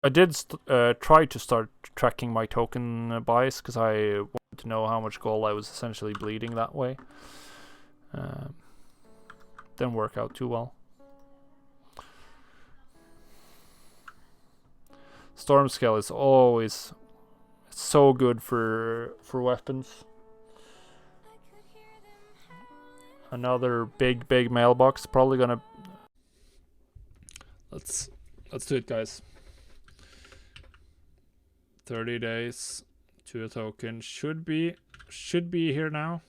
I did try to start tracking my token buys because I wanted to know how much gold I was essentially bleeding that way. Didn't work out too well. Storm scale is always so good for weapons. Another big mailbox. Probably gonna. Let's do it, guys. 30 days to a token should be here now,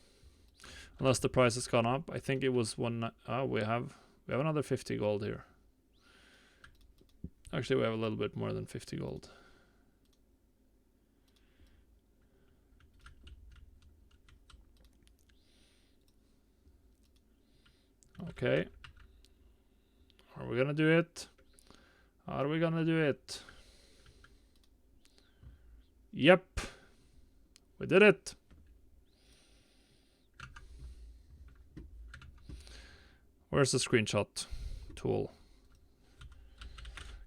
unless the price has gone up. I think it was one. We have another 50 gold here. Actually, we have a little bit more than 50 gold. Okay. Are we gonna do it? Are we gonna do it? Yep. We did it. Where's the screenshot tool?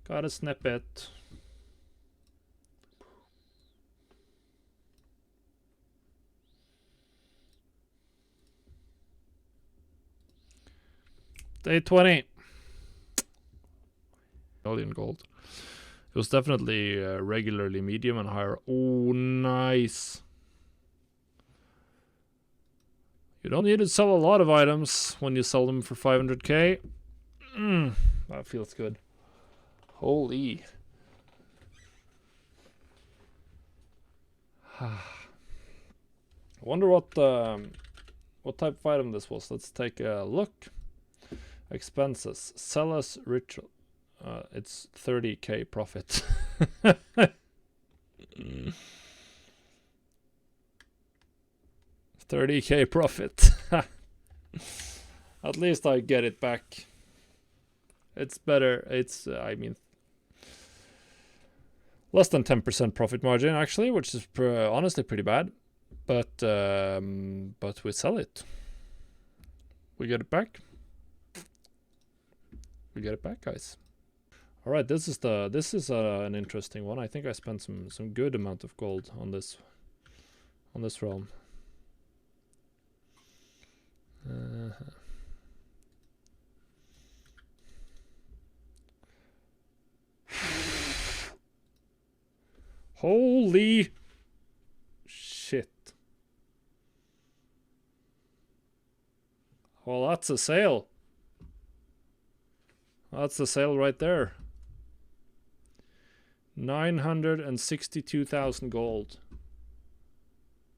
Got a snippet. Day 20. Million gold. It was definitely regularly medium and higher. Oh, nice. You don't need to sell a lot of items when you sell them for 500k. That feels good. Holy. I wonder what type of item this was. Let's take a look. Expenses. Sell us ritual. It's 30k profit. 30k profit. At least I get it back. It's better. It's I mean, less than 10% profit margin actually, which is honestly pretty bad. But we sell it. We get it back. We get it back, guys. All right, this is an interesting one. I think I spent some good amount of gold on this realm. Holy shit. Well, that's a sale. That's the sale right there. 962,000 gold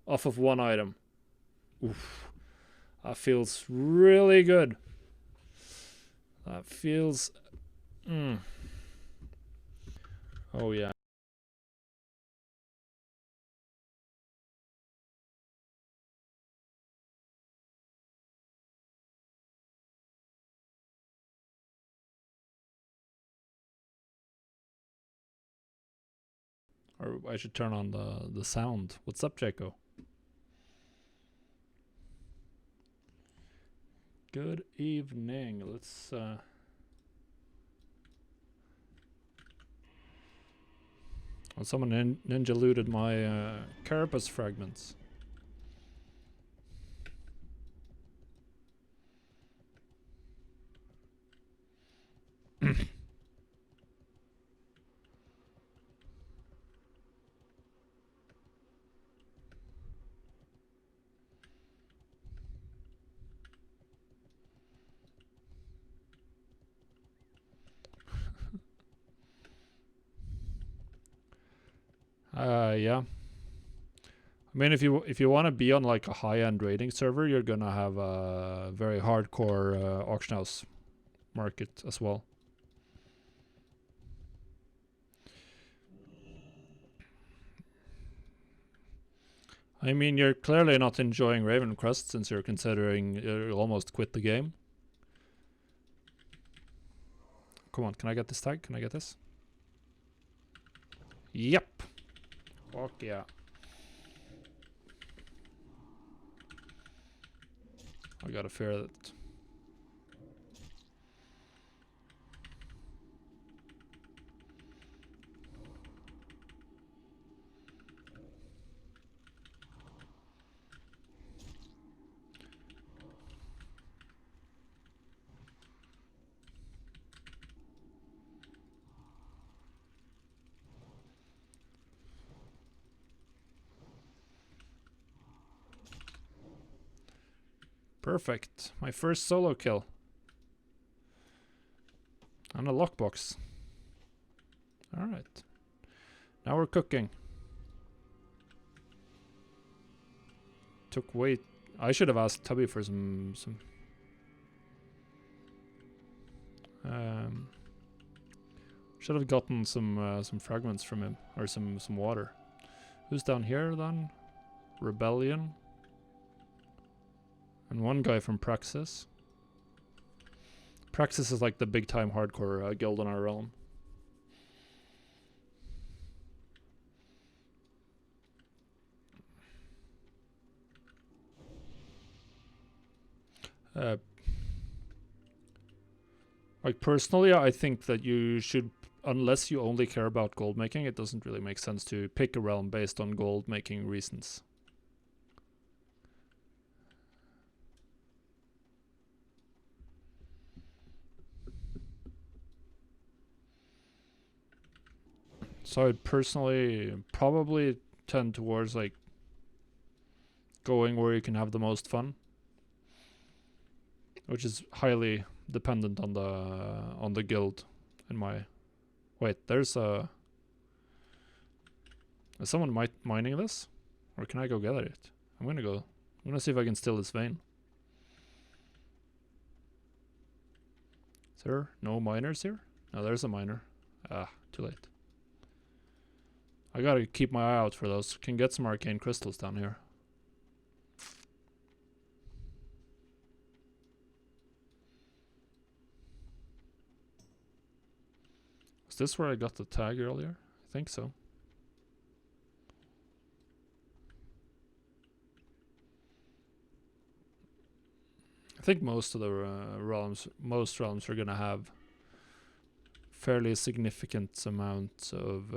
off of one item. Oof. That feels really good. That feels... Oh, yeah. Or I should turn on the sound. What's up, Jaco? Good evening. Let's... Oh, someone ninja looted my carapace fragments. Yeah. I mean, if you want to be on like a high-end rating server, you're gonna have a very hardcore auction house market as well. I mean, you're clearly not enjoying Ravencrest since you're considering you almost quit the game. Come on, can I get this tag? Can I get this? Yep. Fuck yeah. I got a fear that... Perfect. My first solo kill. And a lockbox. Alright. Now we're cooking. Took way... I should have asked Tubby for some should have gotten some fragments from him, or some water. Who's down here then? Rebellion. And one guy from Praxis. Praxis is like the big time hardcore guild in our realm. Like personally, I think that you should, unless you only care about gold making, it doesn't really make sense to pick a realm based on gold making reasons. So I'd personally probably tend towards like going where you can have the most fun, which is highly dependent on the guild. In my wait, there's a is someone mining this, or can I go gather it? I'm gonna see if I can steal this vein. Is there no miners here? No, there's a miner. Ah, too late. I gotta keep my eye out for those. Can get some arcane crystals down here. Is this where I got the tag earlier? I think so. I think most of the most realms are gonna have fairly significant amounts of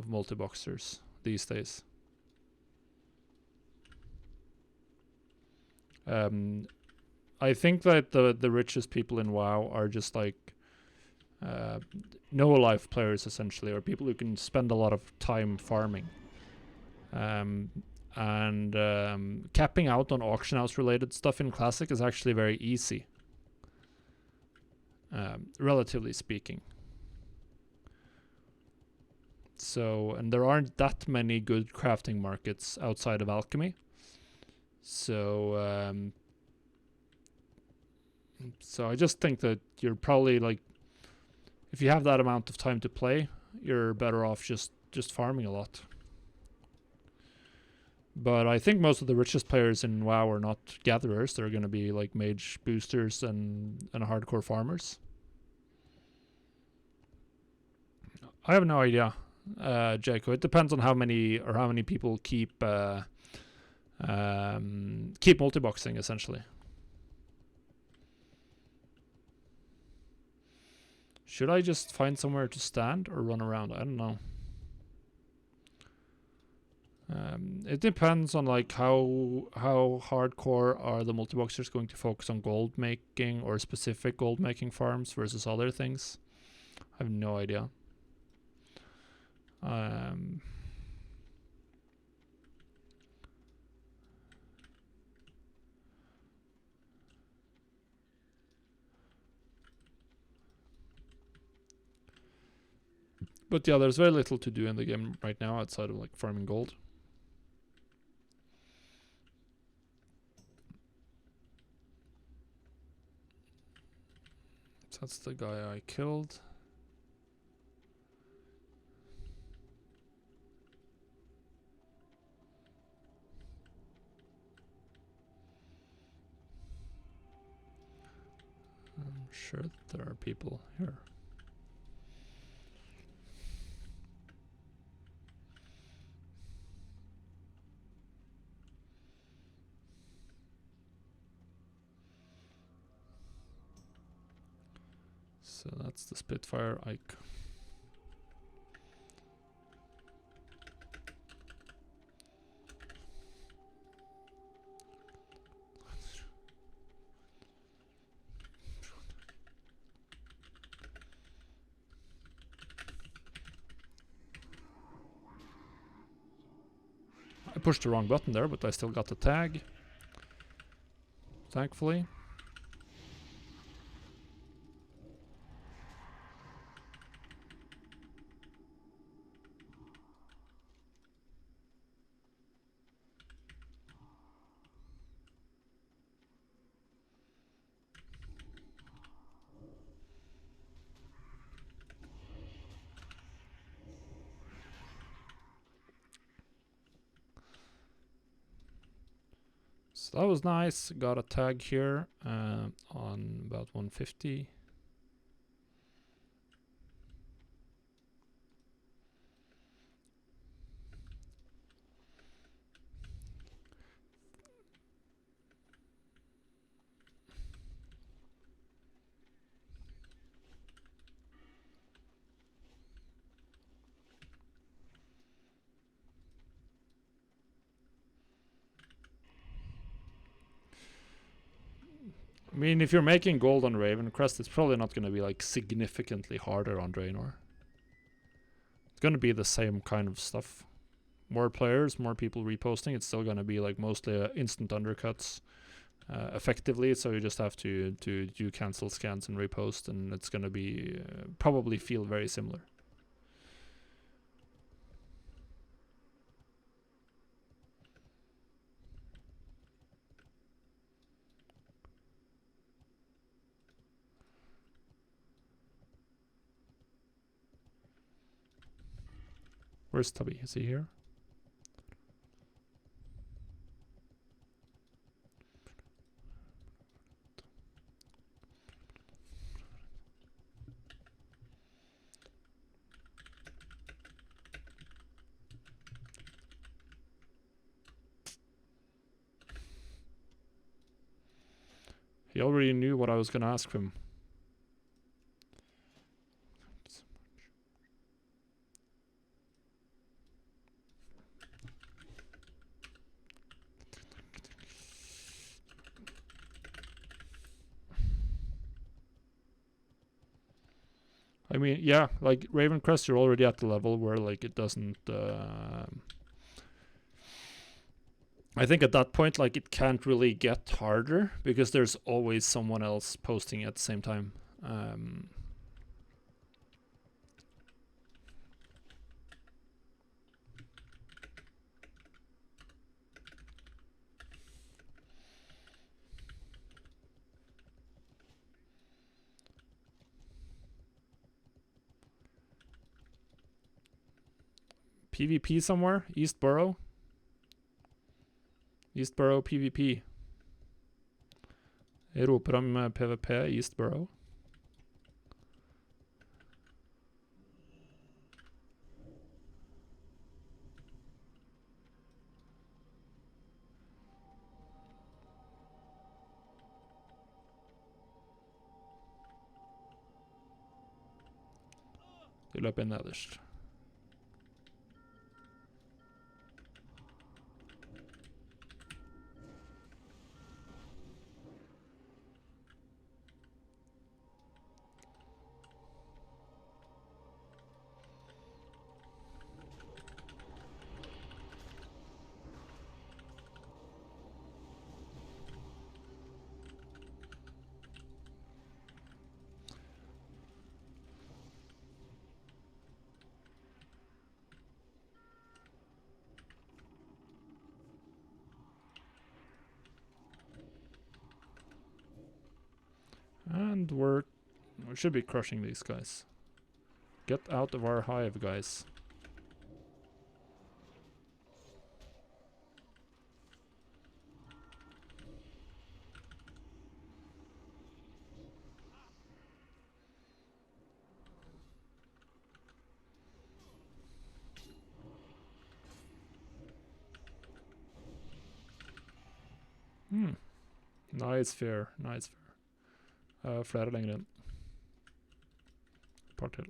multi-boxers these days. I think that the richest people in WoW are just like no-life players essentially, or people who can spend a lot of time farming. And capping out on auction house related stuff in Classic is actually very easy, relatively speaking. So, and there aren't that many good crafting markets outside of alchemy. So, so I just think that you're probably like, if you have that amount of time to play, you're better off just farming a lot. But I think most of the richest players in WoW are not gatherers. They're going to be like mage boosters and hardcore farmers. I have no idea, Jaco. It depends on how many people keep multi-boxing essentially. Should I just find somewhere to stand or run around? I don't know. It depends on like how hardcore are the multi-boxers going to focus on gold making or specific gold making farms versus other things. I have no idea. But yeah, there's very little to do in the game right now outside of like farming gold. So that's the guy I killed. I'm sure that there are people here. So that's the Spitfire Ike. I pushed the wrong button there, but I still got the tag. thankfully. So that was nice. Got a tag here on about 150. I mean, if you're making gold on Ravencrest, it's probably not going to be like significantly harder on Draenor. It's going to be the same kind of stuff. More players, more people reposting. It's still going to be like mostly instant undercuts effectively. So you just have to do cancel scans and repost, and it's going to be probably feel very similar. Where's Tubby? Is he here? He already knew what I was going to ask him. I mean, yeah, like Ravencrest, you're already at the level where like it doesn't. I think at that point, like it can't really get harder because there's always someone else posting at the same time. PvP somewhere? Eastborough? Eastborough PvP. Jeg roper om PvP Eastborough. Du løper inn nederst. And we should be crushing these guys. Get out of our hive, guys. Nice fair, nice fair. Flere lenger inn. Par til.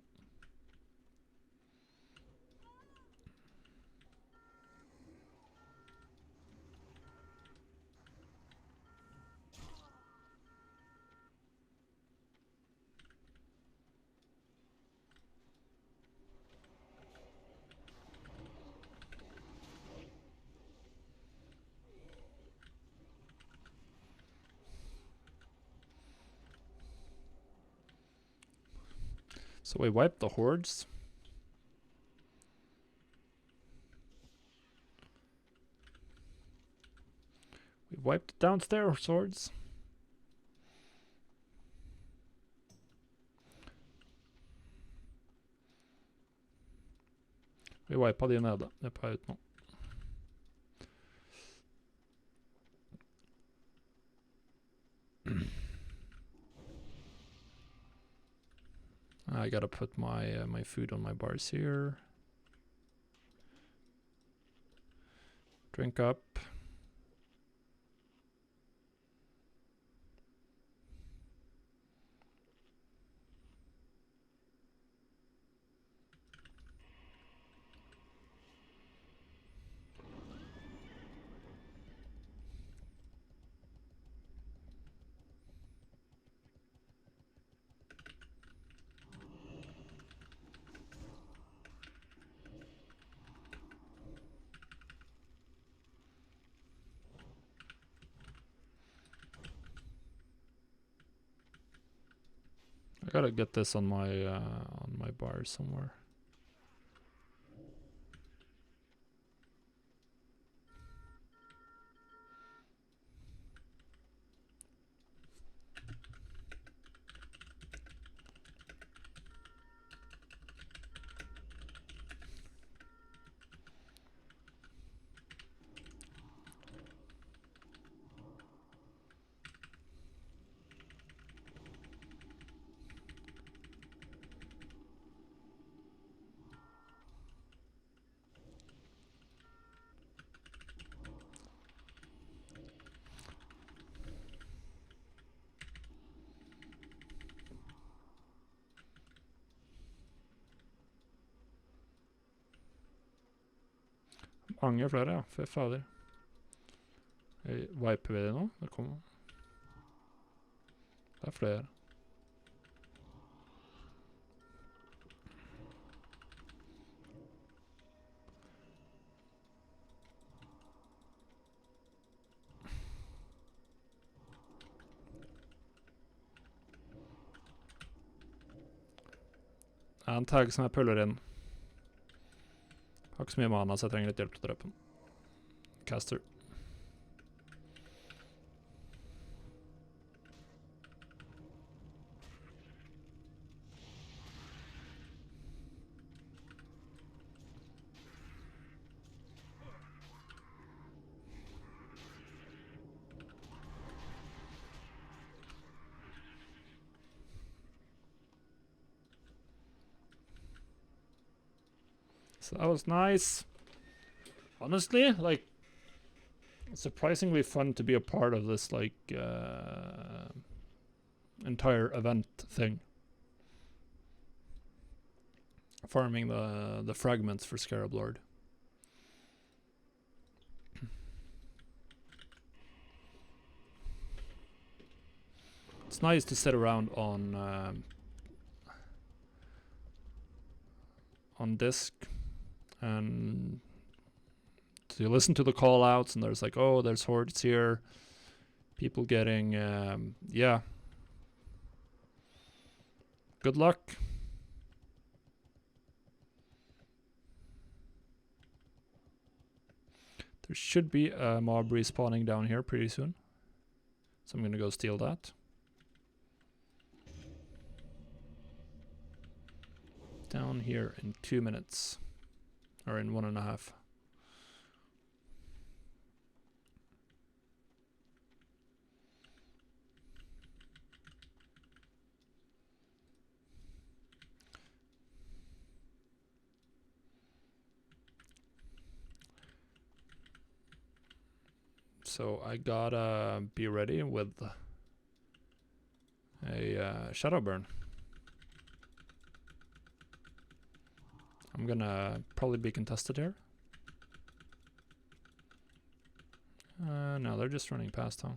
So we wiped the hordes. We wiped the downstairs hordes. Vi wipa de nede. Det er på ut nå. I gotta put my food on my bars here. Drink up. I gotta get this on my bar somewhere. Mange flere, ja. Fy fader. Wiper vi det nå? Det kommer. Det er flere. Det er en tag som jeg puller inn. Har ikke så mye mana, så jeg trenger litt hjelp til å drepe den. Caster. So that was nice. Honestly, like, surprisingly fun to be a part of this, like, entire event thing. Farming the fragments for Scarab Lord. It's nice to sit around on disc and to listen to the call outs, and there's like, oh, there's hordes here, people getting yeah, good luck. There should be a mob respawning down here pretty soon, so I'm gonna go steal that. Down here in 2 minutes, or in 1.5. So I gotta be ready with a shadow burn. I'm gonna probably be contested here. No, they're just running past, huh?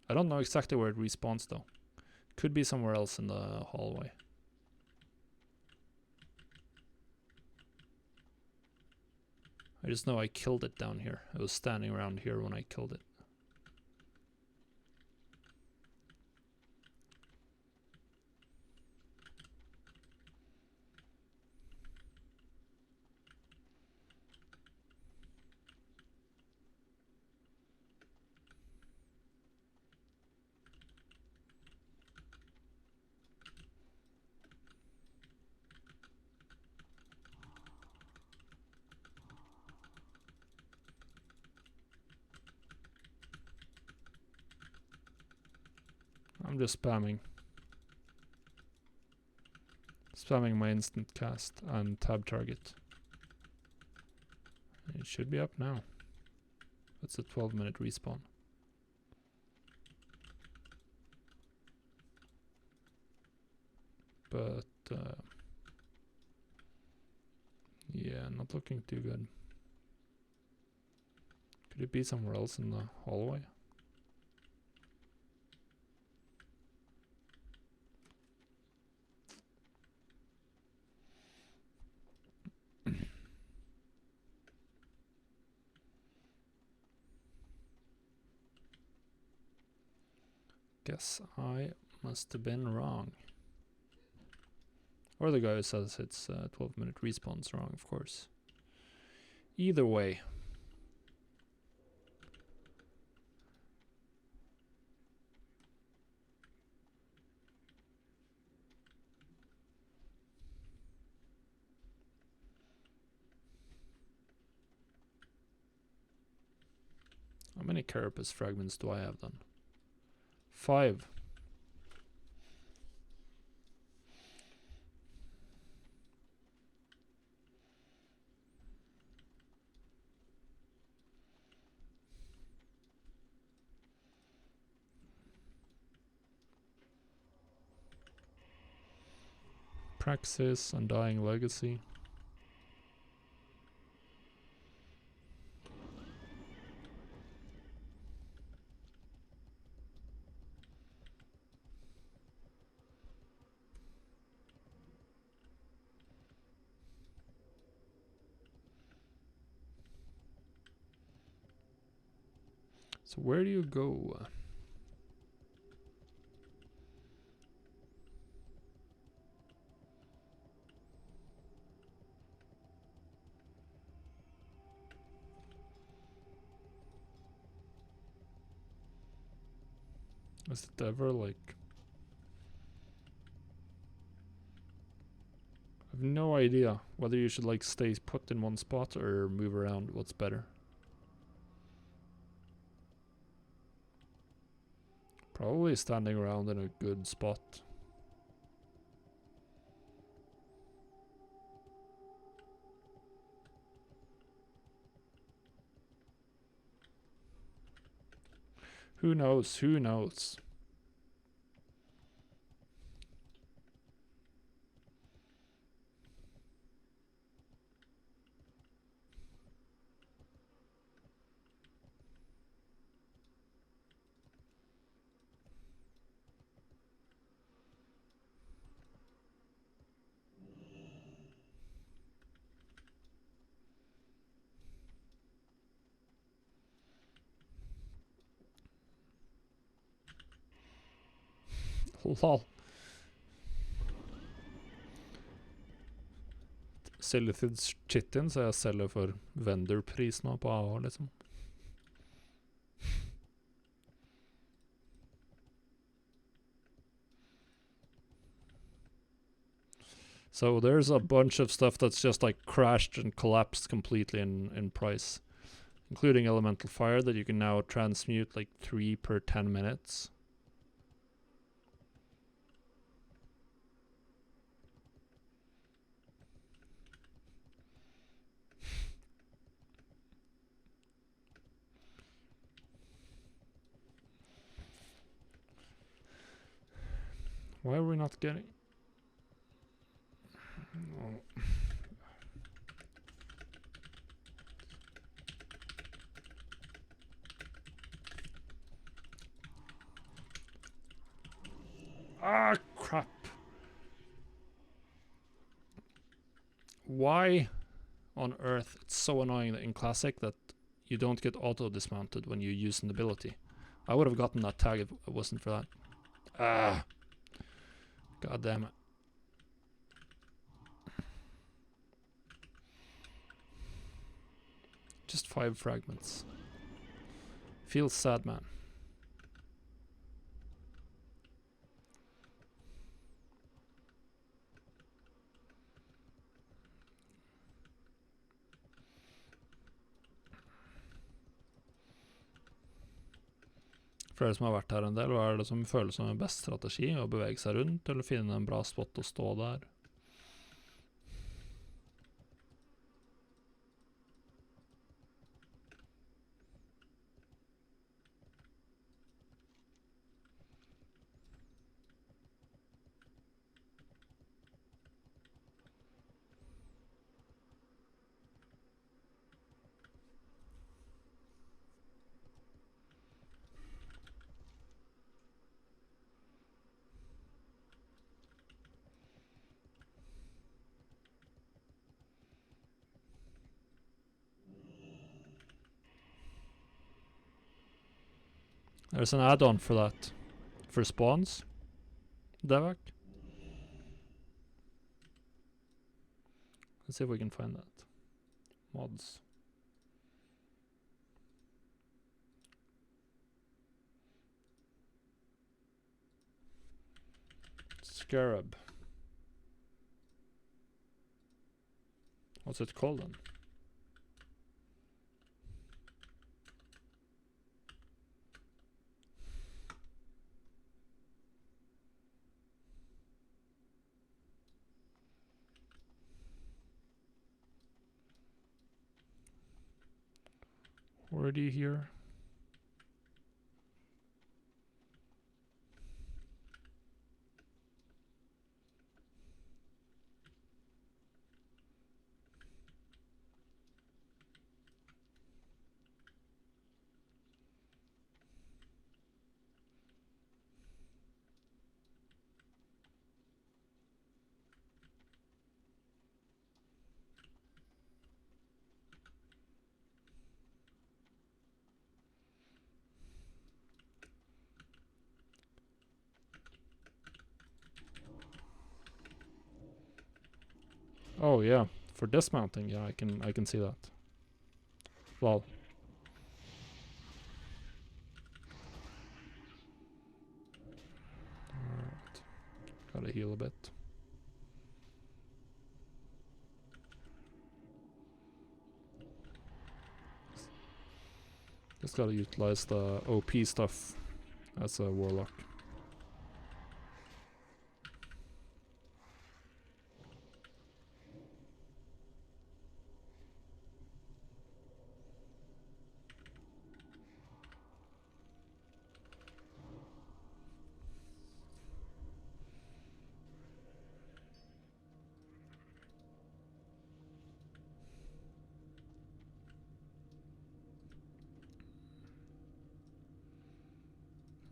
I don't know exactly where it respawns though. Could be somewhere else in the hallway. I just know I killed it down here. It was standing around here when I killed it. I'm just spamming. Spamming my instant cast and tab target. It should be up now. It's a 12-minute respawn. But yeah, not looking too good. Could it be somewhere else in the hallway? Guess I must have been wrong. Or the guy who says it's 12-minute respawn's wrong, of course. Either way. How many carapace fragments do I have then? 5. Praxis, Undying Legacy. So where do you go? Is it ever like... I have no idea whether you should like stay put in one spot or move around. What's better? Probably standing around in a good spot. Who knows? Who knows? Lol. Silithid chitin, så jeg selger for vendorpris nå på AH, liksom. So there's a bunch of stuff that's just like crashed and collapsed completely in price, including elemental fire that you can now transmute like 3 per 10 minutes. Why are we not getting... Oh. Ah, crap. Why on earth it's so annoying that in Classic that you don't get auto-dismounted when you use an ability. I would have gotten that tag if it wasn't for that. Ah. God damn it. Just 5 fragments. Feels sad, man. Flere som har vært her en del, hva er det som føles som en best strategi? Å bevege seg rundt, eller finne en bra spot å stå der? There's an add-on for that. For spawns. Devak. Let's see if we can find that. Mods. Scarab. What's it called then? Wordy here. Oh yeah, for dismounting, yeah, I can see that. Well. Alright. Gotta heal a bit. Just gotta utilize the OP stuff as a warlock.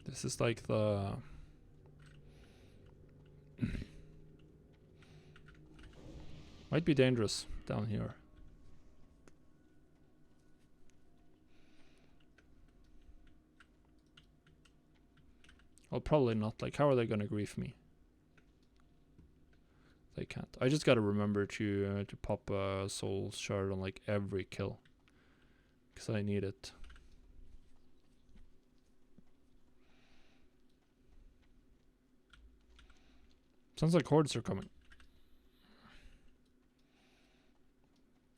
This is like the might be dangerous down here. Well, probably not. Like, how are they gonna grief me? They can't. I just gotta remember to pop a soul shard on like every kill, because I need it. Sounds like hordes are coming.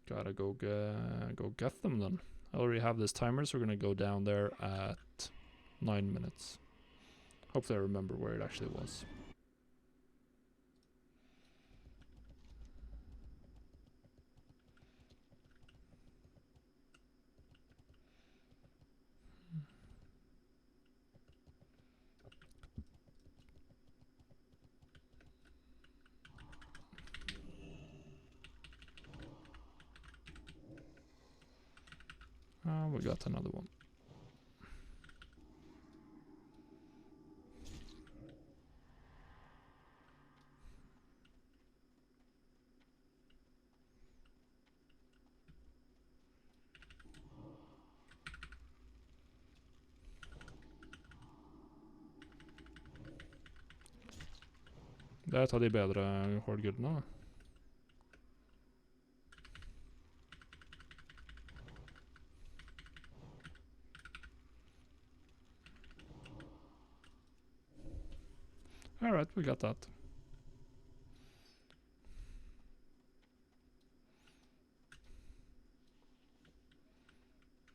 Gotta go get them then. I already have this timer, so we're gonna go down there at 9 minutes. Hopefully I remember where it actually was. We got another one. Det er et av de bedre horde-guldene da. Alright, we got that.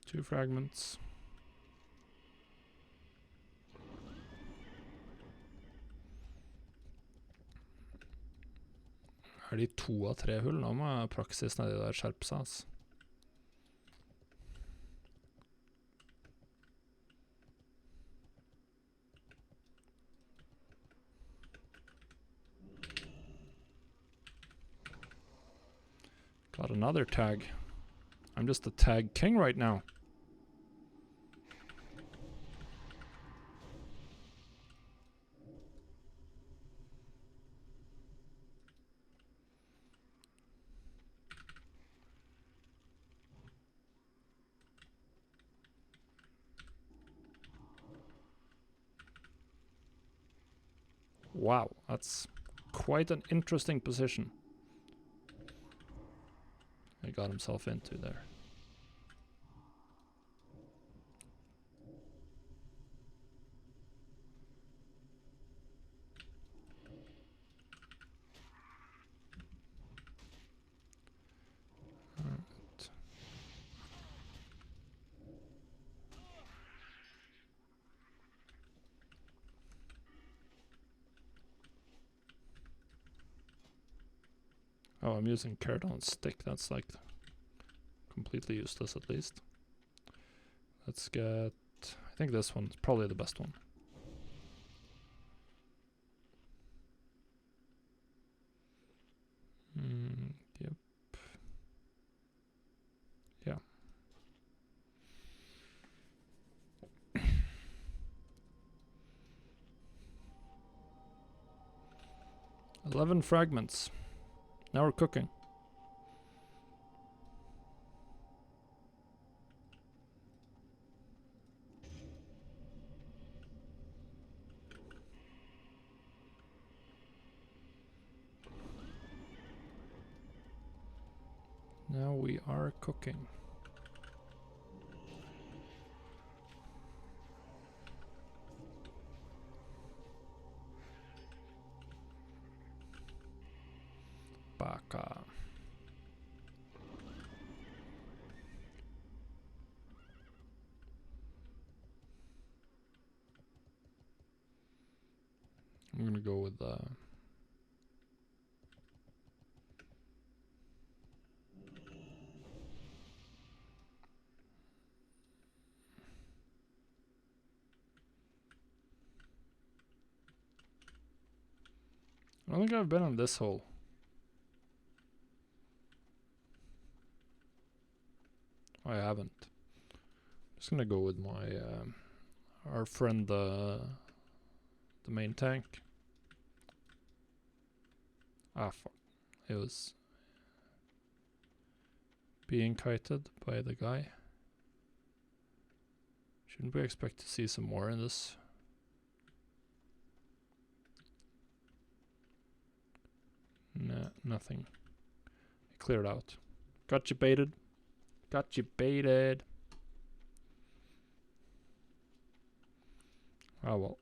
Two fragments. Er de 2 av 3 hull? Nå må praksis nedi der skjerpe seg, altså. Got another tag. I'm just a tag king right now. Wow, that's quite an interesting position he got himself into there. Right. Oh, I'm using carrot on stick. That's like completely useless at least. Let's get... I think this one's probably the best one. Yep. Yeah. $11 fragments. Now we're cooking. Now we are cooking. Baka. I'm gonna go with I don't think I've been on this hole. I haven't. Just gonna go with my our friend the main tank. Ah fuck. It was being kited by the guy. Shouldn't we expect to see some more in this? Nah, nothing. I cleared out. Got you baited. Got you baited. Oh well.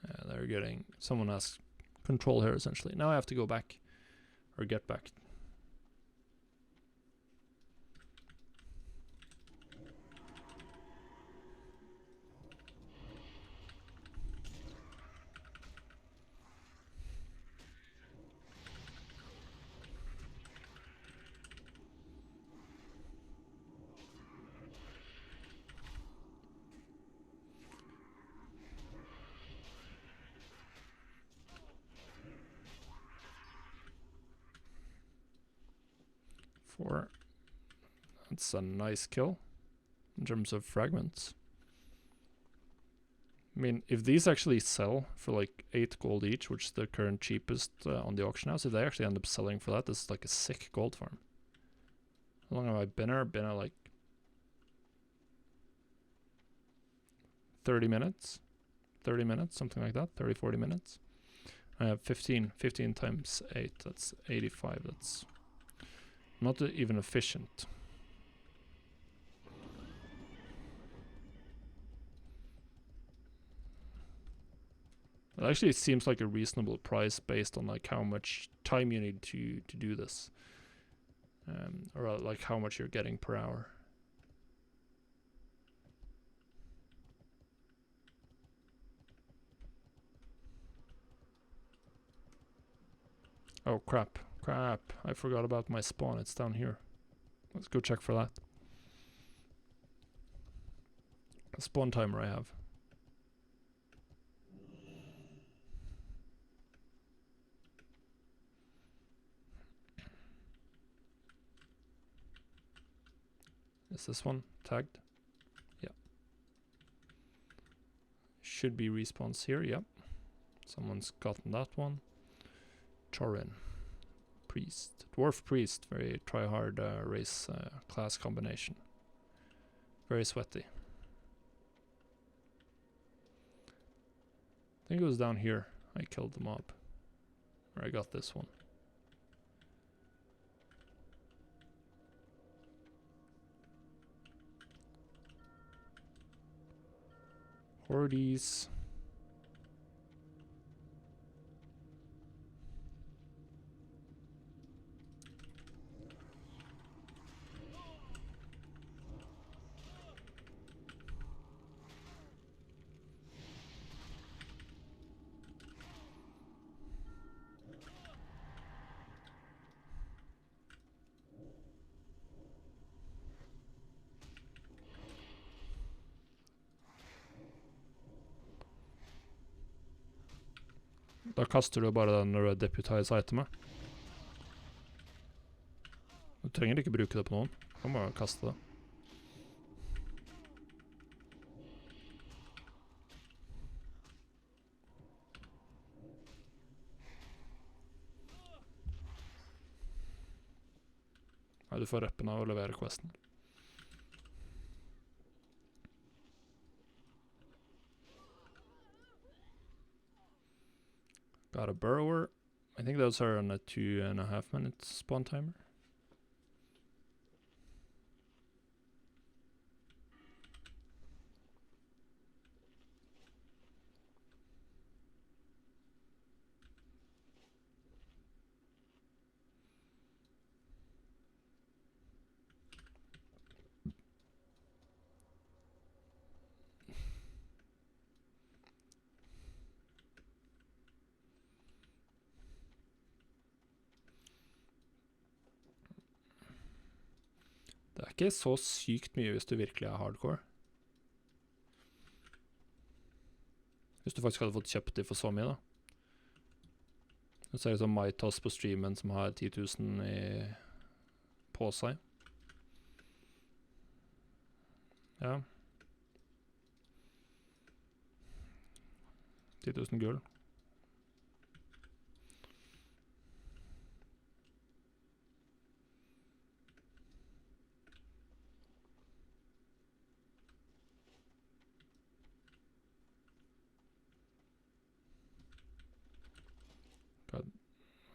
Yeah, they're getting... Someone has control here essentially. Now I have to go back. Or get back. That's a nice kill in terms of fragments. I mean, if these actually sell for like 8 gold each, which is the current cheapest on the auction house, if they actually end up selling for that, this is like a sick gold farm. How long have I been here? Been here like 30 minutes? 30 minutes, something like that, 30, 40 minutes. I have 15 times 8, that's 85, that's not even efficient. It actually seems like a reasonable price based on like how much time you need to do this. Or like how much you're getting per hour. Oh crap, crap. I forgot about my spawn, it's down here. Let's go check for that. A spawn timer I have. Is this one tagged? Yeah. Should be respawns here, yep. Someone's gotten that one. Chorin. Priest. Dwarf Priest. Very try-hard race class combination. Very sweaty. I think it was down here I killed the mob. Or I got this one. Hordes. Da kaster du bare den når du deputize itemet. Du trenger ikke bruke det på noen. Du kan bare kaste det. Nei, du får reppen av å levere questen. Got a burrower. I think those are on a 2.5 minute spawn timer. Det er ikke så sykt mye hvis du virkelig er hardcore. Hvis du faktisk hadde fått kjøpt det for så mye, da. Så er det sånn MyToss på streamen som har 10 000 på seg. Ja. 10 000 gull. God.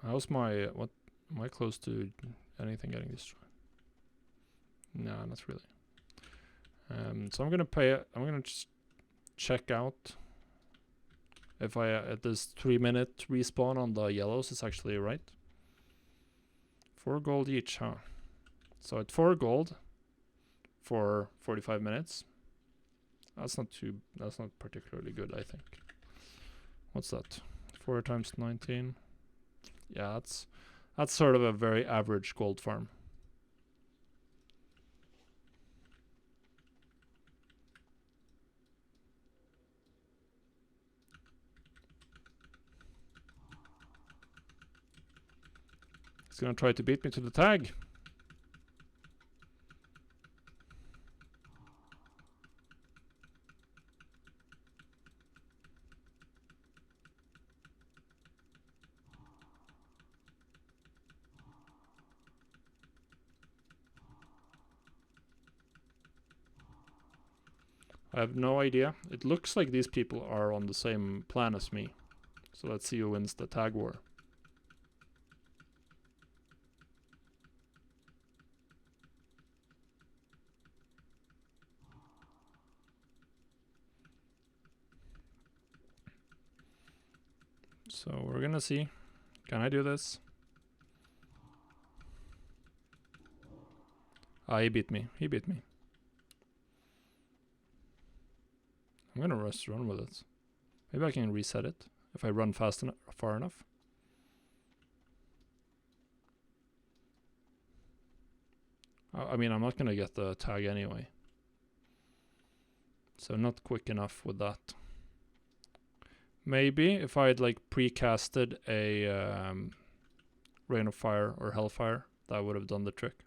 How's my... What... Am I close to anything getting destroyed? No, not really. So I'm gonna I'm gonna just check out if this 3-minute respawn on the yellows is actually right. 4 gold each, huh? So at 4 gold for 45 minutes. That's not particularly good, I think. What's that? 4 times 19. Yeah, that's sort of a very average gold farm. He's gonna try to beat me to the tag. I have no idea. It looks like these people are on the same plan as me. So let's see who wins the tag war. So we're gonna see. Can I do this? Ah, he beat me. He beat me. I'm gonna run with it. Maybe I can reset it if I run far enough. I mean, I'm not gonna get the tag anyway. So not quick enough with that. Maybe if I had like precasted a Rain of Fire or Hellfire, that would have done the trick.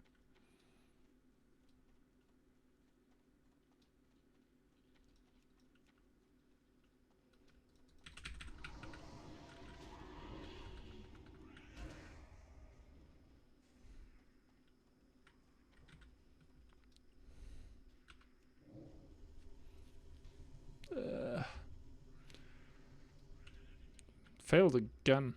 Failed again.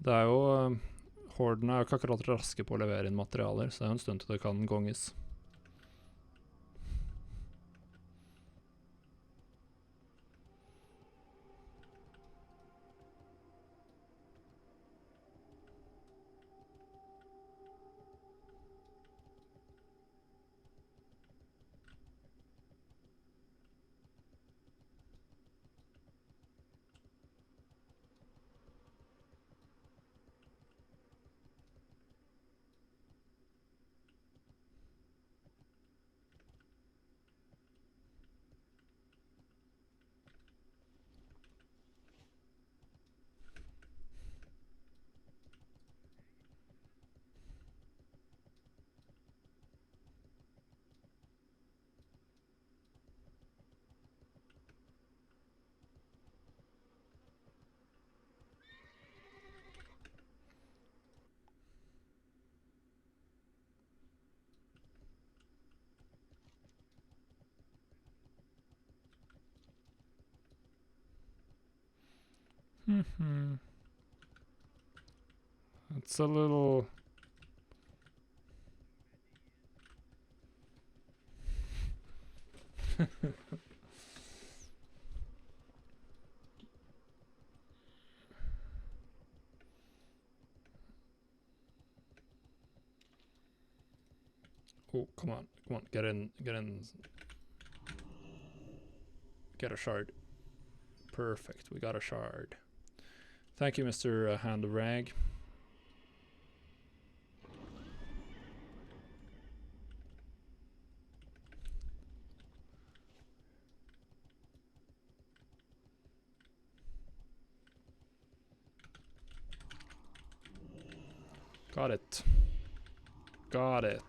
Det er jo Horden er jo ikke akkurat raske på å levere inn materialer, så det er en stund til det kan gonges. It's a little... Oh, come on, get in, get a shard. Perfect, we got a shard. Thank you, Mr. Hand of Rag. Got it. Got it.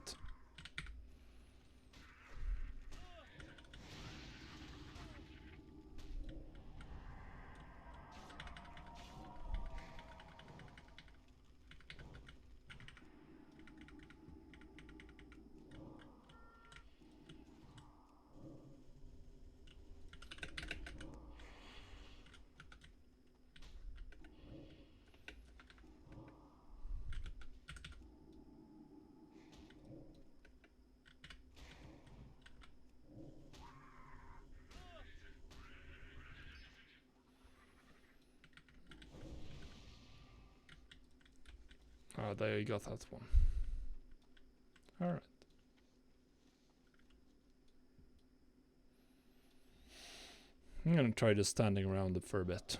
Oh, there you got that one. Alright. I'm gonna try just standing around it for a bit.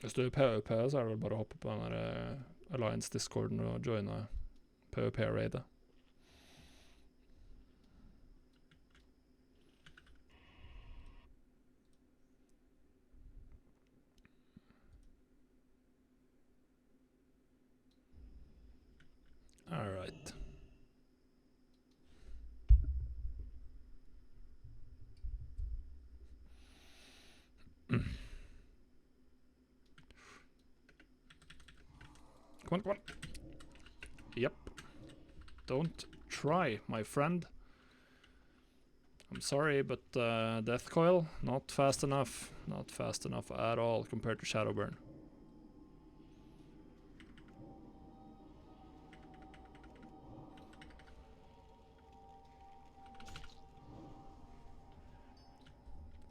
Hvis du er PvP, så er det vel bare å hoppe på den der Alliance-discorden og joine PvP-raidet. Alright. Come on. Yep. Don't try, my friend. I'm sorry, but Death Coil, not fast enough. Not fast enough at all compared to Shadowburn.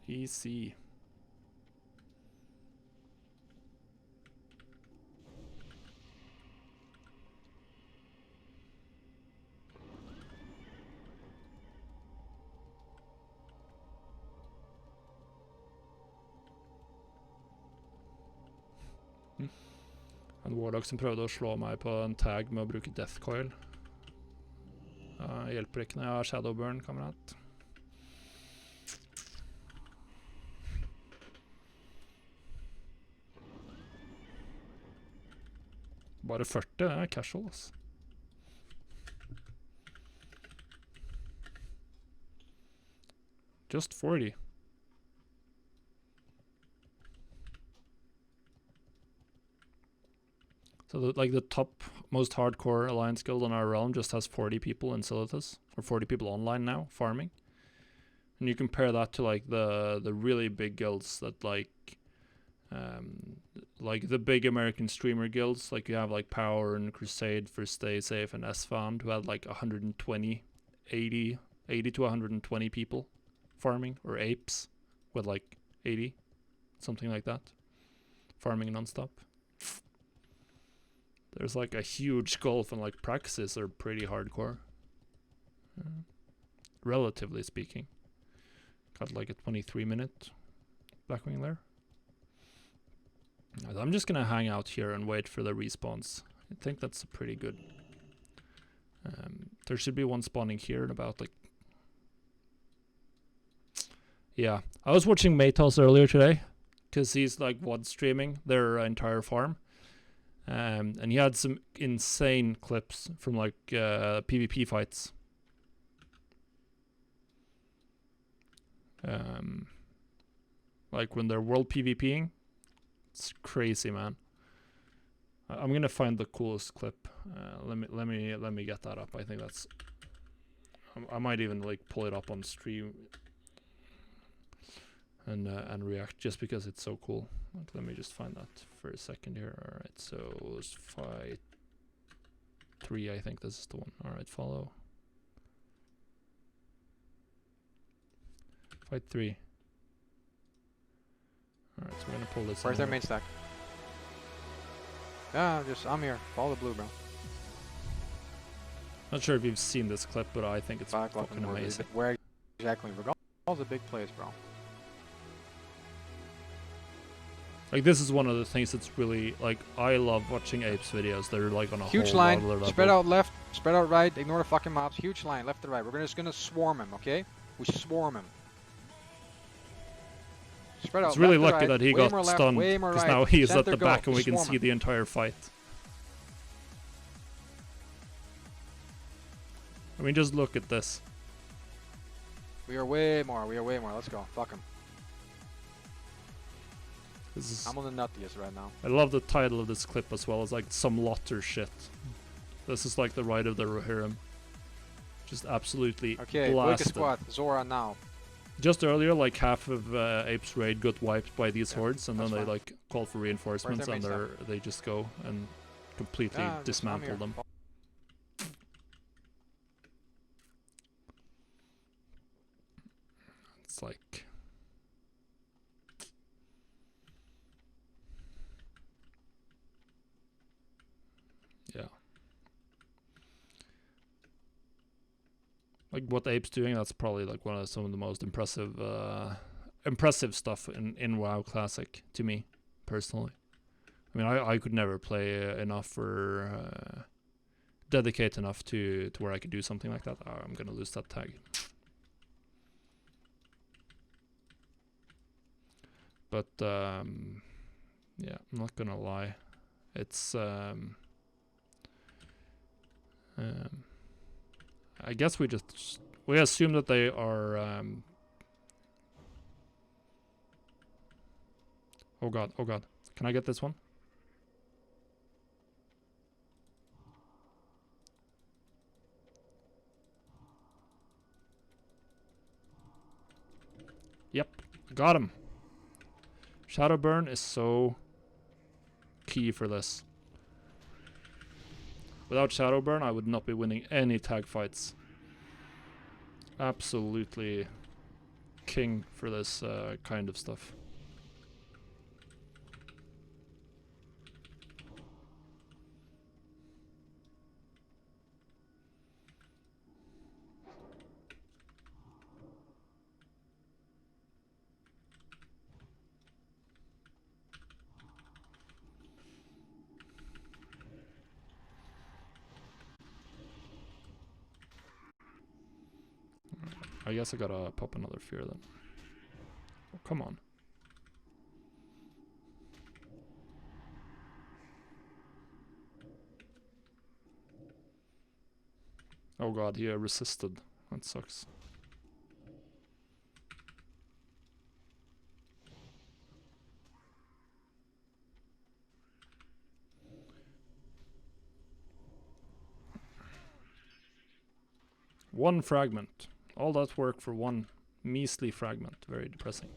PC. En Warlock som prøvde å slå meg på en tag med å bruke Death Coil. Hjelper ikke når jeg har Shadowburn, kamerat. Bare 40, det er casual, ass. Just 40. So the top most hardcore alliance guild on our realm just has 40 people in Silithus, or 40 people online now farming. And you compare that to like the really big guilds that like the big American streamer guilds, like you have like Power and Crusade for Stay Safe and S-Found, who had like 120, 80 to 120 people farming, or apes with like 80, something like that, farming non-stop. There's like a huge gulf, and like Praxis are pretty hardcore, relatively speaking. Got like a 23-minute Blackwing there. I'm just gonna hang out here and wait for the respawns. I think that's pretty good. There should be one spawning here in about like... Yeah, I was watching Maytos earlier today, because he's like WOD streaming their entire farm. And he had some insane clips from like PvP fights. Like when they're world PvPing, it's crazy, man. I'm gonna find the coolest clip. Let me get that up. I think that's... I might even like pull it up on stream and react, just because it's so cool. Like, let me just find that for a second here. All right, so it's fight 3. I think this is the one. All right, follow. Fight 3. All right, so we're gonna pull this. Where's their main stack? Yeah, I'm here. Follow the blue, bro. Not sure if you've seen this clip, but I think it's fucking amazing. Where exactly? All the big plays, bro. Like, this is one of the things that's really, like, I love watching Apes videos. They're like on a huge whole line, level. spread out left, spread out right, ignore the fucking mobs. Huge line, left to right. We're just gonna swarm him, okay? We swarm him. Spread out. It's really left lucky right, that he got stunned, because now he's at the back and we can see the entire fight. I mean, just look at this. We are way more. Let's go. Fuck him. I'm on the nuttiest right now. I love the title of this clip as well. It's like some Lotter shit. This is like the Ride of the Rohirrim. Just absolutely okay, blasted. Okay, squad. Zora now. Just earlier, like half of Ape's raid got wiped by these hordes, and then they like call for reinforcements, and they just go and completely dismantle them. It's like... Yeah. Like what Ape's doing, that's probably like some of the most impressive stuff in WoW Classic to me, personally. I mean, I could never play enough or dedicate enough to where I could do something like that. Oh, I'm gonna lose that tag. But yeah, I'm not gonna lie. It's I guess we assume that they are oh god, can I get this one? Yep, got him. Shadowburn is so key for this. Without Shadowburn, I would not be winning any tag fights. Absolutely king for this kind of stuff. I guess I gotta pop another fear then. Oh, come on. Oh god, he resisted. That sucks. One fragment. All that work for one measly fragment. Very depressing.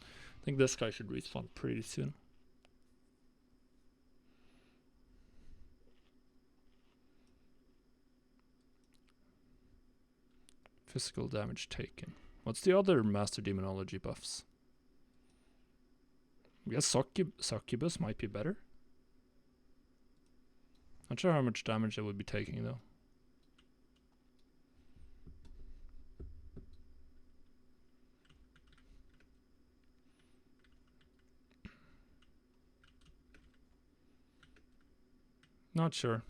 I think this guy should respawn pretty soon. Physical damage taken. What's the other Master Demonology buffs? I guess Succubus might be better. Not sure how much damage I would be taking though. Not sure.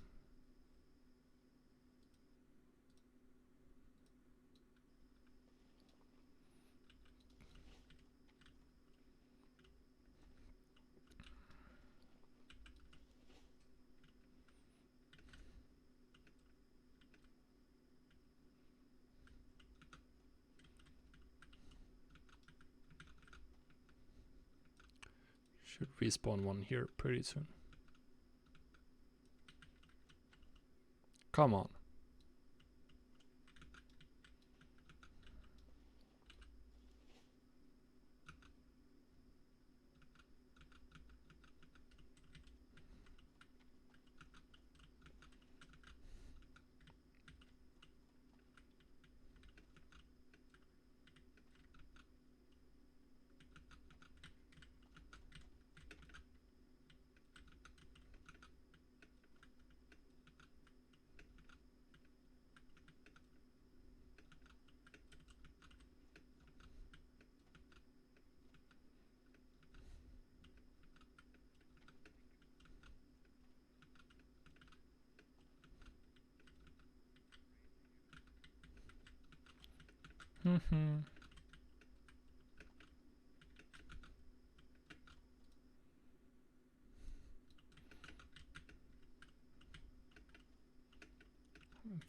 Should respawn one here pretty soon. Come on. I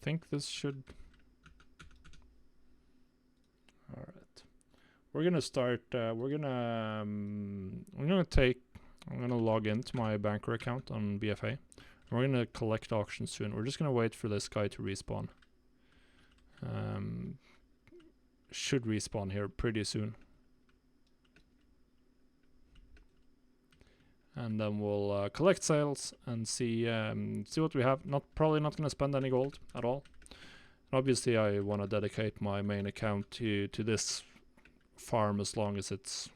think this should... Alright. We're gonna start, I'm gonna log into my banker account on BfA. We're gonna collect auctions soon. We're just gonna wait for this guy to respawn. Should respawn here pretty soon. And then we'll collect sales and see what we have. Probably not gonna spend any gold at all. And obviously, I want to dedicate my main account to this farm as long as it's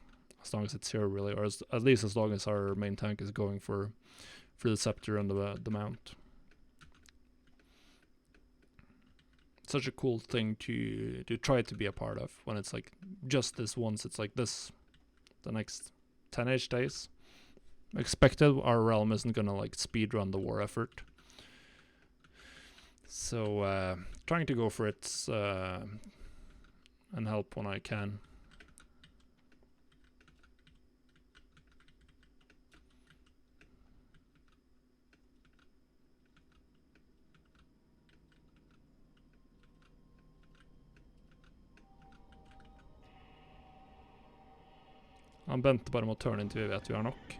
here, really, or at least as long as our main tank is going for the scepter and the mount. Such a cool thing to try to be a part of when it's like just this once. It's like this the next 10-ish days. Expected our realm isn't gonna like speed run the war effort. So trying to go for it and help when I can. Han venter bare med å turne inntil vi vet vi har nok.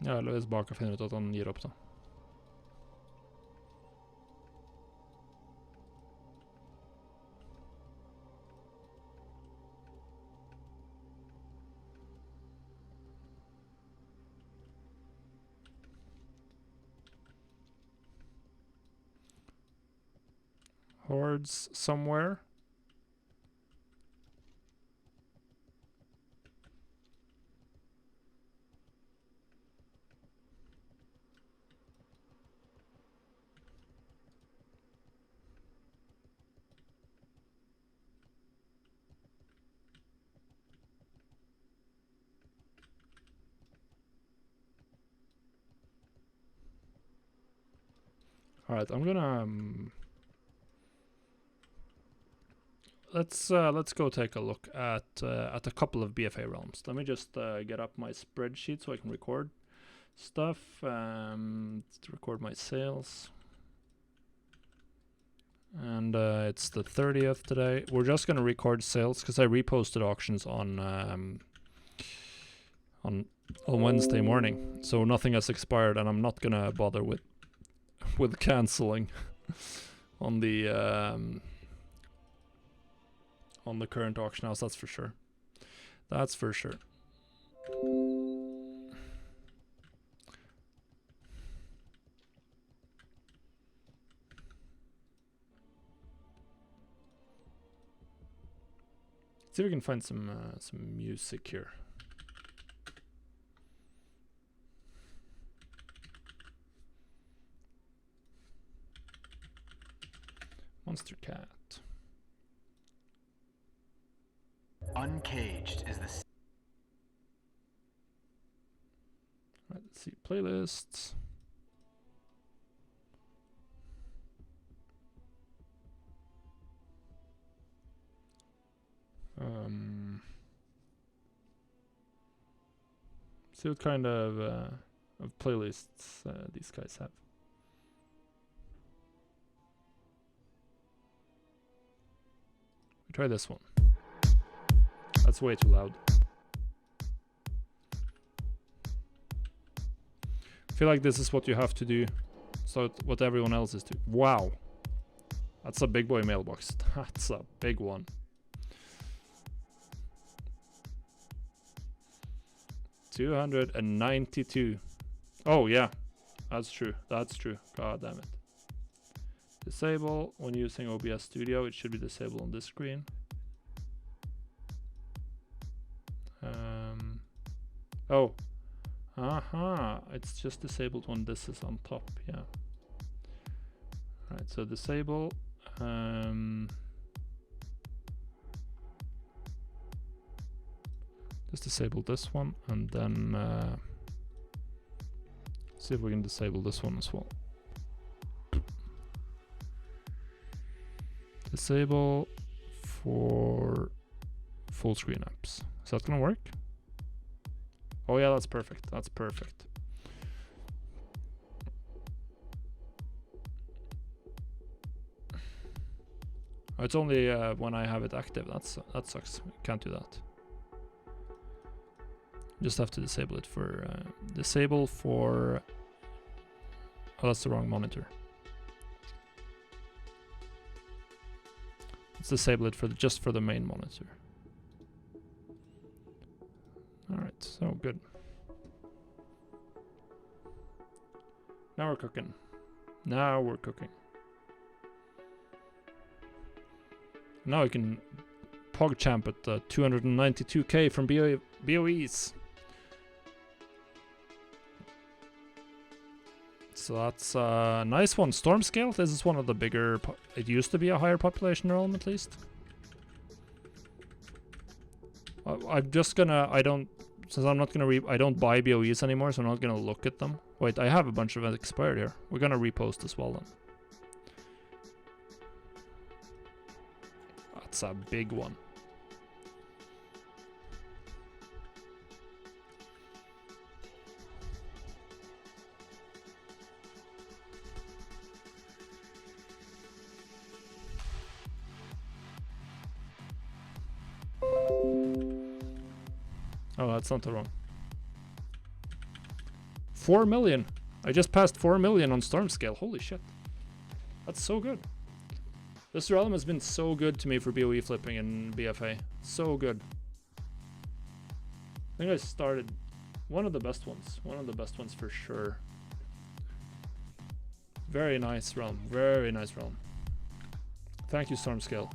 Ja, eller hvis Baka finner ut at han gir opp da. Hordes somewhere. All right, I'm gonna let's go take a look at a couple of BfA realms. Let me just get up my spreadsheet so I can record stuff. To record my sales, and it's the 30th today. We're just gonna record sales because I reposted auctions on Wednesday morning, so nothing has expired, and I'm not gonna bother with canceling on the current auction house. That's for sure. That's for sure. Let's see if we can find some music here. Monster Cat. Uncaged is the. Right, let's see playlists. See what kind of playlists these guys have. We try this one. That's way too loud. I feel like this is what you have to do. So what everyone else is doing. Wow. That's a big boy mailbox. That's a big one. $292. Oh yeah. That's true. That's true. God damn it. Disable when using OBS Studio. It should be disabled on this screen. Oh. Aha. It's just disabled when this is on top. Yeah. Alright, so disable. Just disable this one and then see if we can disable this one as well. Disable for full screen apps. Is that gonna work? Oh yeah, that's perfect. That's perfect. Oh, it's only when I have it active. That sucks. Can't do that. Just have to disable it for disable for. Oh, that's the wrong monitor. Let's disable it for just for the main monitor. All right, so good. Now we're cooking. Now we're cooking. Now we can PogChamp at 292k from BOEs. So that's a nice one. Storm scale. This is one of the bigger. It used to be a higher population realm at least. I'm just gonna. I don't. Since I'm not gonna. I don't buy BOEs anymore, so I'm not gonna look at them. Wait, I have a bunch of expired here. We're gonna repost as well then. That's a big one. Oh, that's not the wrong. 4 million. I just passed 4 million on Storm Scale. Holy shit. That's so good. This realm has been so good to me for BOE flipping in BfA. So good. I think I started one of the best ones. One of the best ones for sure. Very nice realm. Very nice realm. Thank you, Stormscale.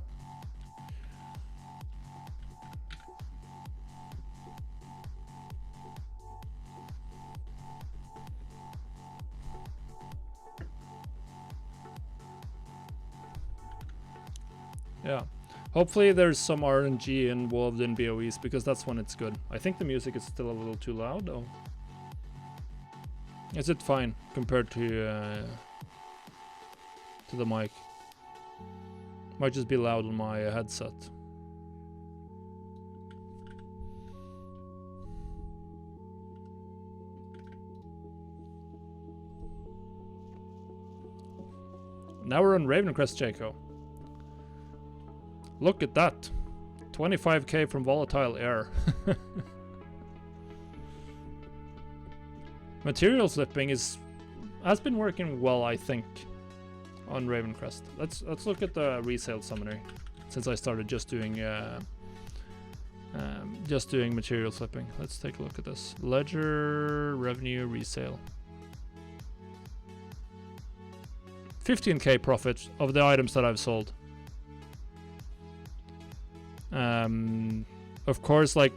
Yeah. Hopefully there's some RNG involved in BOEs, because that's when it's good. I think the music is still a little too loud, though. Is it fine compared to the mic? Might just be loud on my headset. Now we're on Ravencrest, Jaco. Look at that. 25k from volatile air. Material flipping has been working well, I think, on Ravencrest. Let's look at the resale summary, since I started just doing material flipping. Let's take a look at this. Ledger revenue resale. 15k profit of the items that I've sold. Of course, like,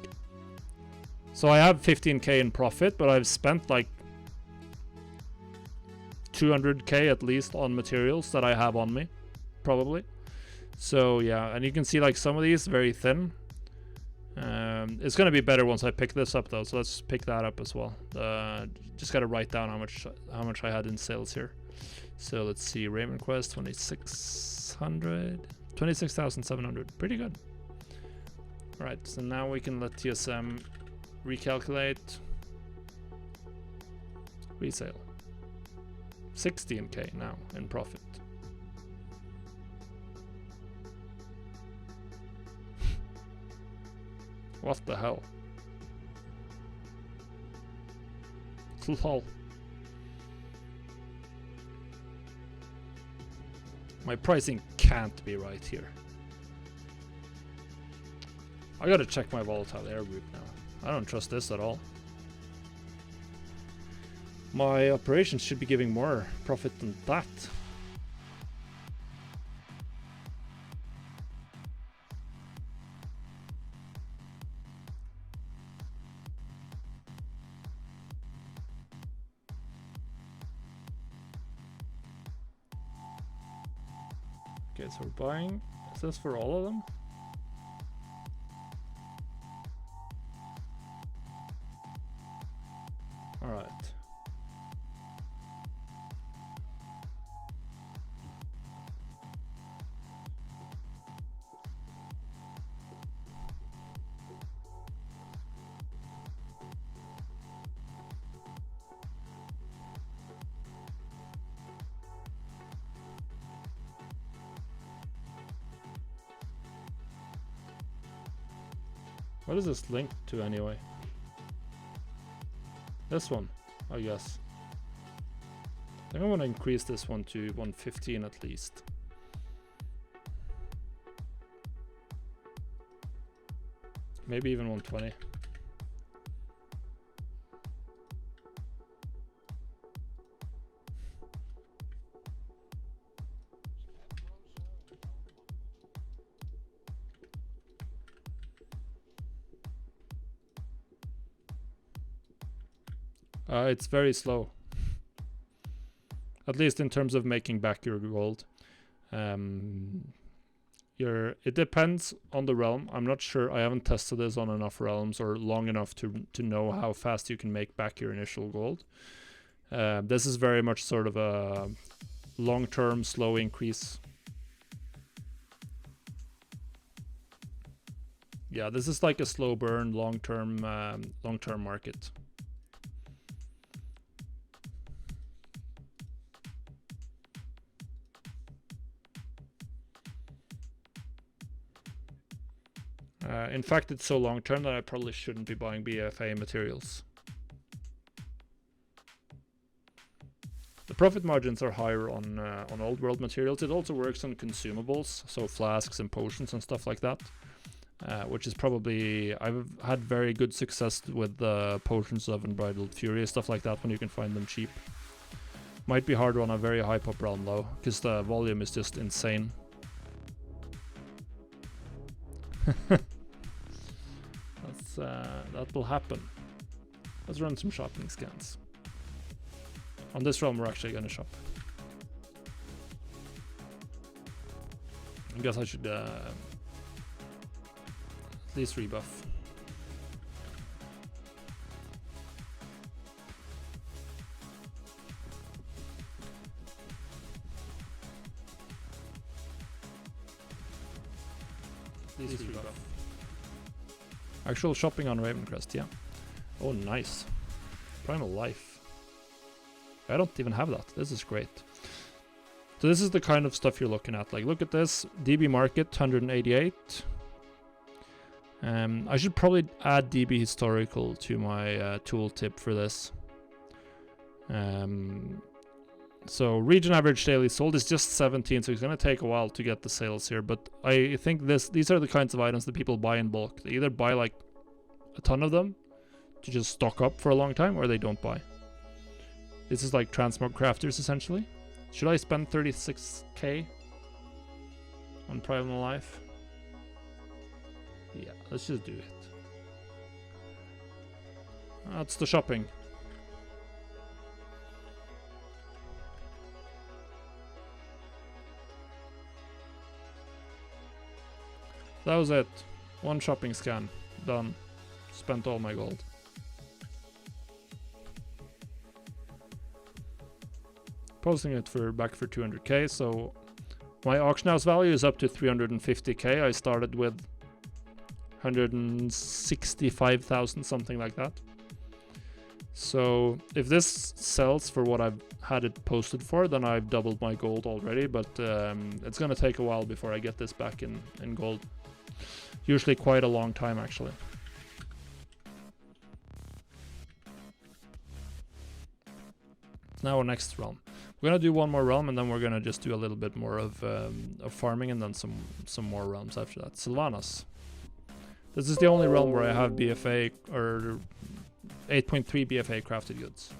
so I have 15k in profit, but I've spent like 200k at least on materials that I have on me, probably. So yeah, and you can see like some of these very thin. It's gonna be better once I pick this up though, so let's pick that up as well. Just gotta write down how much I had in sales here. So let's see, Ravenquest 26,700, pretty good. All right, so now we can let TSM recalculate resale. 16k now in profit. What the hell? Lol. My pricing can't be right here. I gotta check my volatile air group now. I don't trust this at all. My operations should be giving more profit than that. Okay, so we're buying. Is this for all of them? All right. What is this linked to anyway? This one, I guess. I think I want to increase this one to 115 at least. Maybe even 120. It's very slow. At least in terms of making back your gold. It depends on the realm. I'm not sure. I haven't tested this on enough realms or long enough to know how fast you can make back your initial gold. This is very much sort of a long-term slow increase. Yeah, this is like a slow burn, long-term market. In fact, it's so long term that I probably shouldn't be buying BfA materials. The profit margins are higher on old world materials. It also works on consumables, so flasks and potions and stuff like that, which is probably, I've had very good success with potions of Unbridled Fury, stuff like that, when you can find them cheap. Might be harder on a very high pop realm though, because the volume is just insane. That will happen. Let's run some shopping scans. On this realm, we're actually gonna shop. I guess I should at least rebuff. Please rebuff. Actual shopping on Ravencrest, yeah. Oh, nice. Primal Life. I don't even have that. This is great. So this is the kind of stuff you're looking at. Like, look at this. DB Market, 188. I should probably add DB Historical to my tooltip for this. So region average daily sold is just 17, so it's going to take a while to get the sales here. But I think these are the kinds of items that people buy in bulk. They either buy like a ton of them to just stock up for a long time, or they don't buy. This is like transmog crafters essentially. Should I spend 36k on Primal Life? Yeah, let's just do it. That's the shopping. That was it. One shopping scan. Done. Spent all my gold. Posting it back for 200k, so my auction house value is up to 350k. I started with 165,000, something like that. So if this sells for what I've had it posted for, then I've doubled my gold already, but it's gonna take a while before I get this back in gold. Usually quite a long time, actually. Now our next realm. We're gonna do one more realm, and then we're gonna just do a little bit more of farming, and then some more realms after that. Sylvanas. This is the only realm where I have BfA or 8.3 BfA crafted goods.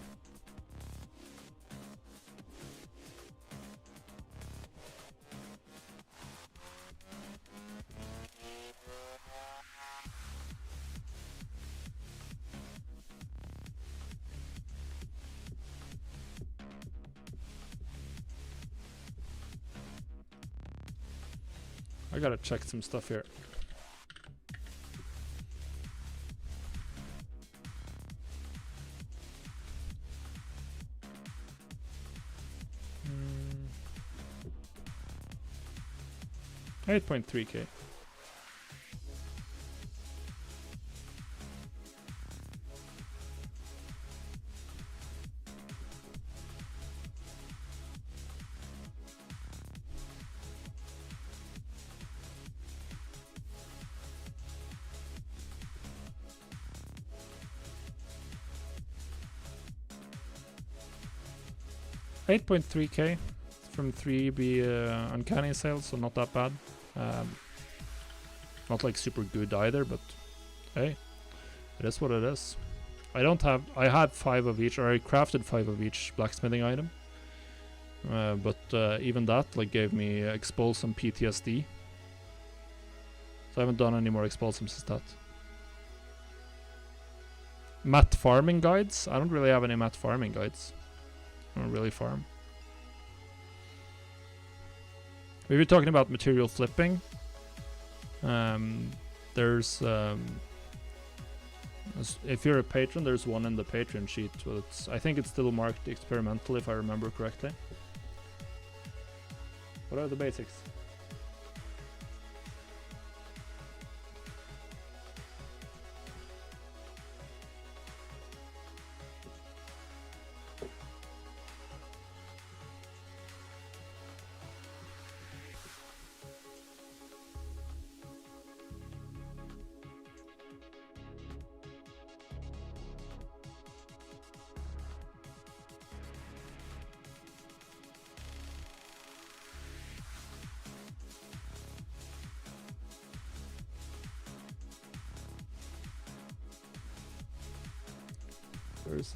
I gotta check some stuff here. Mm. 8.3k. $8.3k from 3B uncanny sales, so not that bad. Not like super good either, but hey, it is what it is. I had 5 of each, or I crafted 5 of each blacksmithing item. But even that like gave me expulse and PTSD. So I haven't done any more expulsum since that. Mat farming guides? I don't really have any mat farming guides. I don't really farm. We were talking about material flipping. There's if you're a patron, there's one in the Patreon sheet. Well, I think it's still marked experimental if I remember correctly. What are the basics? There's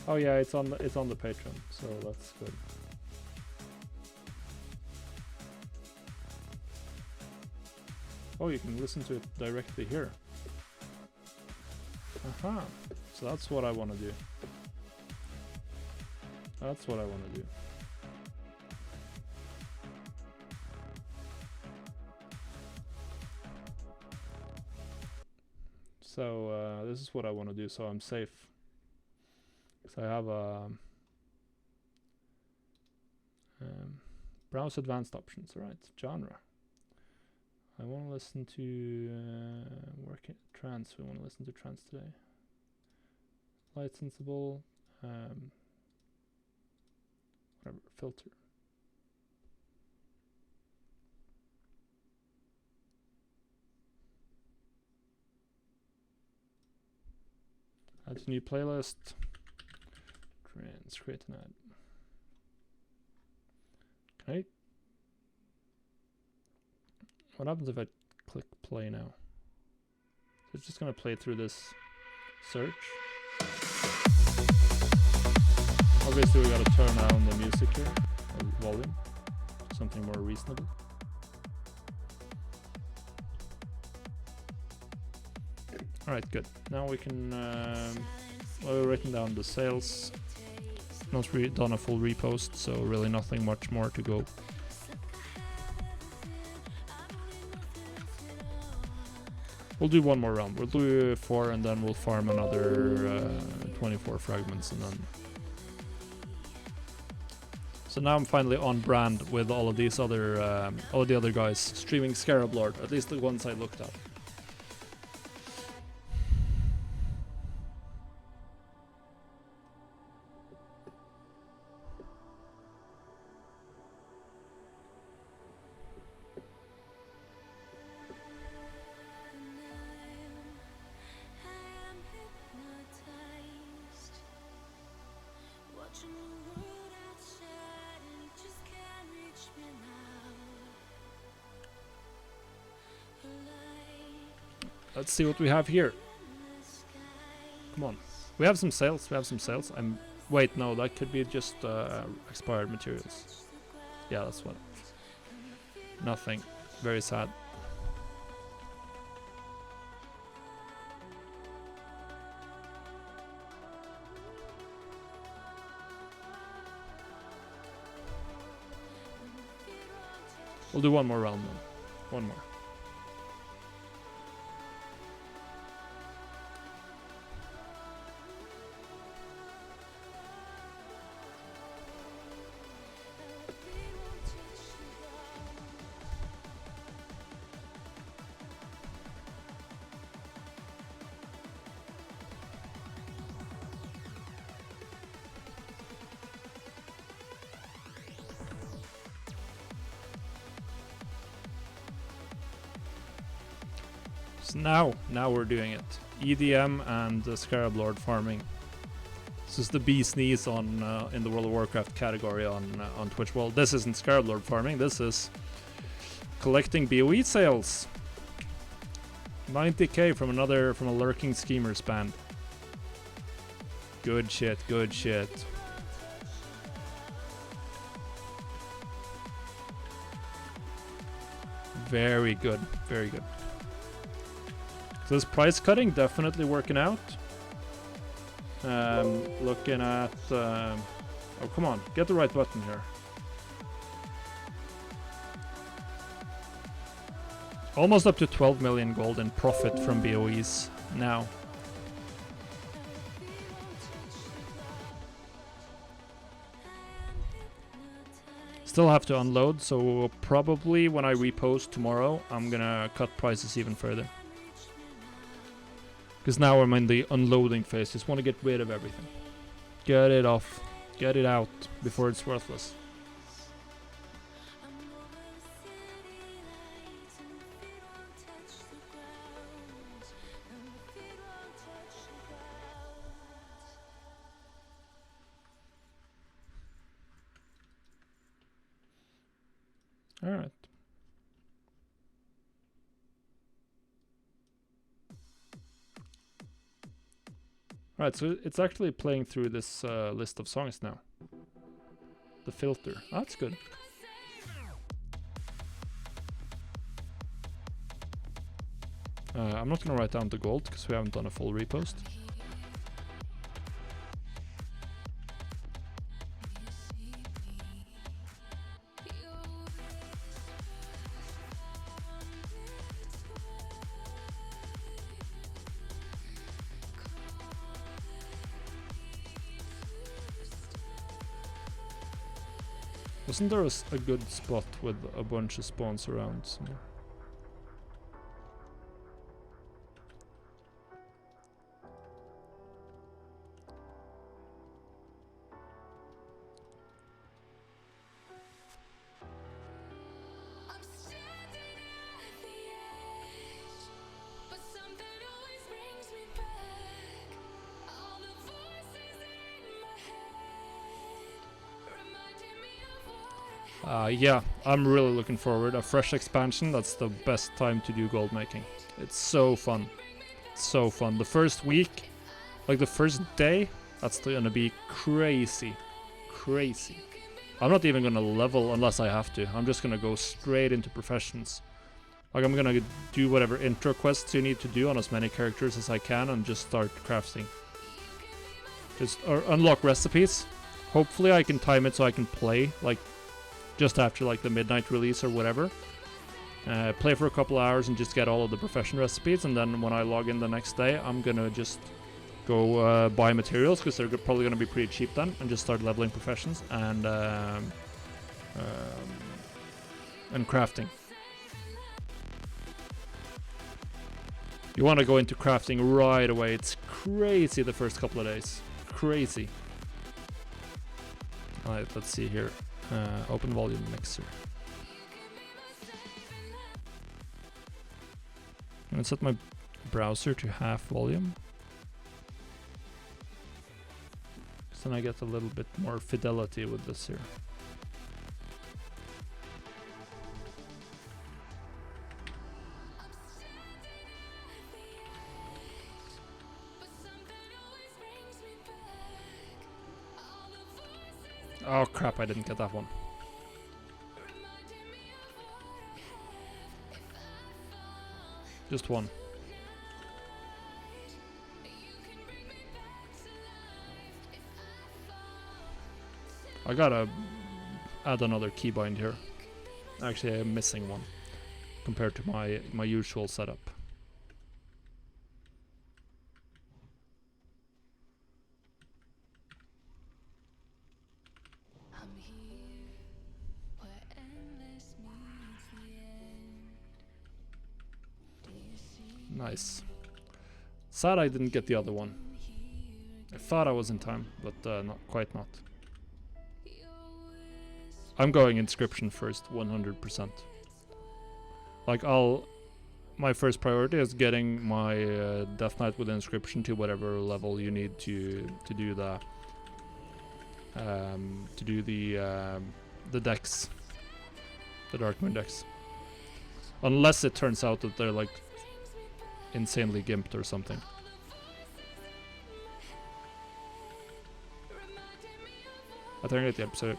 Oh yeah, it's on the Patreon, so that's good. Oh, you can listen to it directly here. Aha. So that's what I want to do. That's what I want to do. So this is what I want to do, so I'm safe. So I have a browse advanced options. All right, genre. I want to listen to working trance. We want to listen to trance today. Licensable, whatever, filter. Add a new playlist. Trance, create an ad. Okay. What happens if I click play now? So it's just gonna play through this search. Obviously we gotta turn down the music here, volume, something more reasonable. Alright, good. Now we can, we've written down the sales, not done a full repost, so really nothing much more to go. We'll do one more round. We'll do 4 and then we'll farm another 24 fragments and then... So now I'm finally on brand with all of these other, all the other guys streaming Scarab Lord, at least the ones I looked at. Let's see what we have here. Come on. We have some sales. We have some sales. Wait, no, that could be just expired materials. Yeah, that's what. Nothing. Very sad. We'll do one more round then. One more. So now we're doing it. EDM and Scarab Lord farming. This is the bee's knees on in the World of Warcraft category on Twitch. Well, this isn't Scarab Lord farming. This is collecting BOE sales. 90k from a lurking schemers band. Good shit. Good shit. Very good. Very good. So this price cutting definitely working out. Looking at... oh, come on. Get the right button here. Almost up to 12 million gold in profit from BOEs now. Still have to unload, so probably when I repost tomorrow, I'm gonna cut prices even further. Because now I'm in the unloading phase. Just want to get rid of everything. Get it off. Get it out before it's worthless. Alright. Alright, so it's actually playing through this list of songs now. The filter. Oh, that's good. I'm not gonna write down the gold because we haven't done a full repost. Wasn't there a good spot with a bunch of spawns around somewhere? Yeah, I'm really looking forward. A fresh expansion, that's the best time to do gold making. It's so fun. So fun. The first week, like the first day, that's gonna be crazy. Crazy. I'm not even gonna level unless I have to. I'm just gonna go straight into professions. Like I'm gonna do whatever intro quests you need to do on as many characters as I can and just start crafting. Just unlock recipes. Hopefully I can time it so I can play like just after like the midnight release or whatever. Play for a couple hours and just get all of the profession recipes, and then when I log in the next day, I'm gonna just go buy materials because they're probably gonna be pretty cheap then, and just start leveling professions and crafting. You want to go into crafting right away. It's crazy the first couple of days. Crazy. Alright, let's see here. Open volume mixer. I'm gonna set my browser to half volume. So then I get a little bit more fidelity with this here. Oh crap, I didn't get that one. Just one. I gotta add another keybind here. Actually, I'm missing one compared to my usual setup. Nice. Sad I didn't get the other one. I thought I was in time, but not quite not. I'm going inscription first, 100%. Like my first priority is getting my Death Knight with inscription to whatever level you need to do the decks, the Darkmoon decks. Unless it turns out that they're like insanely gimped or something. I think the episode.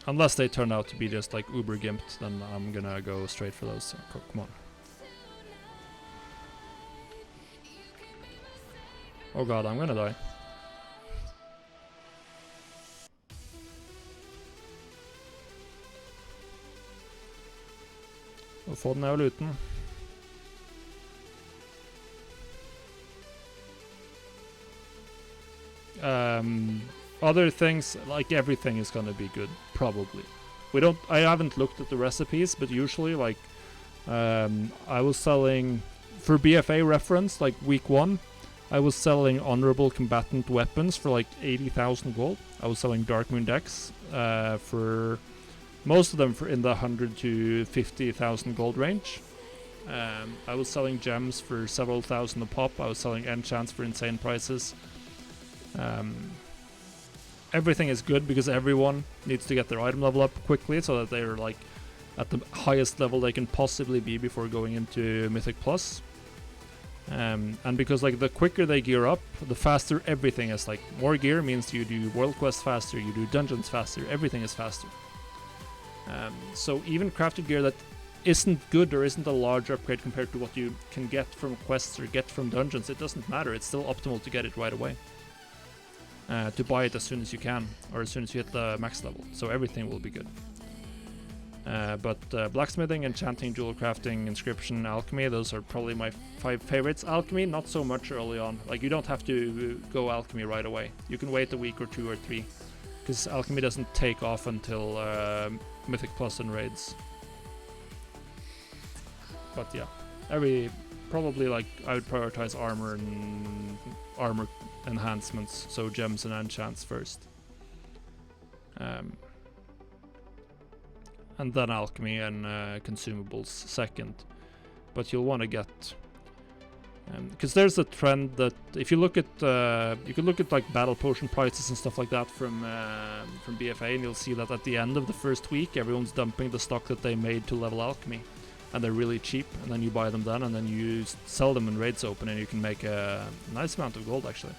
Unless they turn out to be just like uber gimped, then I'm gonna go straight for those. So, come on. Oh god, I'm gonna die. Og få den jævlig uten. Other things, like everything is gonna be good, probably. I haven't looked at the recipes, but usually like I was selling, for BfA reference, like week 1, I was selling honorable combatant weapons for like 80,000 gold. I was selling Darkmoon decks for most of them for in the 100 to 50,000 gold range. I was selling gems for several thousand a pop. I was selling enchants for insane prices. Everything is good because everyone needs to get their item level up quickly so that they're like at the highest level they can possibly be before going into Mythic Plus. And because like the quicker they gear up, the faster everything is. Like more gear means you do world quests faster, you do dungeons faster, everything is faster. So even crafted gear that isn't good or isn't a large upgrade compared to what you can get from quests or get from dungeons, it doesn't matter. It's still optimal to get it right away. To buy it as soon as you can, or as soon as you hit the max level. So everything will be good. But blacksmithing, enchanting, jewel crafting, inscription, alchemy, those are probably my 5 favorites. Alchemy, not so much early on. Like, you don't have to go alchemy right away. You can wait a week or 2 or 3. Because alchemy doesn't take off until Mythic Plus and raids. But yeah, probably like I would prioritize armor and armor enhancements, so gems and enchants first. And then alchemy and consumables second. But you'll want to get, because there's a trend that if you look at you can look at like battle potion prices and stuff like that from BfA, and you'll see that at the end of the first week everyone's dumping the stock that they made to level alchemy, and they're really cheap, and then you buy them then, and then you sell them when raids open, and you can make a nice amount of gold actually.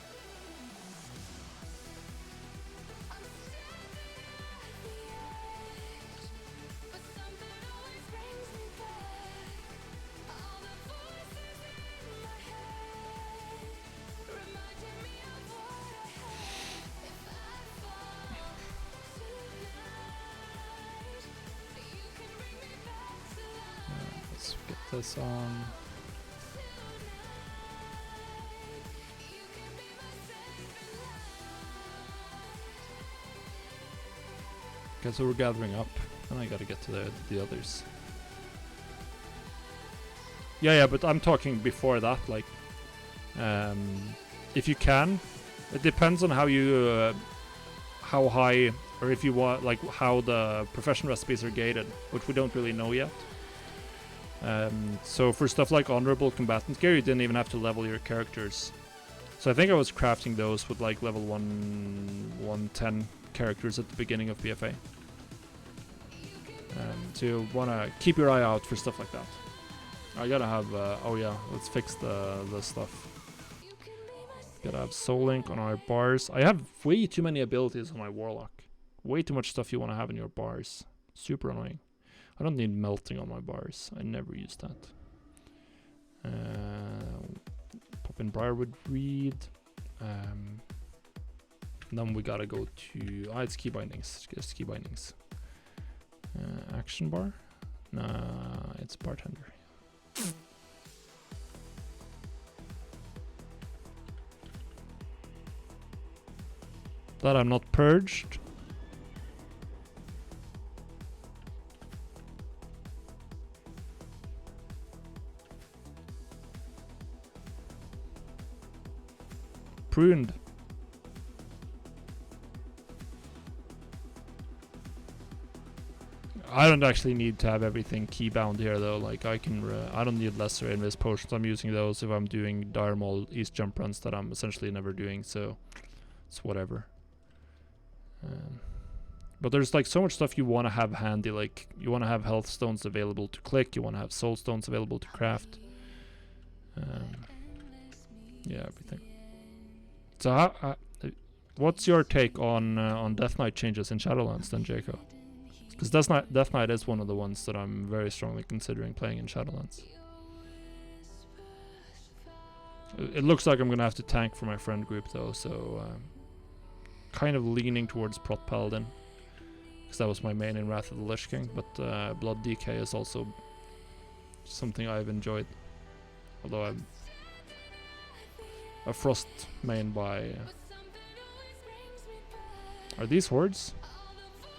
Let's get this on. Okay, so we're gathering up, and I gotta get to the others. Yeah, but I'm talking before that, like, if you can, it depends on how you, how high, or if you want, like, how the profession recipes are gated, which we don't really know yet. So for stuff like honorable combatant gear, you didn't even have to level your characters. So I think I was crafting those with like level 110 characters at the beginning of BfA. So you wanna keep your eye out for stuff like that. I gotta have, oh yeah, let's fix the stuff. Gotta have soul link on our bars. I have way too many abilities on my warlock. Way too much stuff you wanna have in your bars. Super annoying. I don't need melting on my bars. I never use that. Pop in Briarwood Reed. Then we gotta go to... it's key bindings. Just key bindings. Action bar? Nah, it's bartender. That I'm not purged. Pruned. I don't actually need to have everything key bound here though. Like I can, I don't need lesser invis potions. I'm using those if I'm doing dire maul east jump runs that I'm essentially never doing. So it's whatever. But there's like so much stuff you want to have handy. Like you want to have health stones available to click. You want to have soul stones available to craft. Yeah, everything. So what's your take on Death Knight changes in Shadowlands then, Jacob? Because Death Knight is one of the ones that I'm very strongly considering playing in Shadowlands. It looks like I'm gonna have to tank for my friend group though, so kind of leaning towards Prot Paladin, because that was my main in Wrath of the Lich King. But Blood DK is also something I've enjoyed, although I'm a Frost main by... Are these hordes?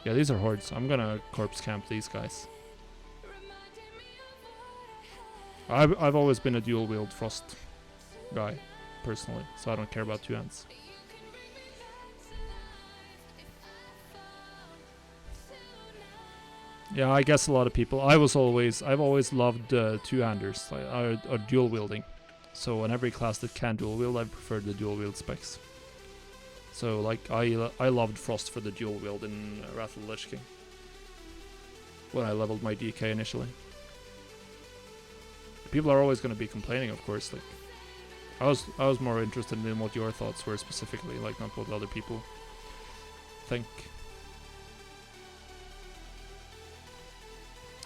Yeah, these are hordes. I'm gonna corpse camp these guys. I've always been a dual wield Frost guy, personally, so I don't care about two hands. Yeah, I guess a lot of people. I've always loved two-handers, or dual wielding. So in every class that can dual wield, I prefer the dual wield specs. So like I loved Frost for the dual wield in Wrath of the Lich King. when I leveled my DK initially. People are always going to be complaining, of course. Like, I was more interested in what your thoughts were specifically, like not what other people think.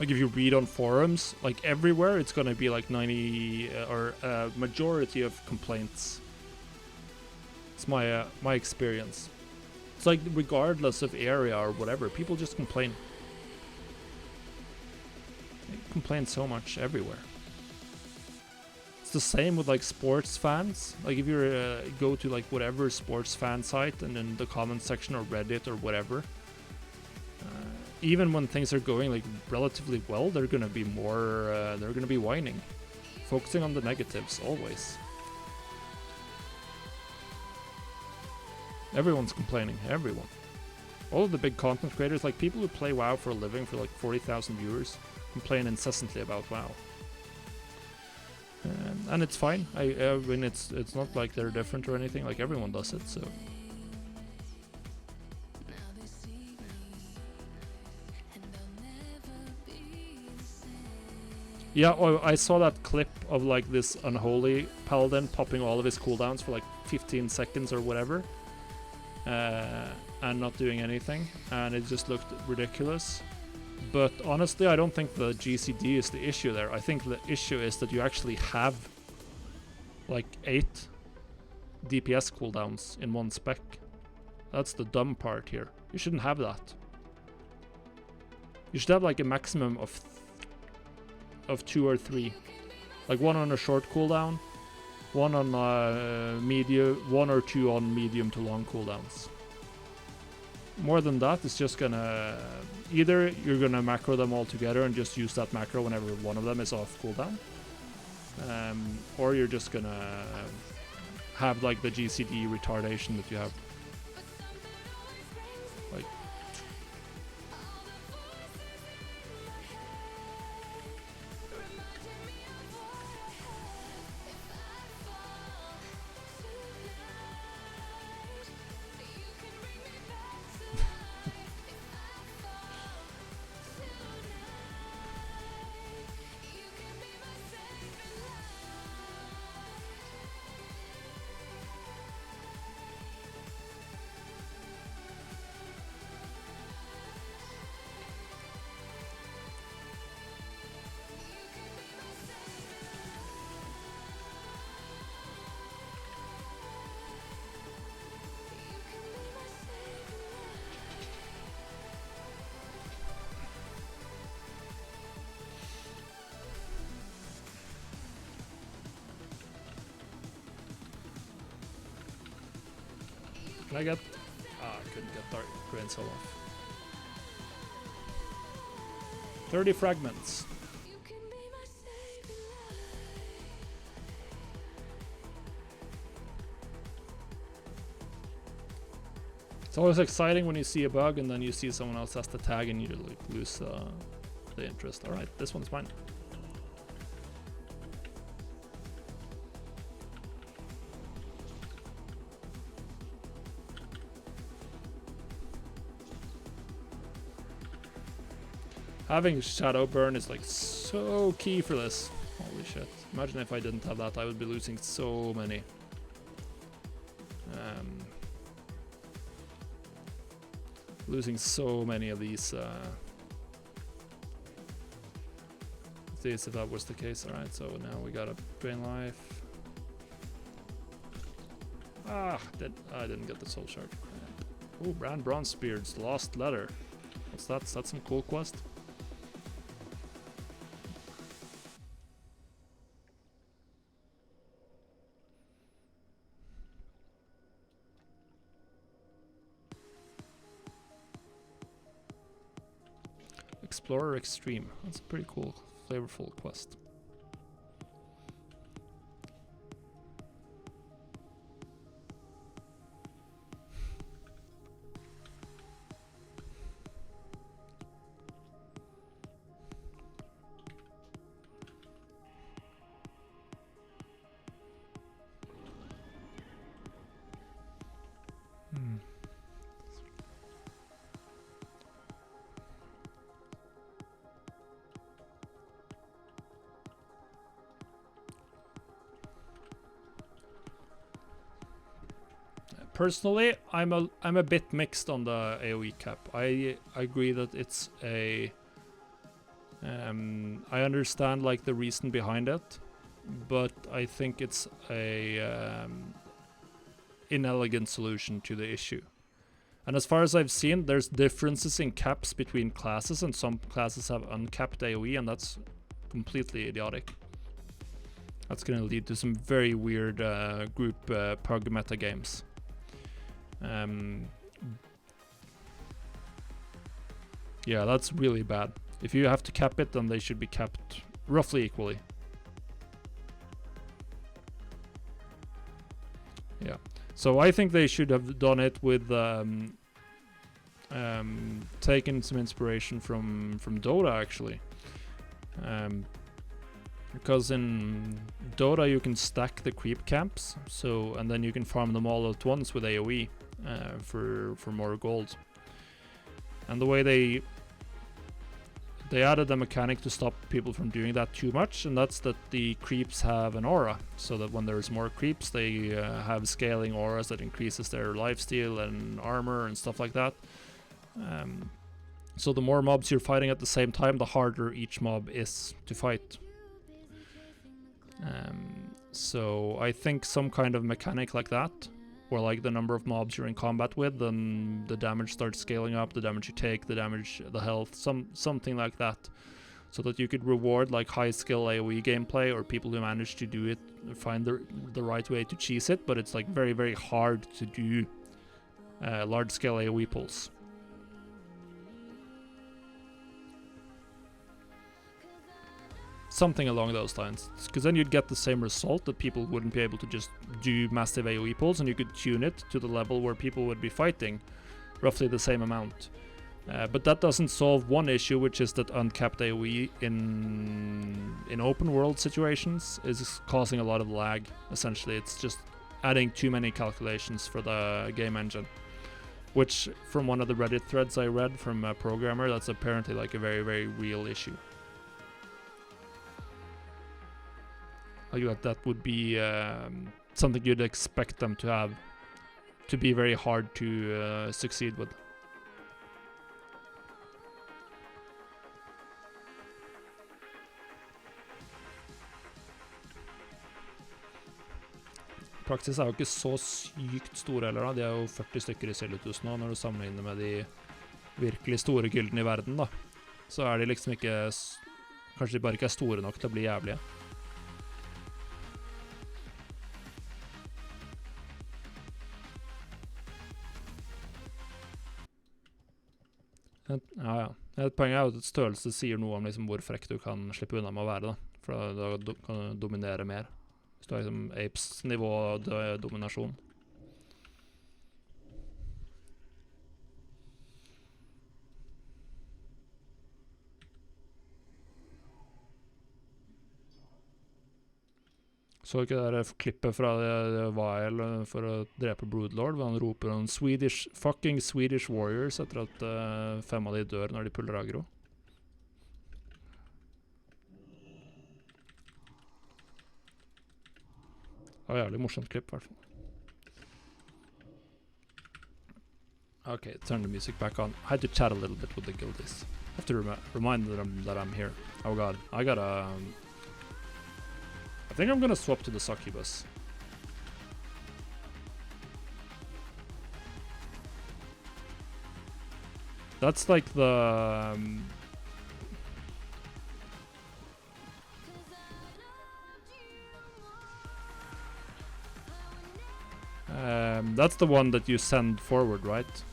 Like if you read on forums, like everywhere, it's gonna be like 90 or majority of complaints. It's my experience. It's like regardless of area or whatever, people just complain. They complain so much everywhere. It's the same with like sports fans. Like if you go to like whatever sports fan site and in the comment section or Reddit or whatever, even when things are going like relatively well, they're gonna be more, they're gonna be whining, focusing on the negatives always. Everyone's complaining, everyone. All of the big content creators, like people who play WoW for a living for like 40,000 viewers, complain incessantly about WoW. And it's fine. I mean, it's not like they're different or anything. Like everyone does it, so. Yeah, oh, I saw that clip of like this unholy paladin popping all of his cooldowns for like 15 seconds or whatever, and not doing anything, and it just looked ridiculous. But honestly, I don't think the GCD is the issue there. I think the issue is that you actually have like 8 DPS cooldowns in one spec. That's the dumb part here. You shouldn't have that. You should have like a maximum of 2 or 3. Like one on a short cooldown, one on medium, 1 or 2 on medium to long cooldowns. More than that, it's just gonna... Either you're gonna macro them all together and just use that macro whenever one of them is off cooldown, or you're just gonna have like the GCD retardation that you have. Like... Can I get... I couldn't get Dark Grain Soul off. 30 fragments. It's always exciting when you see a bug and then you see someone else has the tag and you like lose the interest. Alright, this one's mine. Having Shadow Burn is like so key for this. Holy shit. Imagine if I didn't have that, I would be losing so many. Losing so many of these if that was the case. Alright, so now we got a drain life. I didn't get the soul shard. Oh, Brand Bronzebeard's Lost Letter. What's that? Is that some cool quest? Explorer Extreme. That's a pretty cool, flavorful quest. Personally, I'm a bit mixed on the AoE cap. I agree that it's a I understand like the reason behind it, but I think it's a inelegant solution to the issue. And as far as I've seen, there's differences in caps between classes, and some classes have uncapped AoE, and that's completely idiotic. That's going to lead to some very weird group pug meta games. Yeah, that's really bad. If you have to cap it, then they should be capped roughly equally. Yeah. So I think they should have done it with taken some inspiration from Dota actually. Because in Dota you can stack the creep camps, so and then you can farm them all at once with AoE for more gold. And the way they added a mechanic to stop people from doing that too much, and that's that the creeps have an aura, so that when there's more creeps they have scaling auras that increases their lifesteal and armor and stuff like that. So the more mobs you're fighting at the same time, the harder each mob is to fight. So I think some kind of mechanic like that, or like the number of mobs you're in combat with, then the damage starts scaling up, the damage you take, the damage, the health, something like that, so that you could reward like high skill AoE gameplay, or people who manage to do it find the right way to cheese it, but it's like very, very hard to do large scale AoE pulls. Something along those lines, because then you'd get the same result, that people wouldn't be able to just do massive AoE pulls, and you could tune it to the level where people would be fighting roughly the same amount. But that doesn't solve one issue, which is that uncapped AoE in open world situations is causing a lot of lag. Essentially, it's just adding too many calculations for the game engine, which from one of the Reddit threads I read from a programmer, that's apparently like a very, very real issue. Like that would be something you'd expect them to have, to be very hard to succeed with. Praksis er jo ikke så sykt store heller da, de er jo 40 stykker i Sillutus nå, når du sammenligner med de virkelig store gyldene i verden da. Så er de liksom ikke, kanskje de bare ikke er store nok til å bli jævlige. Ja. Et poeng er jo at størrelse sier noe om liksom hvor frekk du kan slippe unna med å være da, for da kan du dominere mer. Så det er liksom Apes nivå dominasjon. Så ikke det der klippet fra Vile for å drepe Broodlord, hvor han roper om fucking Swedish Warriors etter at 5 av de dør når de puller aggro. Det var jævlig morsomt klipp, I hvert fall. Okay, turn the music back on. I had to chat a little bit with the guildies. I have to remind them that I'm here. Oh god, I gotta... I think I'm gonna swap to the succubus. That's like the... that's the one that you send forward, right?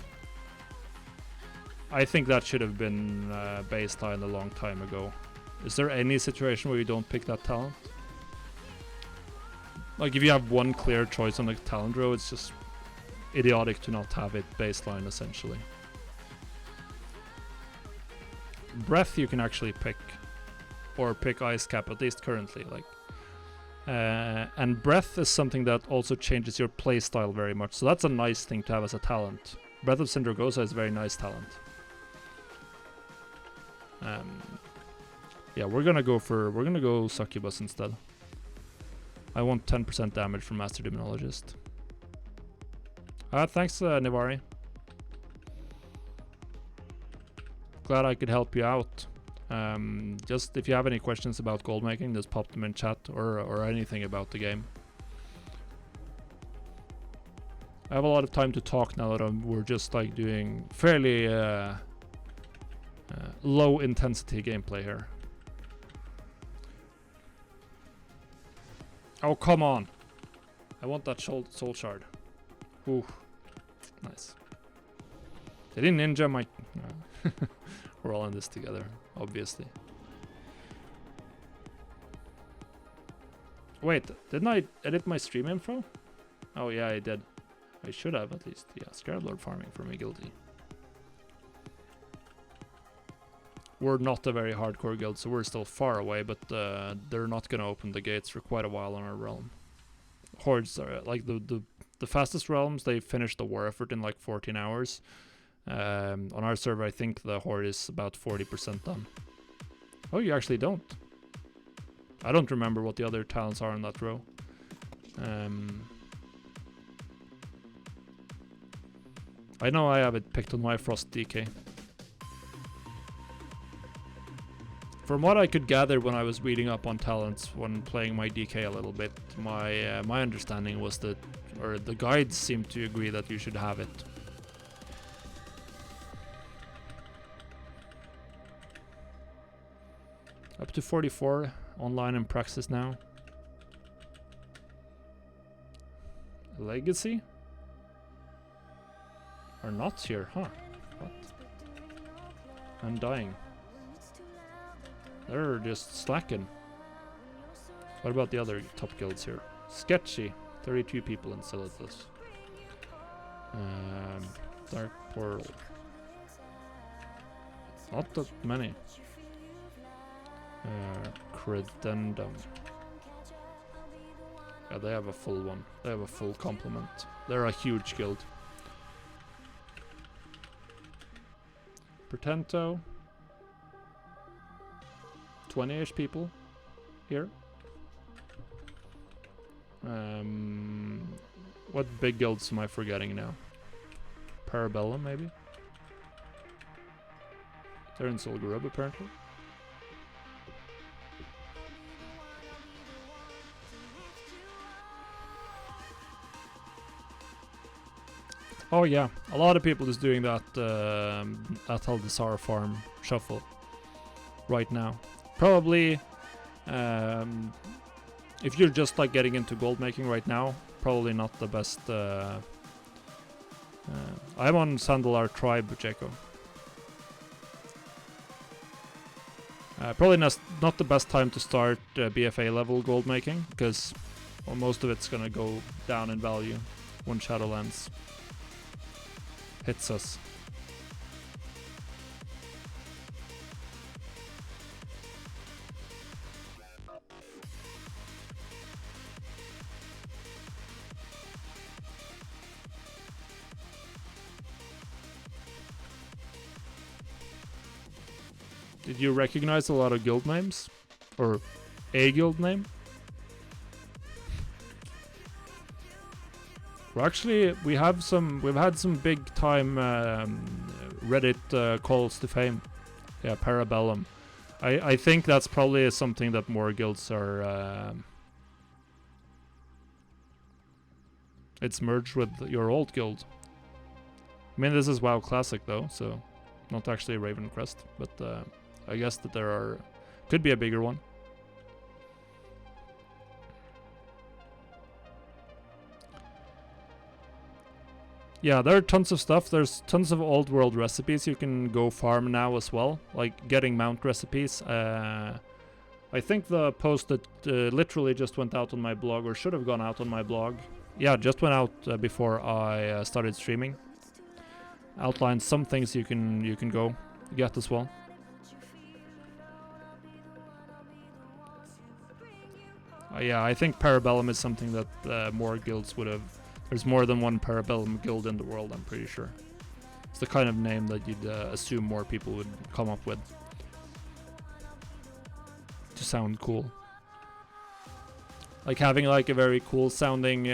I think that should have been baseline a long time ago. Is there any situation where you don't pick that talent? Like if you have one clear choice on the talent row, it's just idiotic to not have it baseline essentially. Breath you can actually pick, or pick Ice Cap at least currently, like. And Breath is something that also changes your playstyle very much, so that's a nice thing to have as a talent. Breath of Syndragosa is a very nice talent. Yeah, we're gonna go Succubus instead. I want 10% damage from Master Demonologist. Thanks, Nivari. Glad I could help you out. Just if you have any questions about gold making, just pop them in chat or anything about the game. I have a lot of time to talk now that we're just like doing fairly low intensity gameplay here. Oh, come on. I want that soul shard. Ooh, nice. They didn't ninja my... We're all in this together, obviously. Wait, didn't I edit my stream info? Oh yeah, I did. I should have at least. Yeah, Scarab Lord farming for me, guilty. We're not a very hardcore guild, so we're still far away, but they're not gonna open the gates for quite a while on our realm. Hordes are like the fastest realms, they finish the war effort in like 14 hours. On our server, I think the horde is about 40% done. Oh, you actually don't? I don't remember what the other talents are on that row. I know I have it picked on my Frost DK. From what I could gather when I was reading up on talents when playing my DK a little bit, my understanding was that, or the guides seemed to agree that you should have it. Up to 44 online in Praxis now. Legacy? Are not here, huh? What? I'm dying. They're just slacking. What about the other top guilds here? Sketchy. 32 people in Silithus. Dark Portal. Not that many. Credendum. Yeah, they have a full one. They have a full complement. They're a huge guild. Portento. 20-ish people here. What big guilds am I forgetting now? Parabellum, maybe? They're in Solgarub, apparently. Oh yeah, a lot of people is doing that Ataldasar farm shuffle right now. Probably, if you're just like getting into gold making right now, probably not the best. I'm on Sandalar Tribe, Jacob. Probably not the best time to start BfA level gold making, because well, most of it's gonna go down in value when Shadowlands hits us. Did you recognize a lot of guild names? Or a guild name? Well, actually, we've had some big time Reddit calls to fame. Yeah, Parabellum. I think that's probably something that more guilds are. It's merged with your old guild. I mean, this is WoW Classic though, so not actually Raven Crest, but I guess that there could be a bigger one. Yeah, there are tons of stuff. There's tons of old world recipes you can go farm now as well, like getting mount recipes. I think the post that literally just went out on my blog, or should have gone out on my blog, yeah, just went out before I started streaming, outlines some things you can go get as well. Yeah, I think Parabellum is something that more guilds would have. There's more than one Parabellum guild in the world, I'm pretty sure. It's the kind of name that you'd assume more people would come up with to sound cool. Like having like a very cool sounding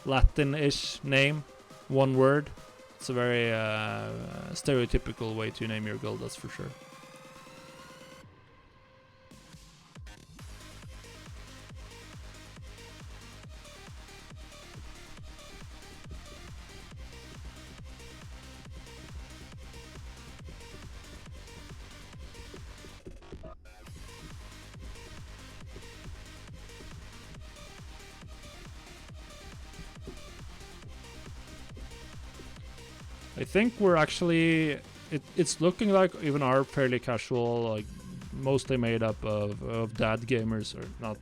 Latin-ish name, one word. It's a very stereotypical way to name your guild, that's for sure. I think we're actually... It's looking like even our fairly casual, like mostly made up of dad gamers, or not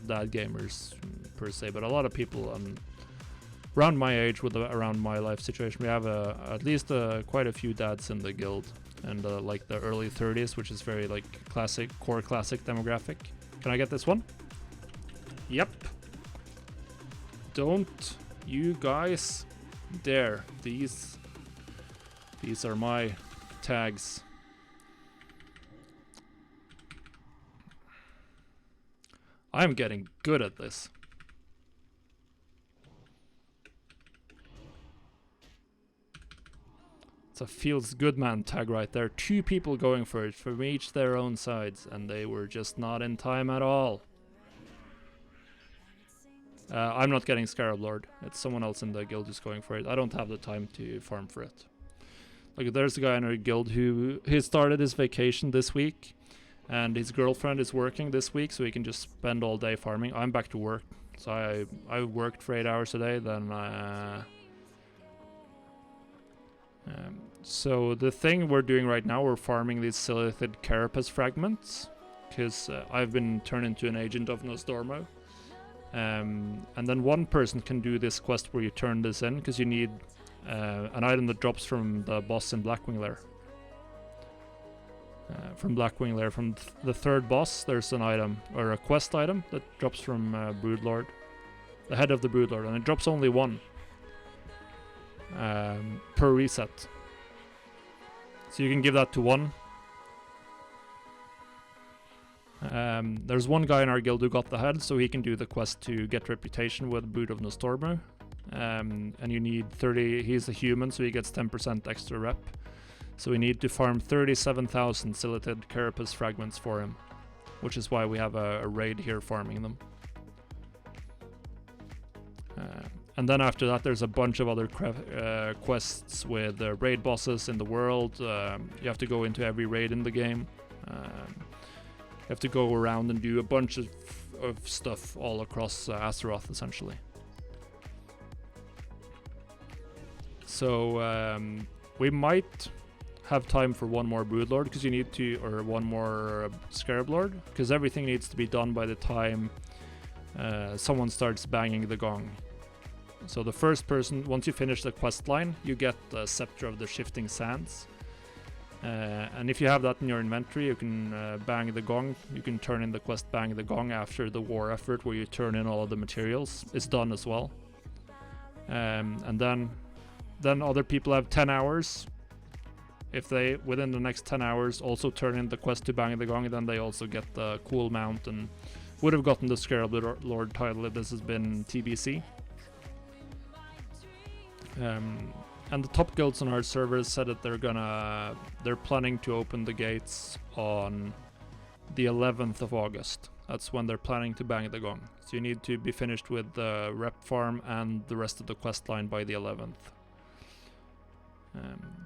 dad gamers per se, but a lot of people around my age with around my life situation. We have at least quite a few dads in the guild, and like the early 30s, which is very like core classic demographic. Can I get this one? Yep. Don't you guys dare. These are my tags. I'm getting good at this. It's a feels good man tag right there. 2 people going for it from each their own sides, and they were just not in time at all. I'm not getting Scarab Lord. It's someone else in the guild who's going for it. I don't have the time to farm for it. Like, there's a guy in our guild who started his vacation this week, and his girlfriend is working this week, so he can just spend all day farming. I'm back to work, so I worked for 8 hours a day. Then so the thing we're doing right now, we're farming these Silithid Carapace fragments, because I've been turned into an agent of Nostormo. And then one person can do this quest where you turn this in, because you need an item that drops from the boss in Blackwing Lair. From Blackwing Lair, from the 3rd boss, there's an item, or a quest item, that drops from Broodlord. The head of the Broodlord, and it drops only 1 per reset. So you can give that to 1. There's one guy in our guild who got the head, so he can do the quest to get reputation with Brood of Nostormo. And you need 30, he's a human, so he gets 10% extra rep. So we need to farm 37,000 Silithid Carapace fragments for him, which is why we have a raid here farming them. And then after that, there's a bunch of other quests with raid bosses in the world. You have to go into every raid in the game. You have to go around and do a bunch of stuff all across Azeroth, essentially. So we might have time for one more Broodlord, because you need to, or one more Scarab Lord, because everything needs to be done by the time someone starts banging the gong. So the first person, once you finish the quest line, you get the Scepter of the Shifting Sands. And if you have that in your inventory, you can bang the gong. You can turn in the quest Bang the Gong after the war effort, where you turn in all of the materials. It's done as well. And then other people have 10 hours. If they, within the next 10 hours, also turn in the quest to Bang the Gong, then they also get the cool mount and would have gotten the Scarab Lord title if this has been TBC. And the top guilds on our servers said that they're planning to open the gates on the 11th of August. That's when they're planning to Bang the Gong. So you need to be finished with the rep farm and the rest of the quest line by the 11th.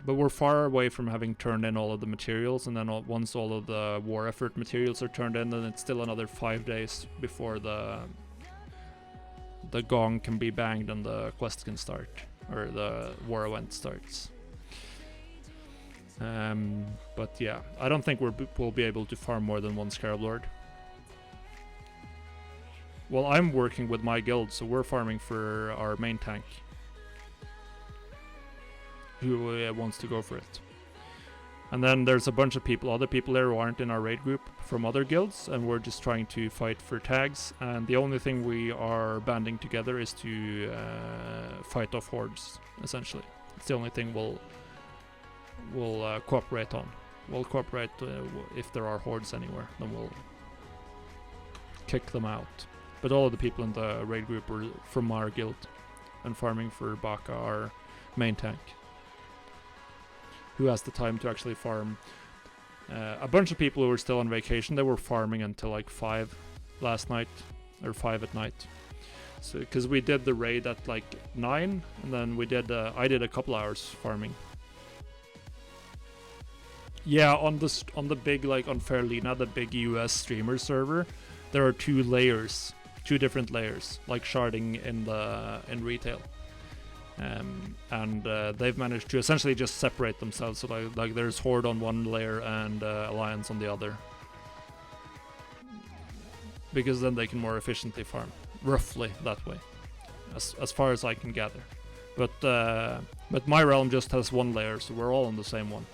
But we're far away from having turned in all of the materials, and then once all of the war effort materials are turned in, then it's still another 5 days before the gong can be banged and the quest can start, or the war event starts. But yeah, I don't think we'll be able to farm more than 1 Scarab Lord. Well, I'm working with my guild, so we're farming for our main tank, who wants to go for it. And then there's a bunch of people, other people there who aren't in our raid group from other guilds, and we're just trying to fight for tags. And the only thing we are banding together is to fight off hordes, essentially. It's the only thing we'll cooperate on. We'll cooperate if there are hordes anywhere, then we'll kick them out. But all of the people in the raid group are from our guild, and farming for Baka, our main tank, who has the time to actually farm. A bunch of people who were still on vacation, they were farming until like 5 last night, or 5 at night. So, because we did the raid at like 9, and then we did, I did a couple hours farming. Yeah, on the big, like on Fairlina, the big US streamer server, there are 2 layers, 2 different layers, like sharding in retail. And they've managed to essentially just separate themselves. So like there's Horde on one layer and Alliance on the other, because then they can more efficiently farm, roughly that way, as far as I can gather. But my realm just has 1 layer, so we're all on the same one.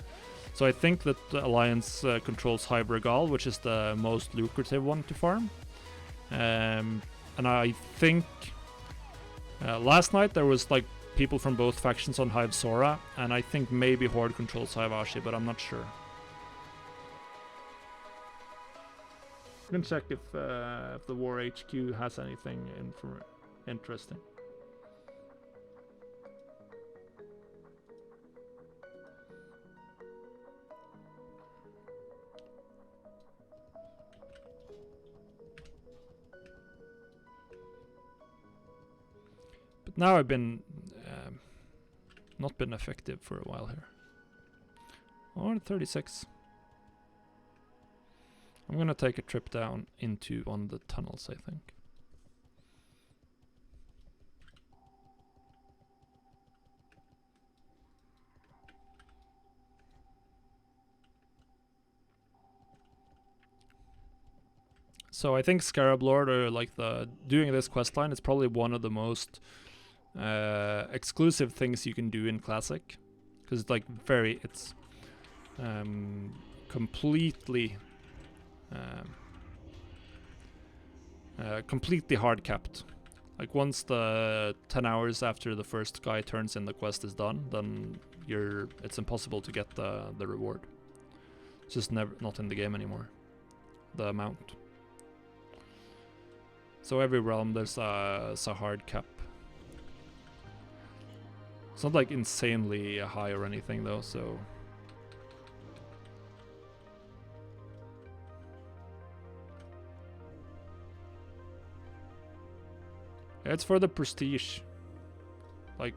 So I think that the Alliance controls High Bregal, which is the most lucrative one to farm. And I think last night there was like people from both factions on Hive Sora, and I think maybe Horde controls Hive Ashi, but I'm not sure. You can check if the War HQ has anything interesting. But now I've been not been effective for a while here. Oh, 36. I'm gonna take a trip down into one of the tunnels, I think. So I think Scarab Lord, or like doing this questline, is probably one of the most exclusive things you can do in Classic, because it's like it's completely completely hard capped. Like once the 10 hours after the first guy turns in the quest is done, then it's impossible to get the reward. It's just not in the game anymore, the amount. So every realm there's a hard cap. It's not like insanely high or anything though, so yeah, it's for the prestige. Like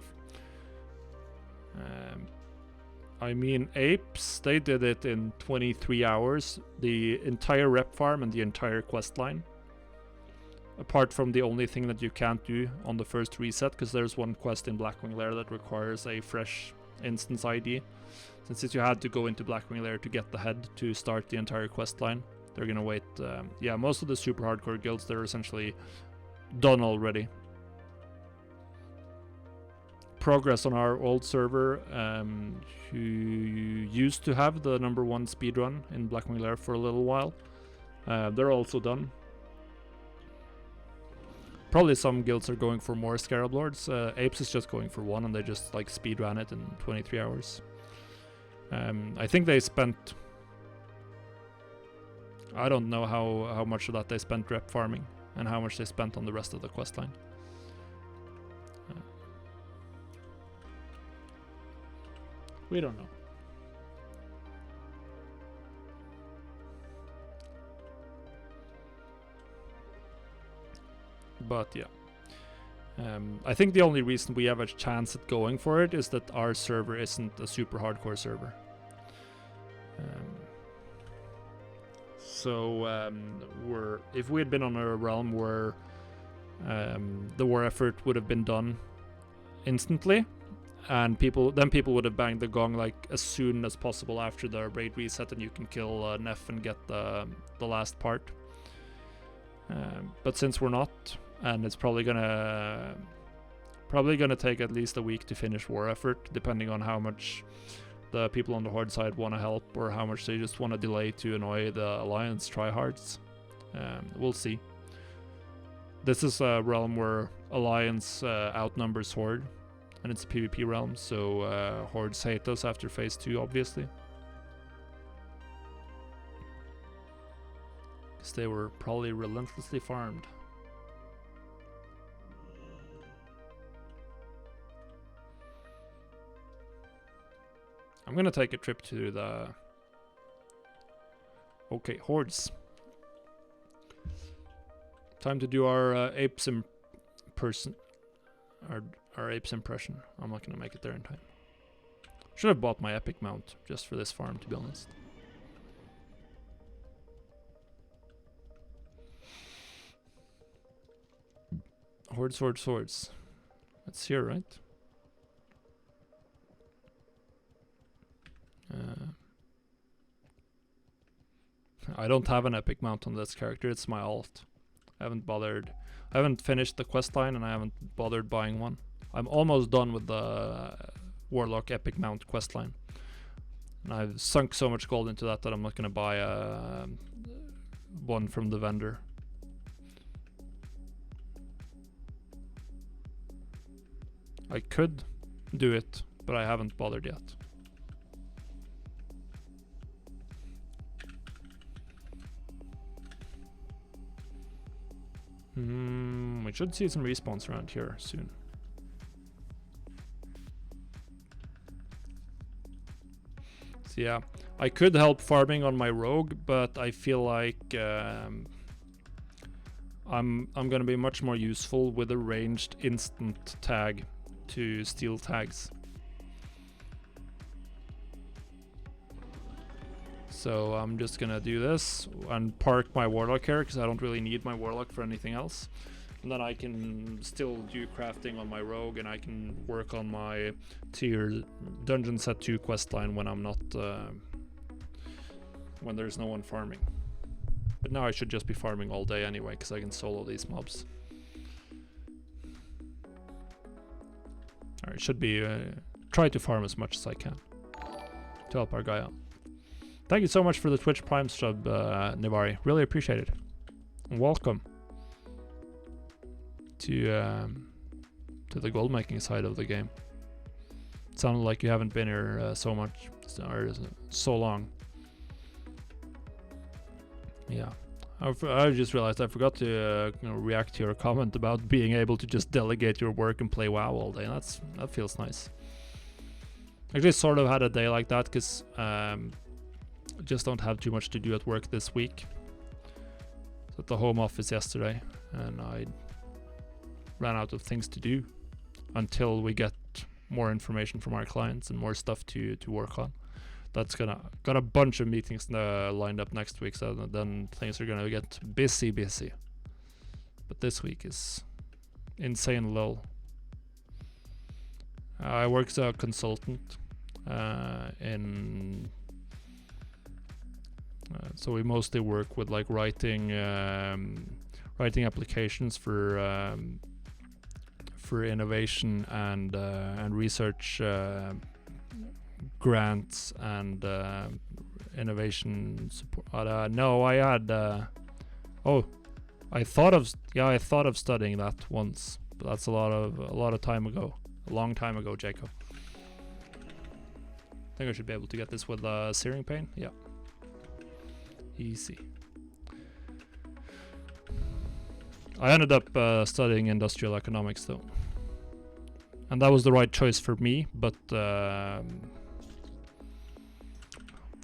I mean, Apes, they did it in 23 hours, the entire rep farm and the entire quest line. Apart from the only thing that you can't do on the first reset, because there's one quest in Blackwing Lair that requires a fresh instance ID. Since you had to go into Blackwing Lair to get the head to start the entire quest line, they're gonna wait. Yeah, most of the super hardcore guilds, they're essentially done already. Progress on our old server, who used to have the #1 speedrun in Blackwing Lair for a little while, they're also done. Probably some guilds are going for more Scarab Lords. Apes is just going for 1, and they just like speedrun it in 23 hours. I think they spent, I don't know how much of that they spent rep farming and how much they spent on the rest of the questline. We don't know. But yeah, I think the only reason we have a chance at going for it is that our server isn't a super hardcore server. If we had been on a realm where the war effort would have been done instantly, and people would have banged the gong like as soon as possible after the raid reset, and you can kill Neff and get the last part. But since we're not, and it's probably gonna take at least a week to finish war effort, depending on how much the people on the Horde side want to help or how much they just want to delay to annoy the Alliance tryhards. We'll see. This is a realm where Alliance outnumbers Horde, and it's a PvP realm, so Hordes hate us after phase 2, obviously. Because they were probably relentlessly farmed. I'm gonna take a trip to the... Okay, hordes. Time to do our apes our apes impression. I'm not gonna make it there in time. Should have bought my epic mount just for this farm, to be honest. Hordes, hordes, hordes. It's here, right? I don't have an epic mount on this character, it's my alt. I haven't finished the quest line and I haven't bothered buying one. I'm almost done with the Warlock epic mount quest line. And I've sunk so much gold into that I'm not gonna buy one from the vendor. I could do it, but I haven't bothered yet. We should see some respawns around here soon. So yeah, I could help farming on my rogue, but I feel like I'm gonna be much more useful with a ranged instant tag to steal tags. So I'm just gonna do this and park my warlock here because I don't really need my warlock for anything else. And then I can still do crafting on my rogue and I can work on my tier dungeon set 2 questline when I'm not when there's no one farming. But now I should just be farming all day anyway because I can solo these mobs. Alright, should be try to farm as much as I can to help our guy out. Thank you so much for the Twitch Prime sub, Nivari. Really appreciate it. And welcome to the gold making side of the game. It sounded like you haven't been here so much or so long. Yeah, I just realized I forgot to react to your comment about being able to just delegate your work and play WoW all day. That feels nice. Actually, sort of had a day like that because just don't have too much to do at work this week. Was at the home office yesterday and I ran out of things to do until we get more information from our clients and more stuff to work on. That's got a bunch of meetings lined up next week, so then things are gonna get busy. But this week is insane lull. I work as a consultant in so we mostly work with like writing applications for innovation and research grants and innovation support. No, I had I thought of studying that once, but that's a lot of time ago, a long time ago, Jacob. I think I should be able to get this with searing pain. Yeah. Easy. I ended up studying industrial economics though. And that was the right choice for me, but the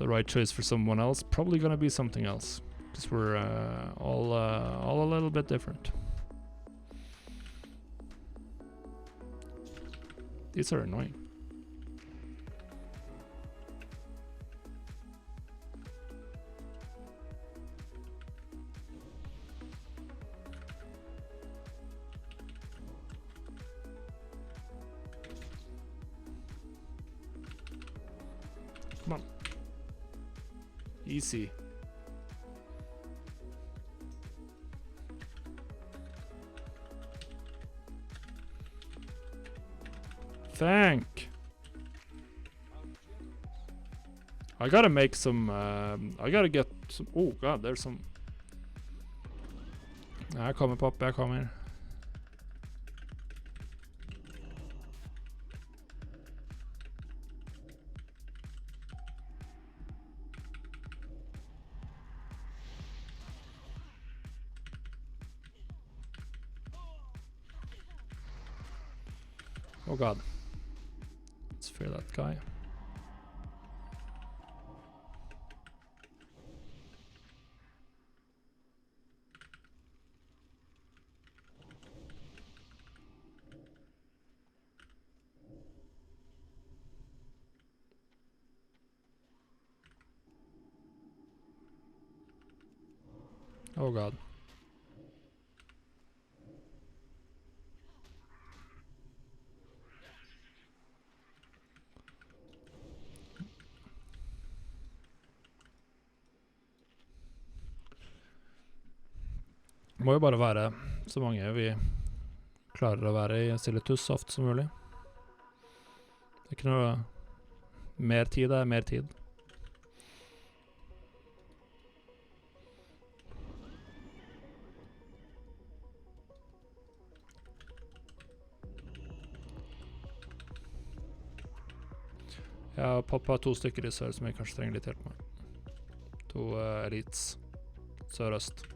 right choice for someone else probably gonna be something else. Because we're all a little bit different. These are annoying. Come on. Easy. Thank. I gotta make some, I gotta get some, oh god, there's some. Jag kommer Poppa, jag kommer. Oh god. Let's fear that guy. Oh god. Det må jo bare være så mange vi klarer å være i stille tuss så ofte som mulig. Det er ikke noe mer tid er mer tid. Jeg har poppa 2 stykker i sør som jeg kanskje trenger litt hjelp med. 2 elites sørøst.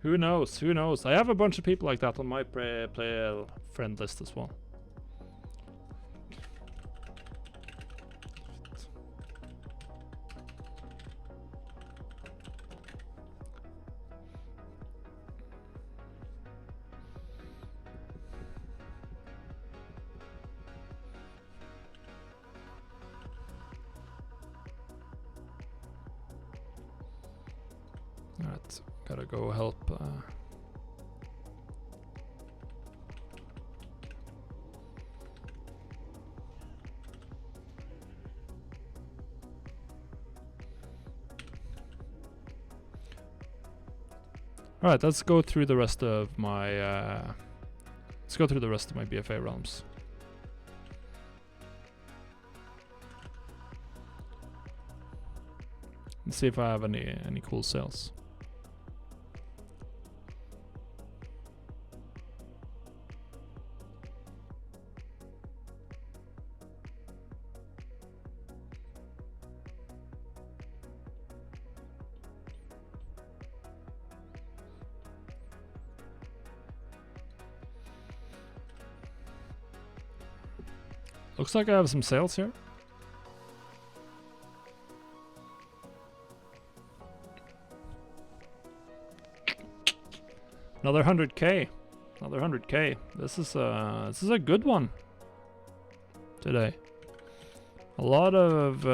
Who knows? Who knows? I have a bunch of people like that on my play friend list as well. Alright, gotta go help. Alright, let's go through the rest of my BfA realms. Let's see if I have any cool sales. Looks like I have some sales here. Another 100k. Another 100k. This is a good one today. A lot of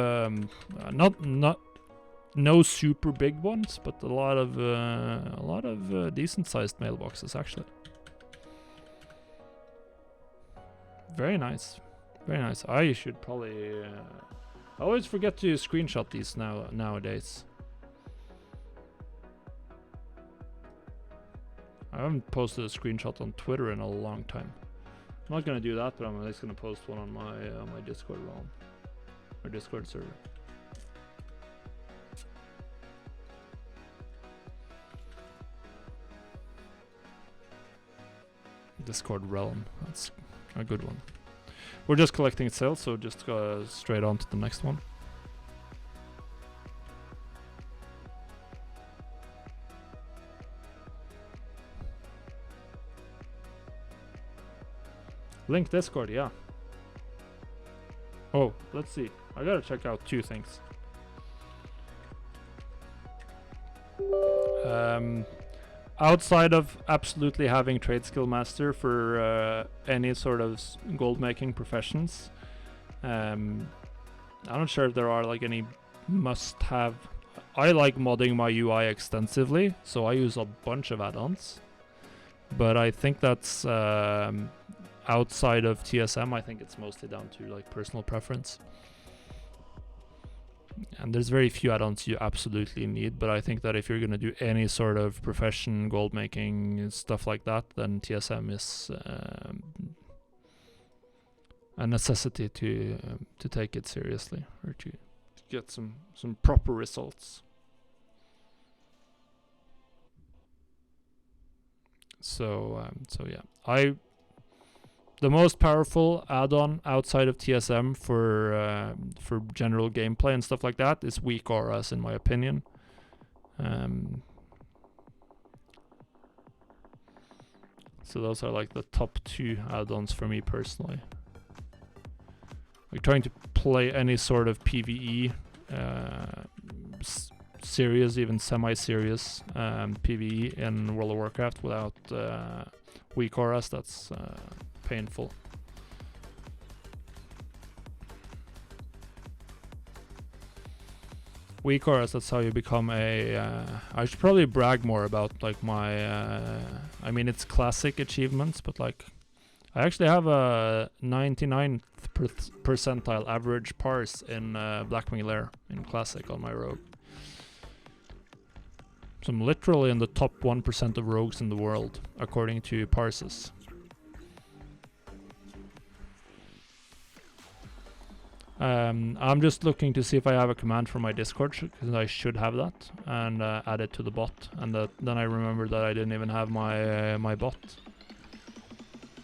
no super big ones, but a lot of decent sized mailboxes actually. Very nice. Very nice. I should probably I always forget to screenshot these nowadays. I haven't posted a screenshot on Twitter in a long time. I'm not gonna do that, but I'm at least gonna post one on my Discord realm or Discord server. Discord realm. That's a good one. We're just collecting sales, so just go straight on to the next one. Link Discord, yeah. Oh, let's see. I gotta check out 2 things. Outside of absolutely having Trade Skill Master for any sort of gold making professions, I'm not sure if there are like any must-have. I like modding my UI extensively, so I use a bunch of add-ons. But I think that's outside of TSM. I think it's mostly down to like personal preference. And there's very few add-ons you absolutely need, but I think that if you're going to do any sort of profession, gold making, stuff like that, then TSM is a necessity to take it seriously, or to get some proper results. So yeah, I The most powerful add-on outside of TSM for general gameplay and stuff like that is weak auras, in my opinion. So those are like the top 2 add-ons for me personally. Like trying to play any sort of PvE, serious, even semi-serious PvE in World of Warcraft without weak auras, that's painful. Weak auras, that's how you become a... I should probably brag more about like my... I mean, it's classic achievements, but like... I actually have a 99th percentile average parse in Blackwing Lair in Classic on my rogue. So I'm literally in the top 1% of rogues in the world, according to parses. I'm just looking to see if I have a command for my Discord, because I should have that, and add it to the bot. And then I remembered that I didn't even have my my bot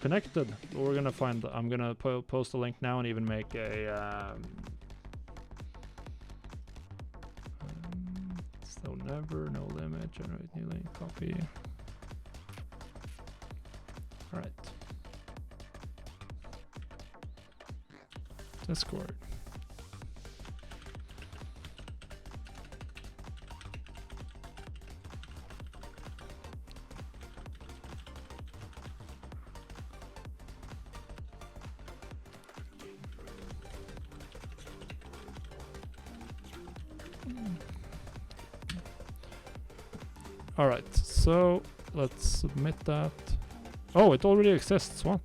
connected. But we're gonna find. I'm gonna post a link now and even make a. So never, no limit, generate new link, copy. All right. Discord. All right, so let's submit that. Oh, it already exists. What?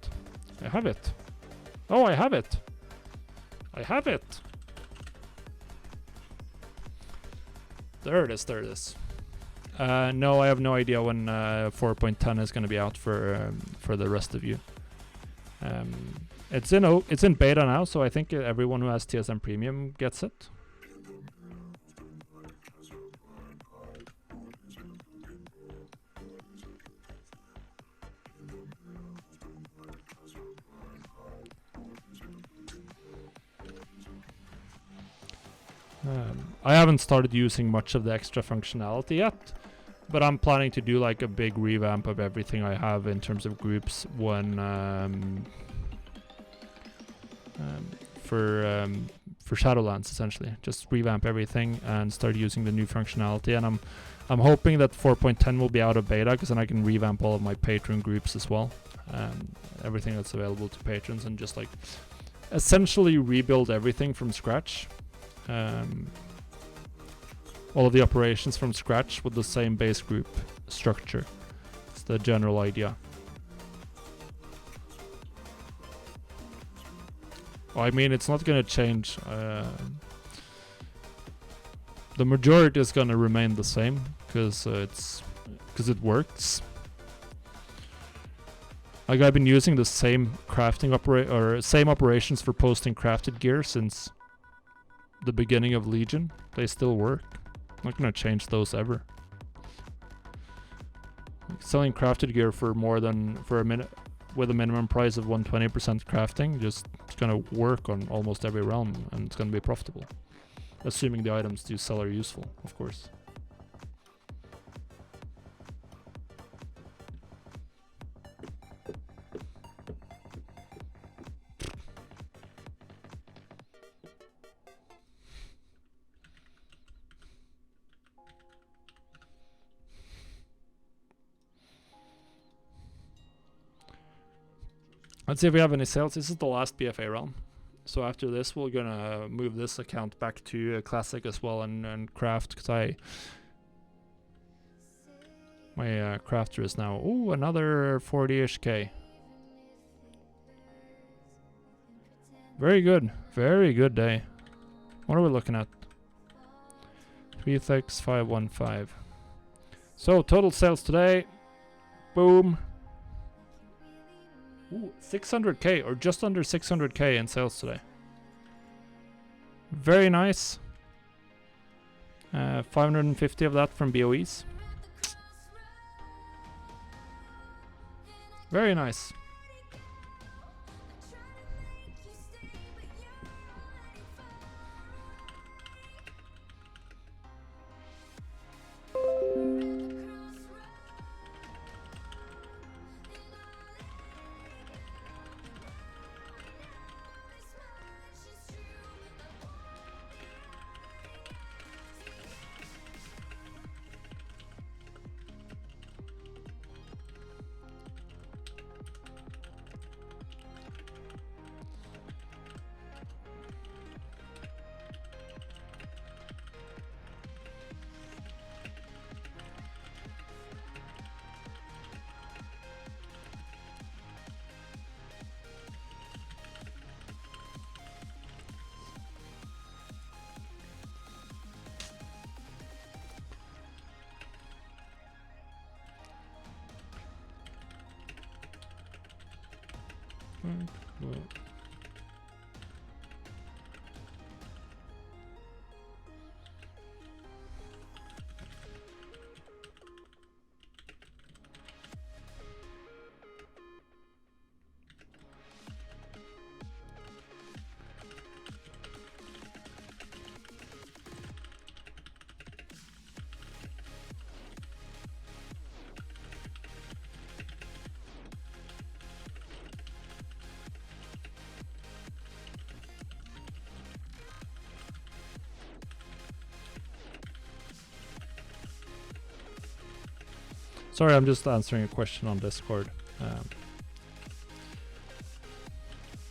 I have it. Oh, I have it. I have it. There it is. There it is. No, I have no idea when 4.10 is going to be out for the rest of you. It's in beta now, so I think everyone who has TSM Premium gets it. I haven't started using much of the extra functionality yet, but I'm planning to do like a big revamp of everything I have in terms of groups when for Shadowlands, essentially. Just revamp everything and start using the new functionality. And I'm hoping that 4.10 will be out of beta, because then I can revamp all of my patron groups as well, everything that's available to patrons, and just like essentially rebuild everything from scratch. All of the operations from scratch with the same base group structure. It's the general idea. I mean, it's not going to change. The majority is going to remain the same, because it works. Like, I've been using the same crafting same operations for posting crafted gear since the beginning of Legion. They still work. I'm not gonna change those ever. Like, selling crafted gear for more than a minute with a minimum price of 120% crafting, just it's gonna work on almost every realm, and it's gonna be profitable, assuming the items you sell are useful, of course. Let's see if we have any sales. This is the last BfA realm. So after this, we're gonna move this account back to Classic as well, and craft, because my crafter is now, ooh, another 40-ish K. Very good day. What are we looking at? 36515. So total sales today, boom. Ooh, 600k, or just under 600k in sales today. Very nice. 550 of that from BOEs. Very nice. Sorry, I'm just answering a question on Discord.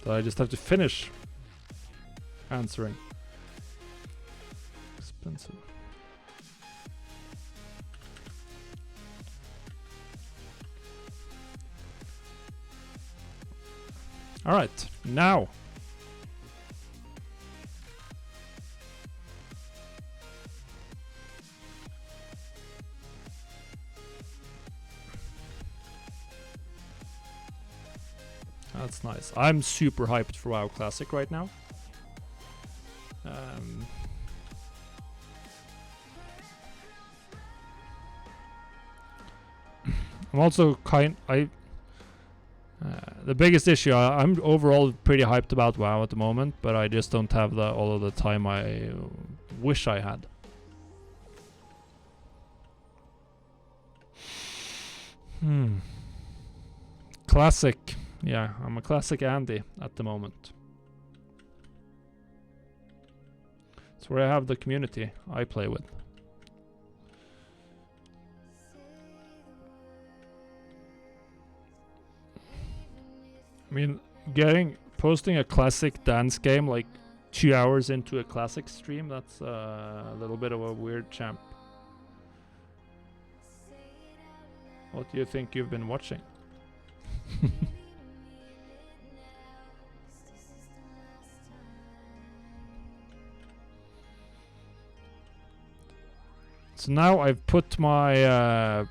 That I just have to finish answering. Expensive. All right, now. That's nice. I'm super hyped for WoW Classic right now. I'm also the biggest issue, I'm overall pretty hyped about WoW at the moment, but I just don't have all of the time I wish I had. Classic. Yeah, I'm a classic Andy at the moment. It's where I have the community I play with. I mean, posting a classic dance game like 2 hours into a classic stream, that's a little bit of a weird champ. What do you think you've been watching? So now I've put my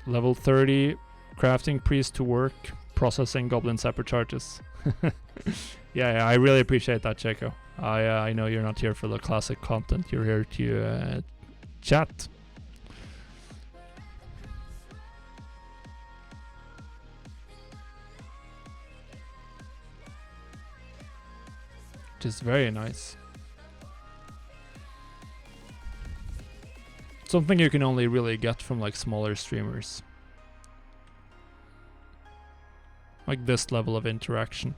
level 30 crafting priest to work, processing goblin sapper charges. yeah, I really appreciate that, Checo. I know you're not here for the classic content, you're here to chat. Which is very nice. Something you can only really get from like smaller streamers. Like this level of interaction.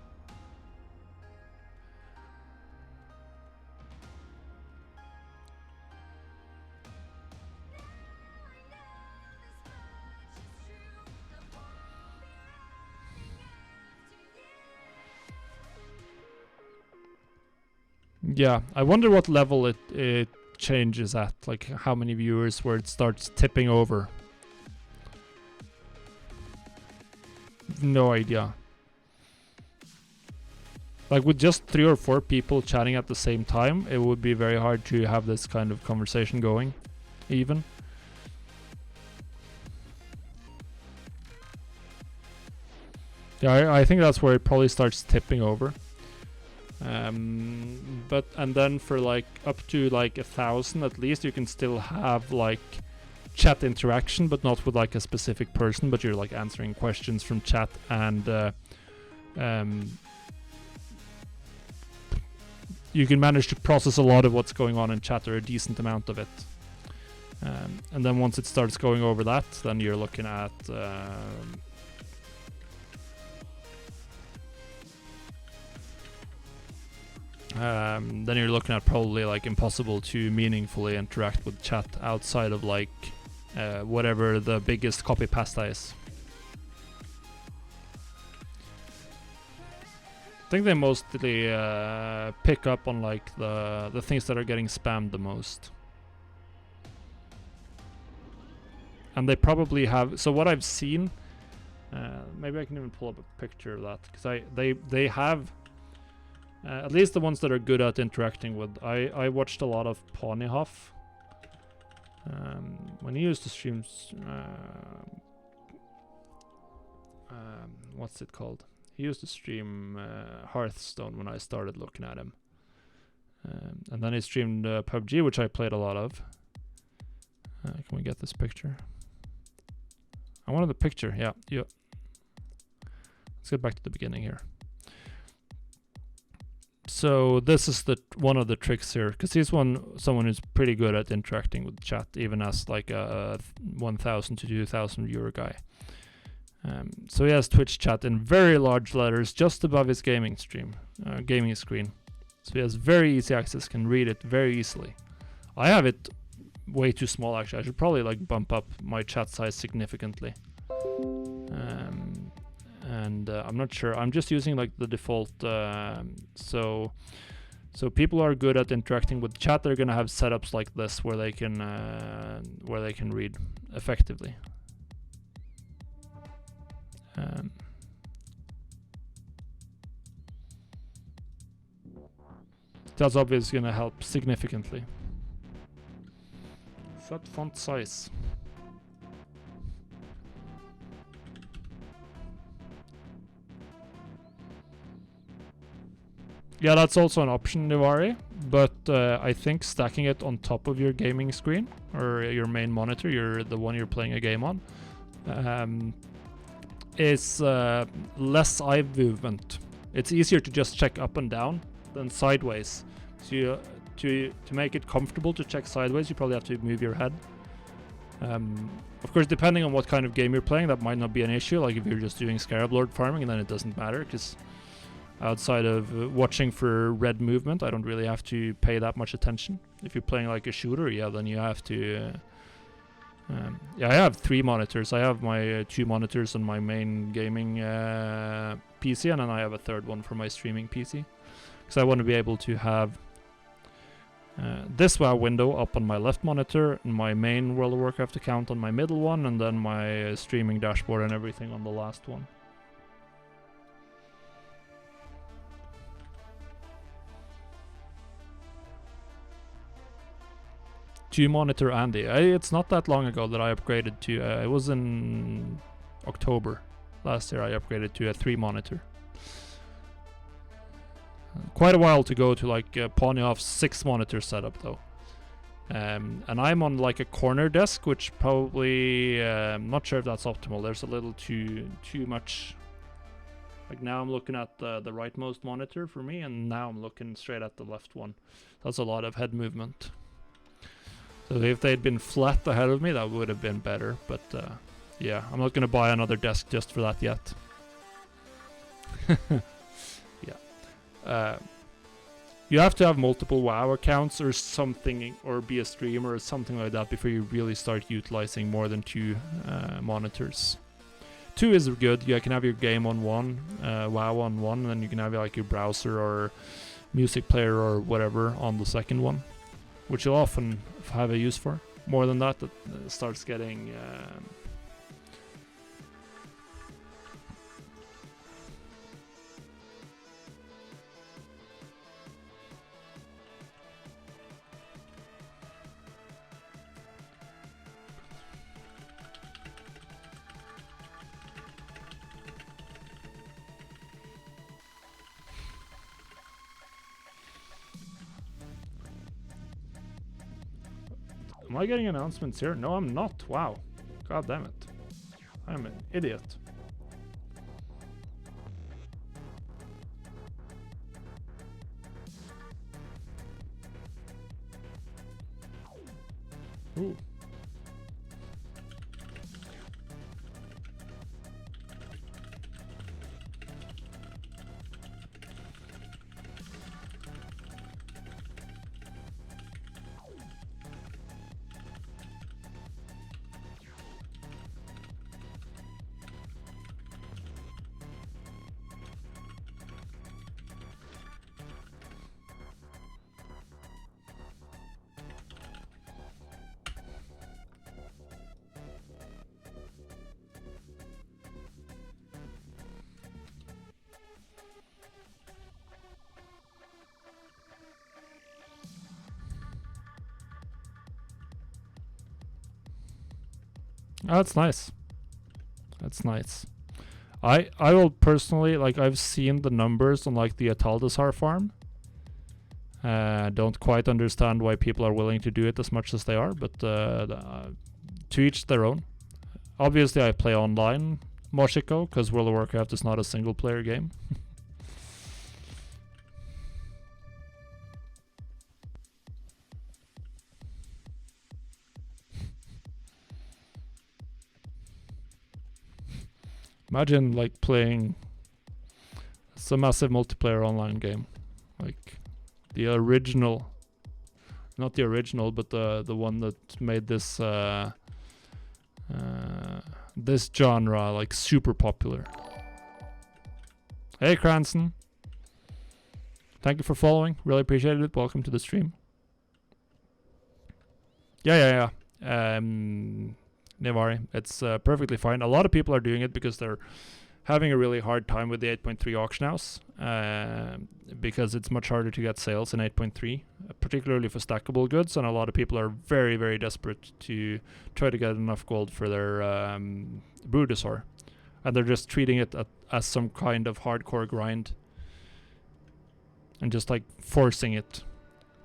Yeah, I wonder what level it changes at, like how many viewers where it starts tipping over. No idea. Like with just 3 or 4 people chatting at the same time, it would be very hard to have this kind of conversation going, even. Yeah, I think that's where it probably starts tipping over. And then for like up to like 1,000 at least, you can still have like chat interaction, but not with like a specific person, but you're like answering questions from chat, and you can manage to process a lot of what's going on in chat, or a decent amount of it. And then once it starts going over that, then you're looking at then you're looking at probably like impossible to meaningfully interact with chat outside of like whatever the biggest copy pasta is. I think they mostly pick up on like the things that are getting spammed the most. And they probably have, so what I've seen, maybe I can even pull up a picture of that, because they have at least the ones that are good at interacting with. I watched a lot of Ponyhoff when he used to stream. What's it called? He used to stream Hearthstone when I started looking at him. And then he streamed PUBG, which I played a lot of. Can we get this picture? I wanted the picture, yeah. Let's get back to the beginning here. So this is one of the tricks here, because he's someone who's pretty good at interacting with chat, even as like a 1,000 to 2,000 viewer guy. So he has Twitch chat in very large letters just above his gaming screen. So he has very easy access, can read it very easily. I have it way too small actually. I should probably like bump up my chat size significantly. I'm not sure. I'm just using like the default. So people are good at interacting with chat. They're gonna have setups like this where they can read effectively. That's obviously gonna help significantly. Set font size. Yeah, that's also an option, Nivari, but I think stacking it on top of your gaming screen or your main monitor, the one you're playing a game on, is less eye movement. It's easier to just check up and down than sideways. So to make it comfortable to check sideways, you probably have to move your head. Of course, depending on what kind of game you're playing, that might not be an issue. Like if you're just doing Scarab Lord farming, and then it doesn't matter, because outside of watching for red movement, I don't really have to pay that much attention. If you're playing like a shooter, yeah, then you have to... yeah, I have 3 monitors. I have my 2 monitors on my main gaming PC, and then I have a third one for my streaming PC. Because I want to be able to have this WoW window up on my left monitor, and my main World of Warcraft account on my middle one, and then my streaming dashboard and everything on the last one. Two monitor Andy. It's not that long ago that I upgraded to, it was in October last year I upgraded to a 3 monitor. Quite a while to go to like pawning off 6 monitor setup though. And I'm on like a corner desk, which probably, I'm not sure if that's optimal. There's a little too much. Like now I'm looking at the rightmost monitor for me, and now I'm looking straight at the left one. That's a lot of head movement. So if they'd been flat ahead of me, that would have been better. But yeah, I'm not going to buy another desk just for that yet. Yeah. You have to have multiple WoW accounts or something, or be a streamer or something like that before you really start utilizing more than 2 monitors. 2 is good. You can have your game on one, WoW on one, and then you can have like your browser or music player or whatever on the second one, which you'll often have a use for. More than that, it starts getting... Am I getting announcements here? No, I'm not. Wow. God damn it. I'm an idiot. Ooh. Oh, that's nice. That's nice. I will personally, like, I've seen the numbers on like the Ataldasar farm. Don't quite understand why people are willing to do it as much as they are, but to each their own. Obviously, I play online Moshiko because World of Warcraft is not a single player game. Imagine like playing some massive multiplayer online game, like the original, not the original, but the one that made this this genre like super popular. Hey Cranston, thank you for following. Really appreciate it. Welcome to the stream. Yeah. Nevari, it's perfectly fine. A lot of people are doing it because they're having a really hard time with the 8.3 auction house, because it's much harder to get sales in 8.3, particularly for stackable goods, and a lot of people are very, very desperate to try to get enough gold for their Brudosaur, and they're just treating it as some kind of hardcore grind and just like forcing it.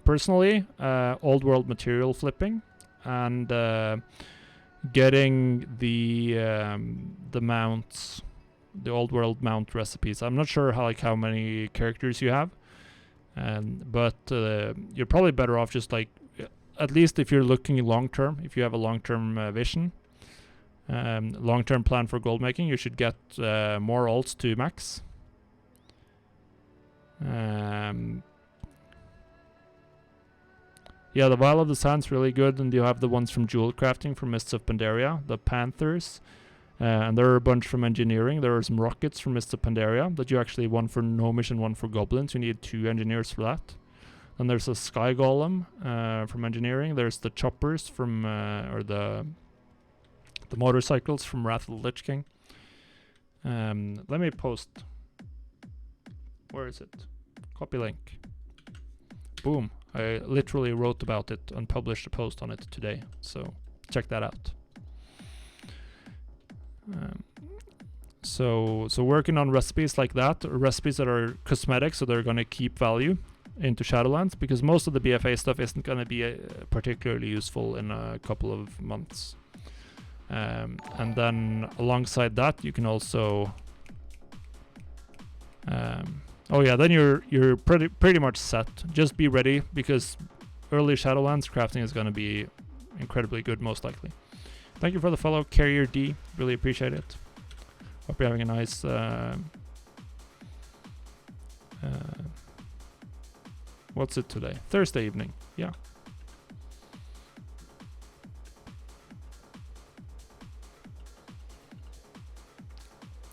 Personally, old world material flipping and getting the mounts, the old world mount recipes. I'm not sure how many characters you have, but you're probably better off just like, at least if you're looking long term, if you have a long term vision, long term plan for gold making, you should get more alts to max. Yeah, the Vial of the Sand's really good, and you have the ones from Jewel Crafting from Mists of Pandaria, the Panthers, and there are a bunch from Engineering. There are some rockets from Mists of Pandaria that you actually, one for Gnomish and one for Goblins. You need 2 engineers for that. Then there's a Sky Golem from Engineering. There's the choppers from, or the motorcycles from Wrath of the Lich King. Let me post. Where is it? Copy link. Boom. I literally wrote about it and published a post on it today, so check that out. So working on recipes like that, or recipes that are cosmetic, so they're going to keep value into Shadowlands, because most of the BfA stuff isn't going to be particularly useful in a couple of months. And then alongside that, you can also oh yeah, then you're pretty much set. Just be ready, because early Shadowlands crafting is going to be incredibly good, most likely. Thank you for the follow, Carrier D. Really appreciate it. Hope you're having a nice what's it today? Thursday evening. Yeah.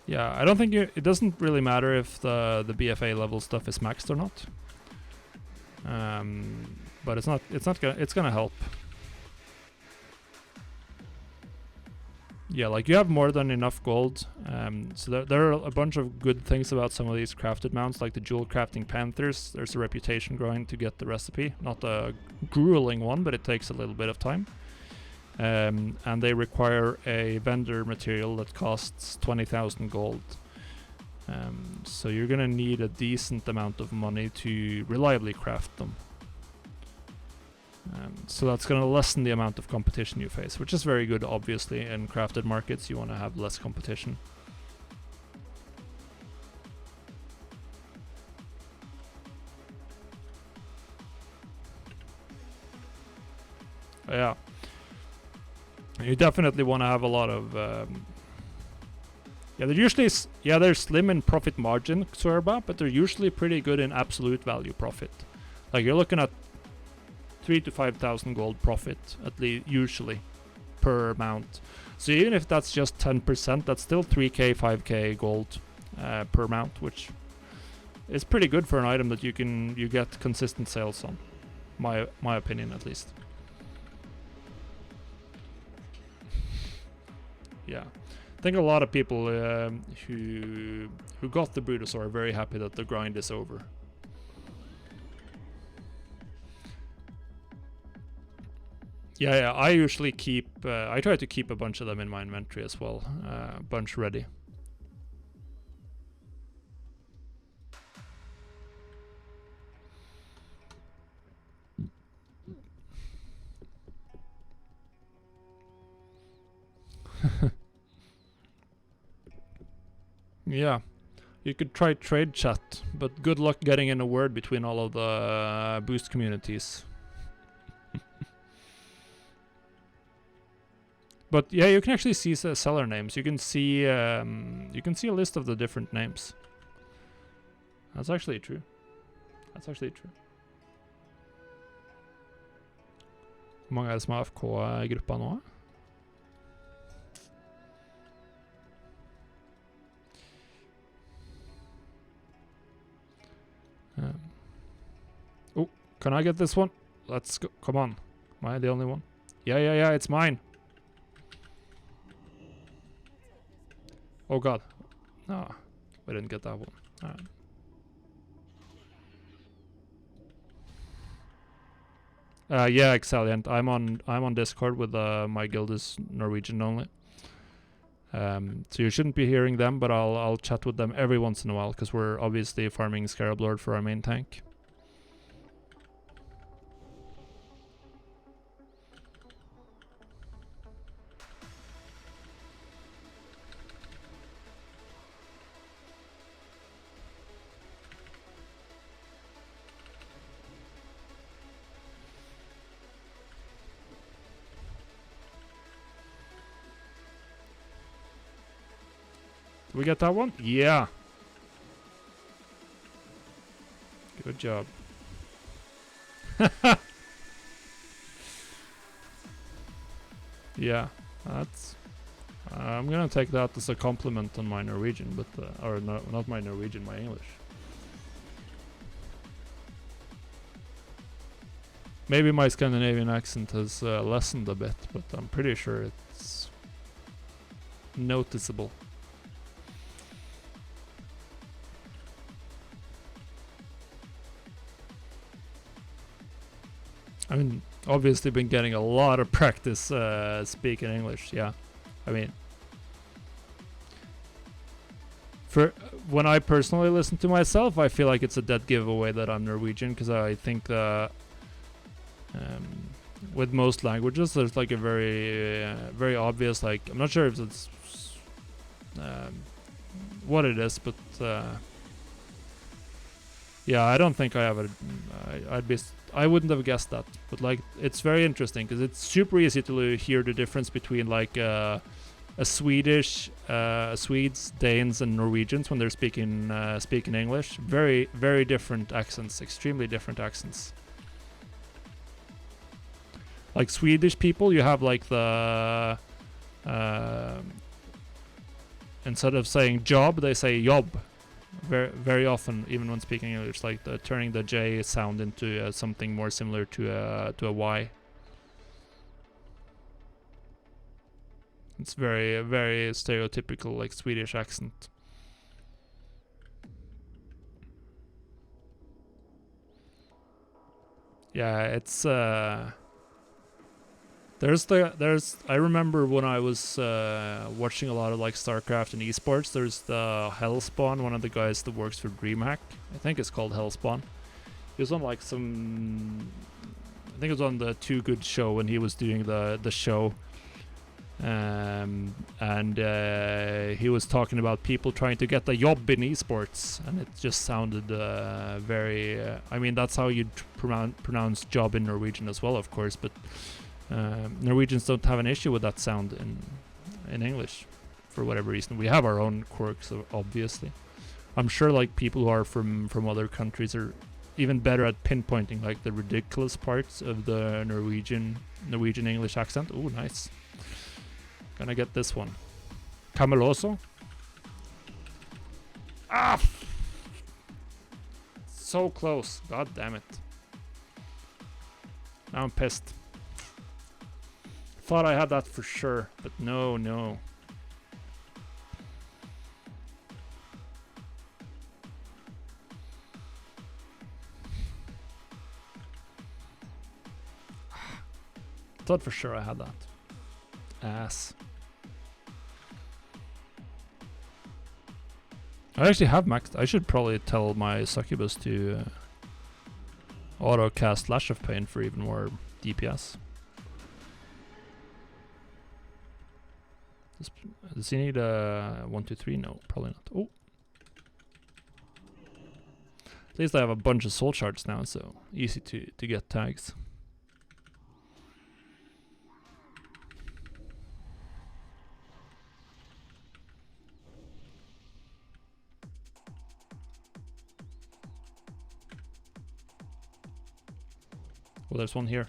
Yeah, I don't think it doesn't really matter if the BfA level stuff is maxed or not. But it's gonna help. Yeah, like you have more than enough gold. So there are a bunch of good things about some of these crafted mounts, like the Jewel Crafting Panthers. There's a reputation grind to get the recipe. Not a grueling one, but it takes a little bit of time. And they require a vendor material that costs 20,000 gold. So you're gonna need a decent amount of money to reliably craft them. So that's gonna lessen the amount of competition you face, which is very good. Obviously, in crafted markets, you want to have less competition. Yeah. You definitely want to have a lot of yeah, they're usually they're slim in profit margin, Xurba, but they're usually pretty good in absolute value profit. Like you're looking at 3,000 to 5,000 gold profit at least usually per mount. So even if that's just 10%, that's still 3k 5k gold per mount, which is pretty good for an item that you get consistent sales on. My opinion, at least. Yeah, I think a lot of people who got the Brutosaur are very happy that the grind is over. Yeah, I usually keep, I try to keep a bunch of them in my inventory as well, a bunch ready. Yeah. You could try trade chat, but good luck getting in a word between all of the boost communities. But yeah, you can actually see seller names. You can see a list of the different names. That's actually true. That's actually true. Hvor mange er det som har FK-gruppa nå? Oh, can I get this one? Let's go. Come on. Am I the only one? Yeah, it's mine. Oh god. No, we didn't get that one. Alright. Yeah, Excelliant. I'm on Discord with my guild is Norwegian only. So you shouldn't be hearing them, but I'll chat with them every once in a while because we're obviously farming Scarab Lord for our main tank. Did we get that one? Yeah. Good job. Yeah, that's... I'm gonna take that as a compliment on my Norwegian, but... or no, not my Norwegian, my English. Maybe my Scandinavian accent has lessened a bit, but I'm pretty sure it's... noticeable. I mean, obviously been getting a lot of practice speaking English, yeah. I mean... For when I personally listen to myself, I feel like it's a dead giveaway that I'm Norwegian, because I think with most languages, there's like a very obvious, like, I'm not sure if it's what it is, but yeah, I don't think I have a... I wouldn't have guessed that, but like, it's very interesting because it's super easy to hear the difference between like a Swedes, Danes, and Norwegians when they're speaking English. Very different accents, extremely different accents. Like Swedish people, you have like the instead of saying job, they say jobb. Very often, even when speaking English, like turning the J sound into something more similar to a Y. It's very stereotypical, like Swedish accent. Yeah, it's I remember when I was watching a lot of like StarCraft and esports, there's the Hellspawn, one of the guys that works for DreamHack. I think it's called Hellspawn. He was on like some... I think it was on the Too Good show when he was doing the show. And he was talking about people trying to get a job in esports, and it just sounded very... I mean, that's how you'd pronounce job in Norwegian as well, of course, but... Norwegians don't have an issue with that sound in English for whatever reason. We have our own quirks, obviously. I'm sure like people who are from other countries are even better at pinpointing like the ridiculous parts of the Norwegian English accent. Oh, nice. Gonna get this one. Cameloso. Ah! So close. God damn it. Now I'm pissed. Thought I had that for sure, but no. Thought for sure I had that. Ass. I actually have maxed. I should probably tell my succubus to auto cast Lash of Pain for even more DPS. Does he need a 1, 2, 3? No, probably not. Oh. At least I have a bunch of soul shards now, so easy to get tags. Oh, there's one here.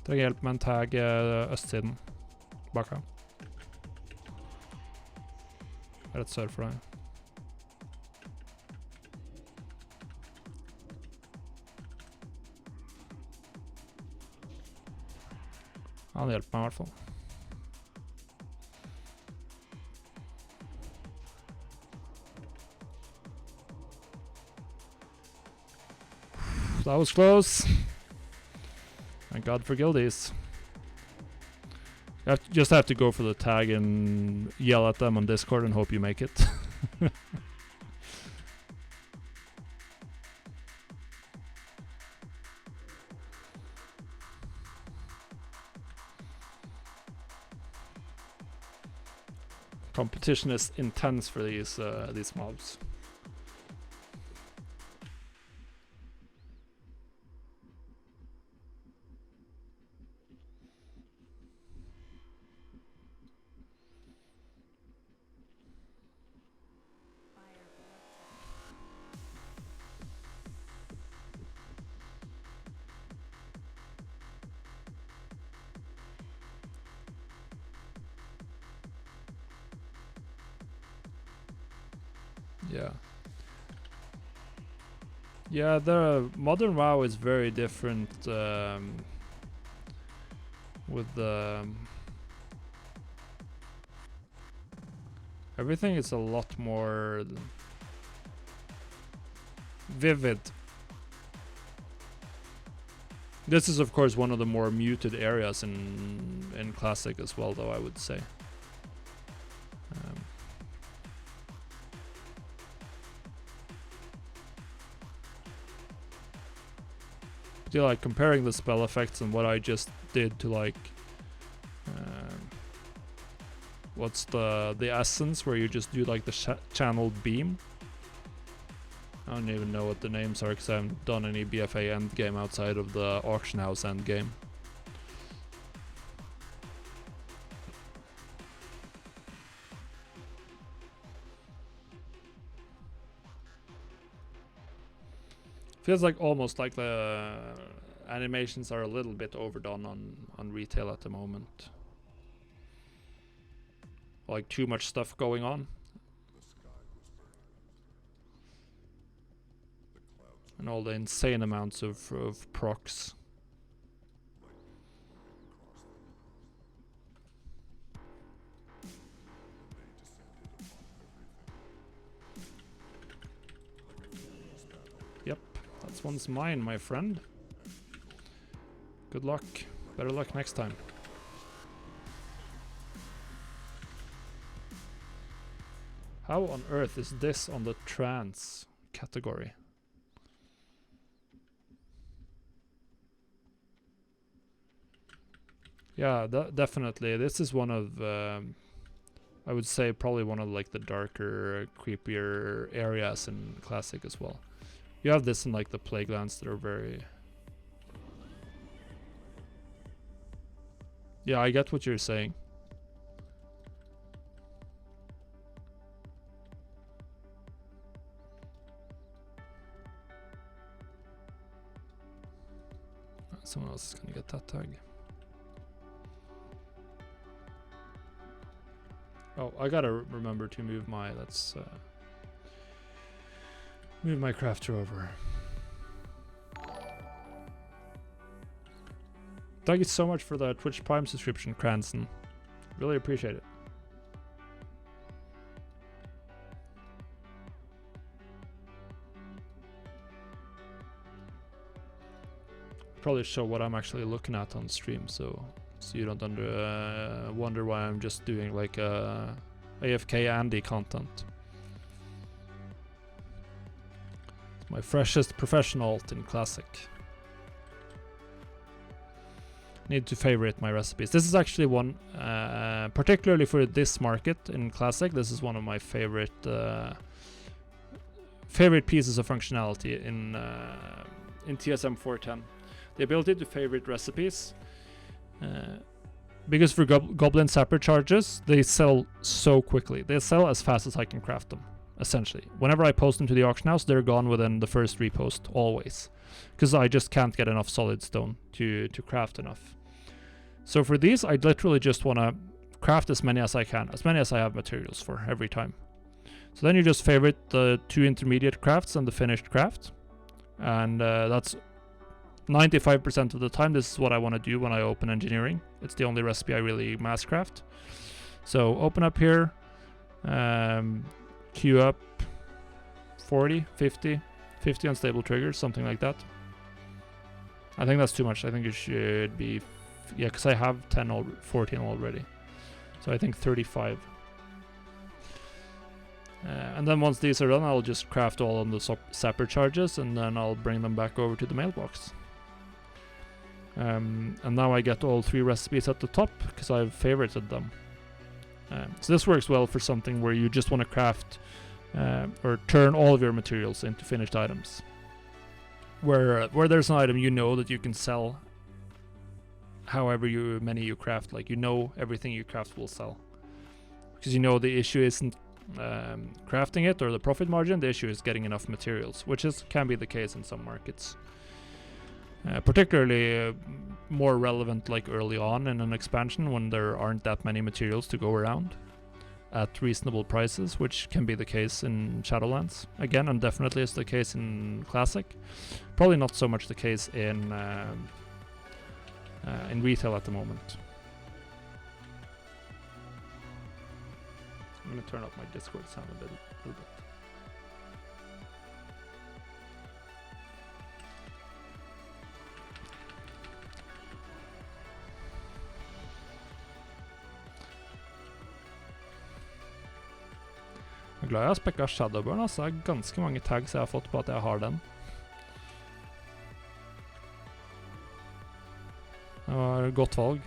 Trenger hjelp med en tag østsiden. Bak her. Rett sør for deg. Han hjelper meg i hvert fall. That was close. Thank God for guildies. You just have to go for the tag and yell at them on Discord and hope you make it. Competition is intense for these mobs. Yeah. Yeah, the modern WoW is very different with the everything is a lot more vivid. This is of course one of the more muted areas in Classic as well, though, I would say. Yeah, like comparing the spell effects and what I just did to like what's the essence where you just do like the channeled beam. I don't even know what the names are because I haven't done any BfA endgame outside of the auction house endgame. Feels like almost like the animations are a little bit overdone on retail at the moment. Like too much stuff going on. And all the insane amounts of procs. Yep, that's one's mine, my friend. Good luck. Better luck next time. How on earth is this on the trans category? Yeah, definitely. This is one of, I would say, probably one of like the darker, creepier areas in Classic as well. You have this in like the Plaguelands that are very... Yeah, I get what you're saying. Someone else is gonna get that tag. Oh, I gotta remember to move my, let's move my crafter over. Thank you so much for the Twitch Prime subscription, Cranston. Really appreciate it. Probably show what I'm actually looking at on stream, so you don't wonder why I'm just doing like AFK Andy content. My freshest professional alt in Classic. Need to favorite my recipes. This is actually one, particularly for this market in Classic, this is one of my favorite pieces of functionality in TSM 410. The ability to favorite recipes. Because for Goblin Sapper charges, they sell so quickly. They sell as fast as I can craft them, essentially. Whenever I post them to the auction house, they're gone within the first repost, always. Because I just can't get enough solid stone to craft enough. So for these, I literally just want to craft as many as I can, as many as I have materials for every time. So then you just favorite the 2 intermediate crafts and the finished craft. And that's 95% of the time. This is what I want to do when I open engineering. It's the only recipe I really mass craft. So open up here, queue up 40, 50 unstable triggers, something like that. I think that's too much. I think it should be, yeah, because I have 14 already. So I think 35. And then once these are done, I'll just craft all on the sapper charges, and then I'll bring them back over to the mailbox. And now I get all 3 recipes at the top, because I've favorited them. So this works well for something where you just want to craft or turn all of your materials into finished items. Where there's an item you know that you can sell however many you craft, like you know everything you craft will sell. Because you know the issue isn't crafting it or the profit margin, the issue is getting enough materials, which can be the case in some markets. Particularly more relevant like early on in an expansion when there aren't that many materials to go around at reasonable prices, which can be the case in Shadowlands. Again, and definitely is the case in Classic. Probably not so much the case in retail at the moment. I'm gonna turn up my Discord sound a little bit. Jeg er glad jeg har spekka Shadowburn, altså. Det er ganske mange tags jeg har fått på at jeg har den. Det var et godt valg.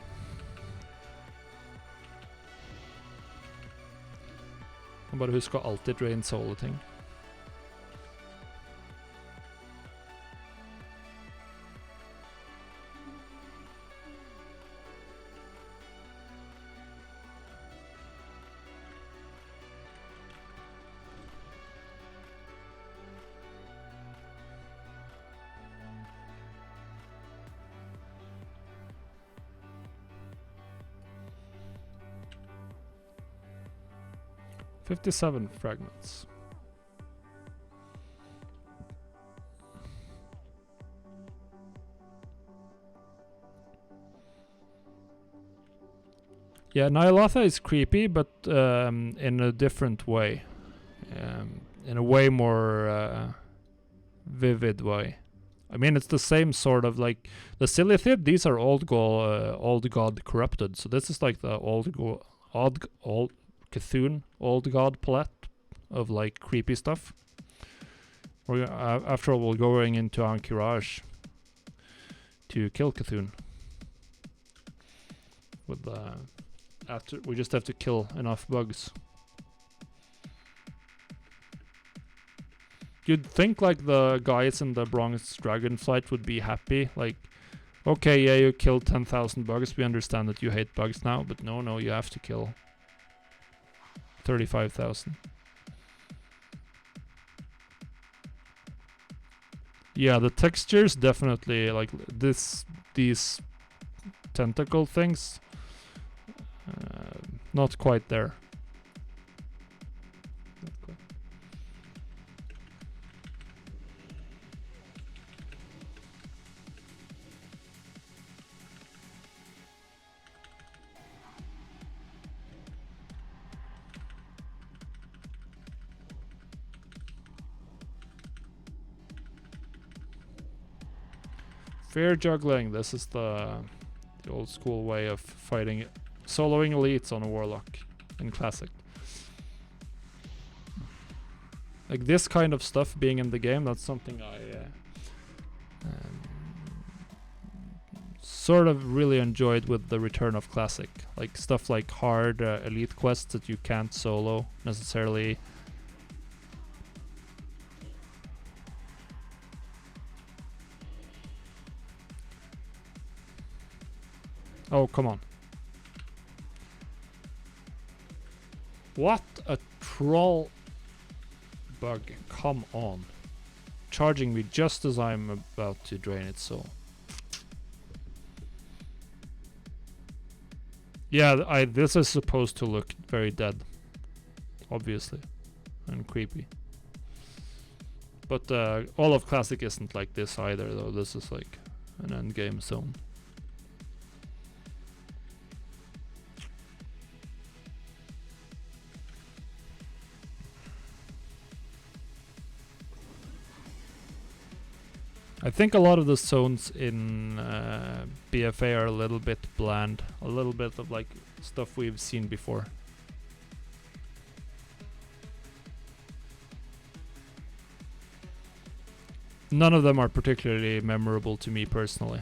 Jeg bare husk å alltid drain solo-ting. $57 fragments. Yeah, Ny'alotha is creepy, but in a different way. In a way more vivid way. I mean, it's the same sort of like the Silithid. These are old god corrupted. So this is like the old Cthulhu, old god palette of like creepy stuff. After all, we're going into Ankh-Kiraj to kill Cthulhu. With after we just have to kill enough bugs. You'd think like the guys in the Bronze Dragon fight would be happy, like, okay, yeah, you killed 10,000 bugs. We understand that you hate bugs now, but no, you have to kill 35,000. Yeah, the textures definitely like these tentacle things. Not quite there. Fair juggling. This is the old school way of fighting, soloing elites on a warlock in Classic. like this kind of stuff being in the game, that's something I sort of really enjoyed with the return of Classic. Like stuff like hard elite quests that you can't solo necessarily. Oh, come on. What a troll bug. Come on. Charging me just as I'm about to drain its soul. Yeah, this is supposed to look very dead. Obviously. And creepy. But all of Classic isn't like this either, though. This is like an endgame zone. I think a lot of the zones in BfA are a little bit bland. A little bit of like stuff we've seen before. None of them are particularly memorable to me personally.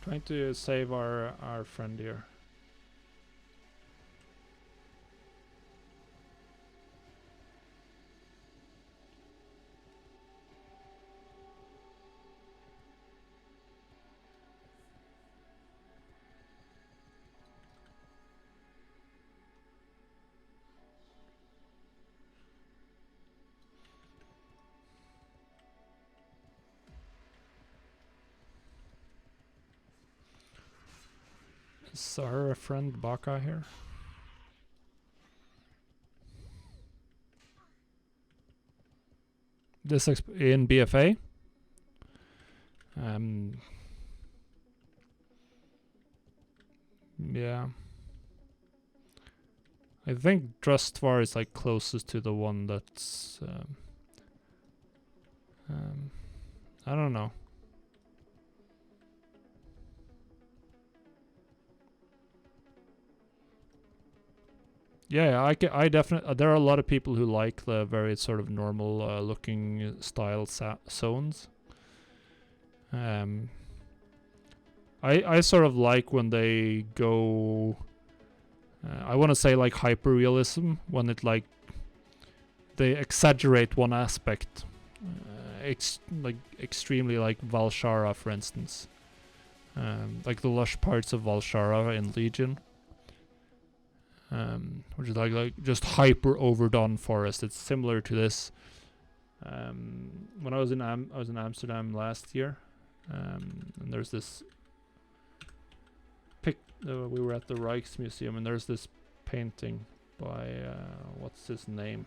Trying to save our friend here. Is our friend Baka here? This in BfA? Yeah. I think Drustvar is like closest to the one that's I don't know. Yeah, I definitely. There are a lot of people who like the very sort of normal looking style zones. I sort of like when they go. I want to say like hyper realism, when it like they exaggerate one aspect, like extremely, like Valshara, for instance. Like the lush parts of Valshara in Legion. Which is like just hyper overdone forest. It's similar to this. When I was in Amsterdam last year, and there's this we were at the Rijksmuseum, and there's this painting by what's his name?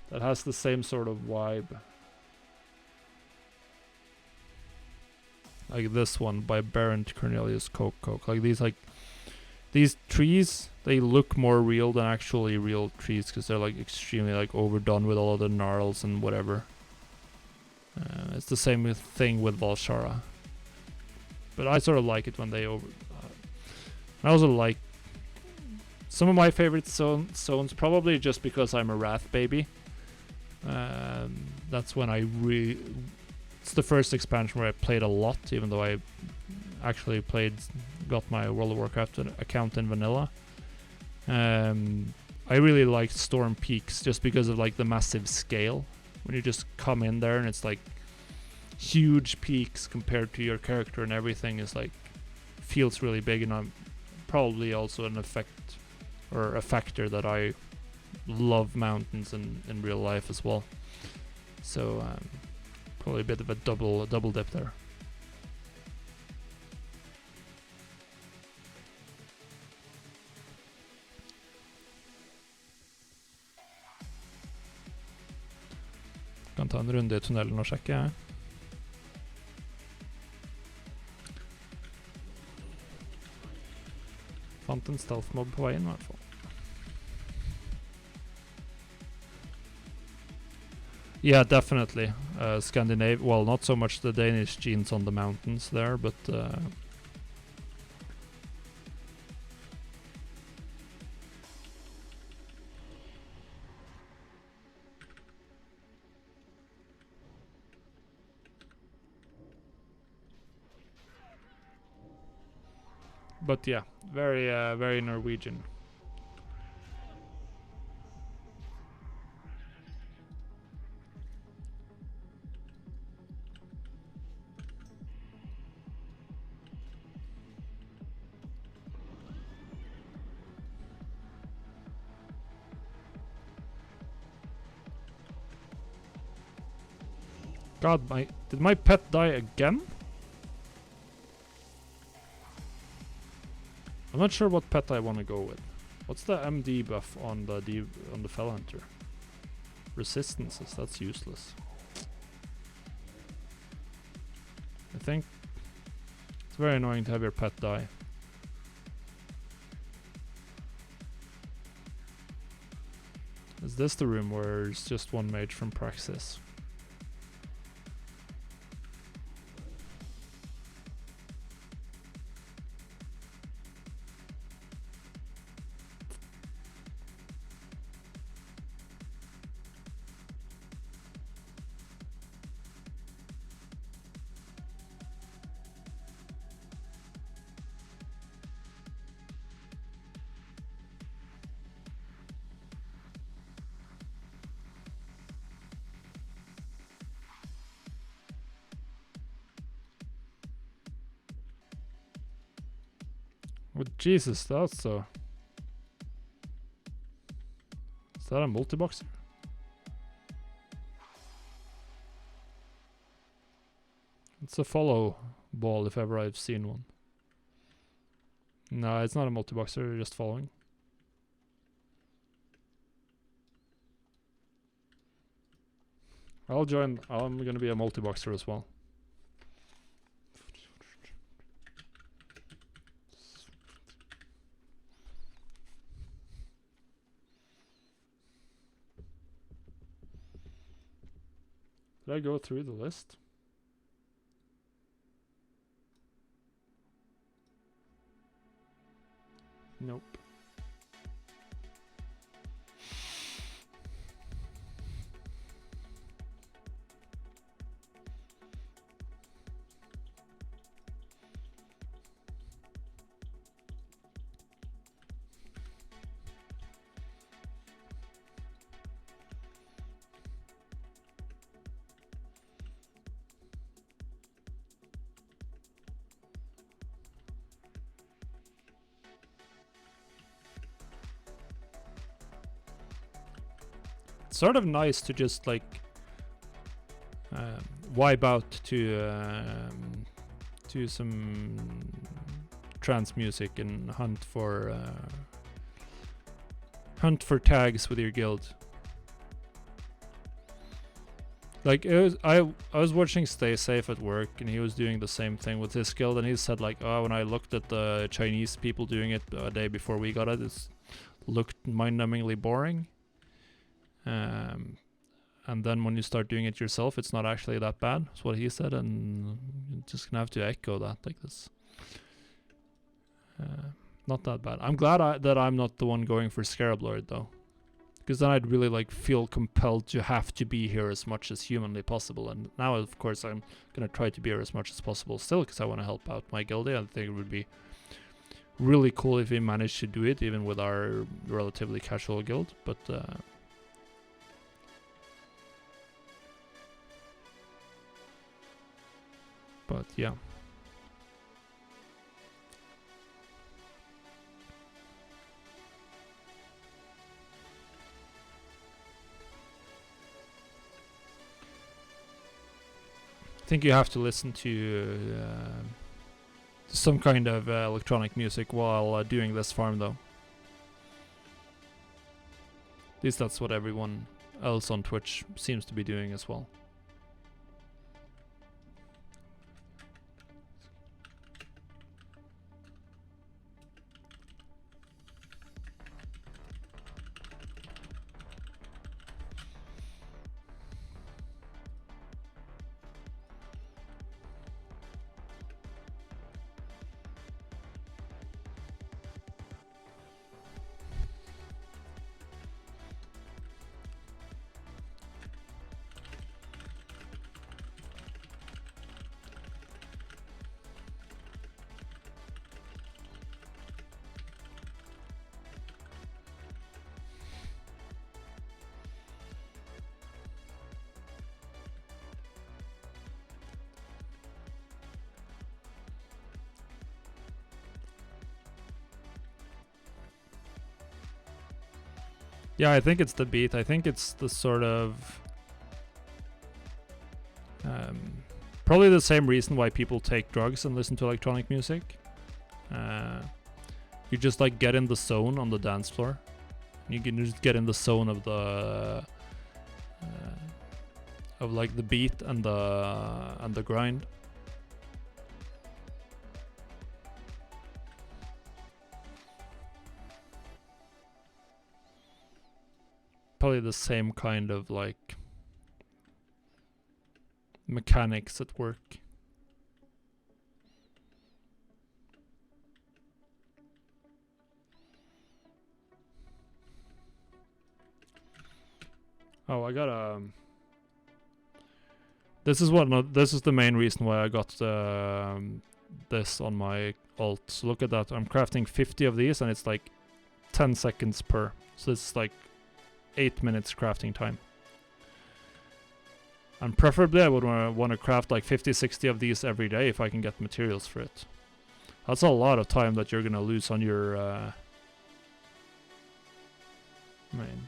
That has the same sort of vibe. Like this one by Berend Cornelius Koch. Like these trees, they look more real than actually real trees, because they're like extremely like overdone with all of the gnarls and whatever. It's the same thing with Valshara. But I sort of like it when they I also like some of my favorite zones, probably just because I'm a Wrath baby. That's when it's the first expansion where I played a lot, even though I actually got my World of Warcraft account in vanilla. I really liked Storm Peaks just because of like the massive scale. When you just come in there and it's like huge peaks compared to your character, and everything is like feels really big, and I'm probably also an effect or a factor that I love mountains in real life as well. So probably a bit of a double dip there. Kan ta en runde I tunnelen og sjekke. Fant en stealth mob på veien I hvert fall. Yeah, definitely. Scandinavia, well, not so much the Danish genes on the mountains there, but yeah, very Norwegian. God, did my pet die again? I'm not sure what pet I want to go with. What's the MD buff on the Fell Hunter? Resistances, that's useless. I think it's very annoying to have your pet die. Is this the room where there's just one mage from Praxis? Oh, Jesus, that's a... Is that a multi-boxer? It's a follow ball if ever I've seen one. No, it's not a multi-boxer, just following. I'll join. I'm gonna be a multi-boxer as well. Did I go through the list? Nope. Sort of nice to just like wipe out to some trance music and hunt for tags with your guild. Like I was watching Stay Safe at work, and he was doing the same thing with his guild, and he said like, oh, when I looked at the Chinese people doing it a day before we got it, it looked mind-numbingly boring. And then when you start doing it yourself, it's not actually that bad. That's what he said, and you're just gonna have to echo that like this. Not that bad. I'm glad that I'm not the one going for Scarab Lord though, because then I'd really like feel compelled to have to be here as much as humanly possible. And now, of course, I'm gonna try to be here as much as possible still, because I want to help out my guildie. I think it would be really cool if we managed to do it even with our relatively casual guild, but yeah. I think you have to listen to some kind of electronic music while doing this farm though. At least that's what everyone else on Twitch seems to be doing as well. Yeah, I think it's the beat. I think it's the sort of probably the same reason why people take drugs and listen to electronic music. You just like get in the zone on the dance floor. You can just get in the zone of the of like the beat and the grind. Probably the same kind of like mechanics at work. Oh, I got this is the main reason why I got this on my alt. So look at that. I'm crafting 50 of these and it's like 10 seconds per. So it's like 8 minutes crafting time. And preferably I would want to craft like 50-60 of these every day if I can get materials for it. That's a lot of time that you're gonna lose on your main.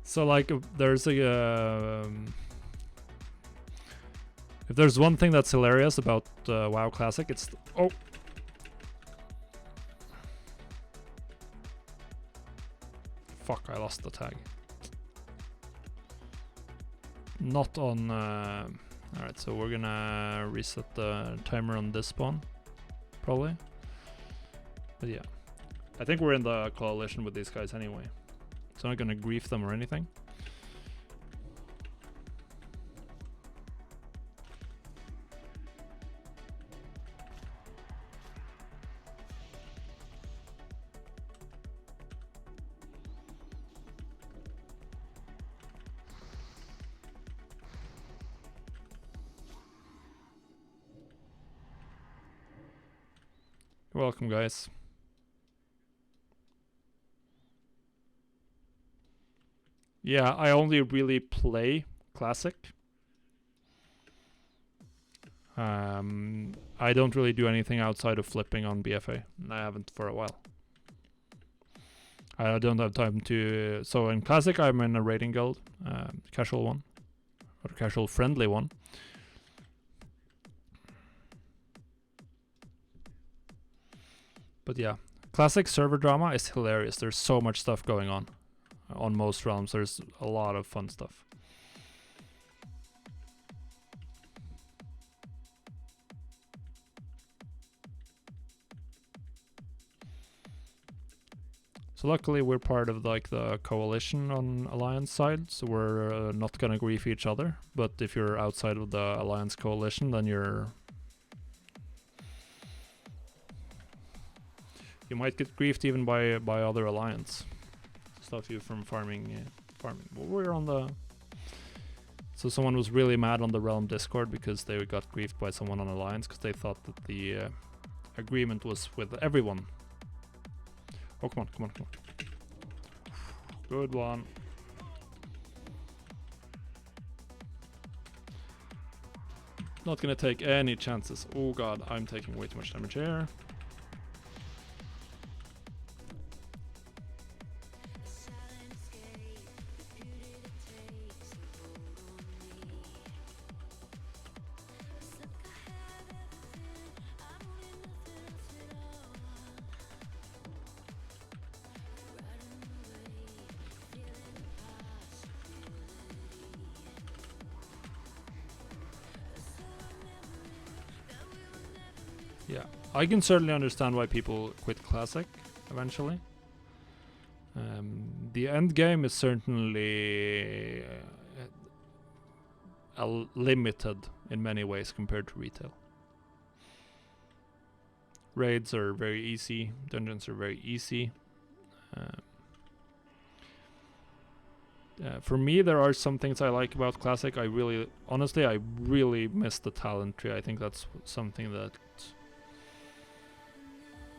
So like there's a if there's one thing that's hilarious about WoW Classic, it's oh fuck, I lost the tag. Not on alright, so we're gonna reset the timer on this spawn probably, but yeah, I think we're in the coalition with these guys anyway. So I'm not gonna grief them or anything. You're welcome, guys. Yeah, I only really play Classic. I don't really do anything outside of flipping on BfA. I haven't for a while. I don't have time to... So in Classic, I'm in a raiding guild. Casual one. Or casual friendly one. But yeah, Classic server drama is hilarious. There's so much stuff going on most realms. There's a lot of fun stuff. So luckily we're part of like the coalition on Alliance side, so we're not gonna grief each other. But if you're outside of the Alliance coalition, then you're you might get griefed even by other alliance. Stop you from farming. We're on the. So someone was really mad on the Realm Discord because they got griefed by someone on alliance because they thought that the agreement was with everyone. Oh, come on. Good one. Not gonna take any chances. Oh god, I'm taking way too much damage here. Yeah, I can certainly understand why people quit Classic eventually. The end game is certainly limited in many ways compared to retail. Raids are very easy, dungeons are very easy. For me, there are some things I like about Classic. I really miss the talent tree. I think that's something that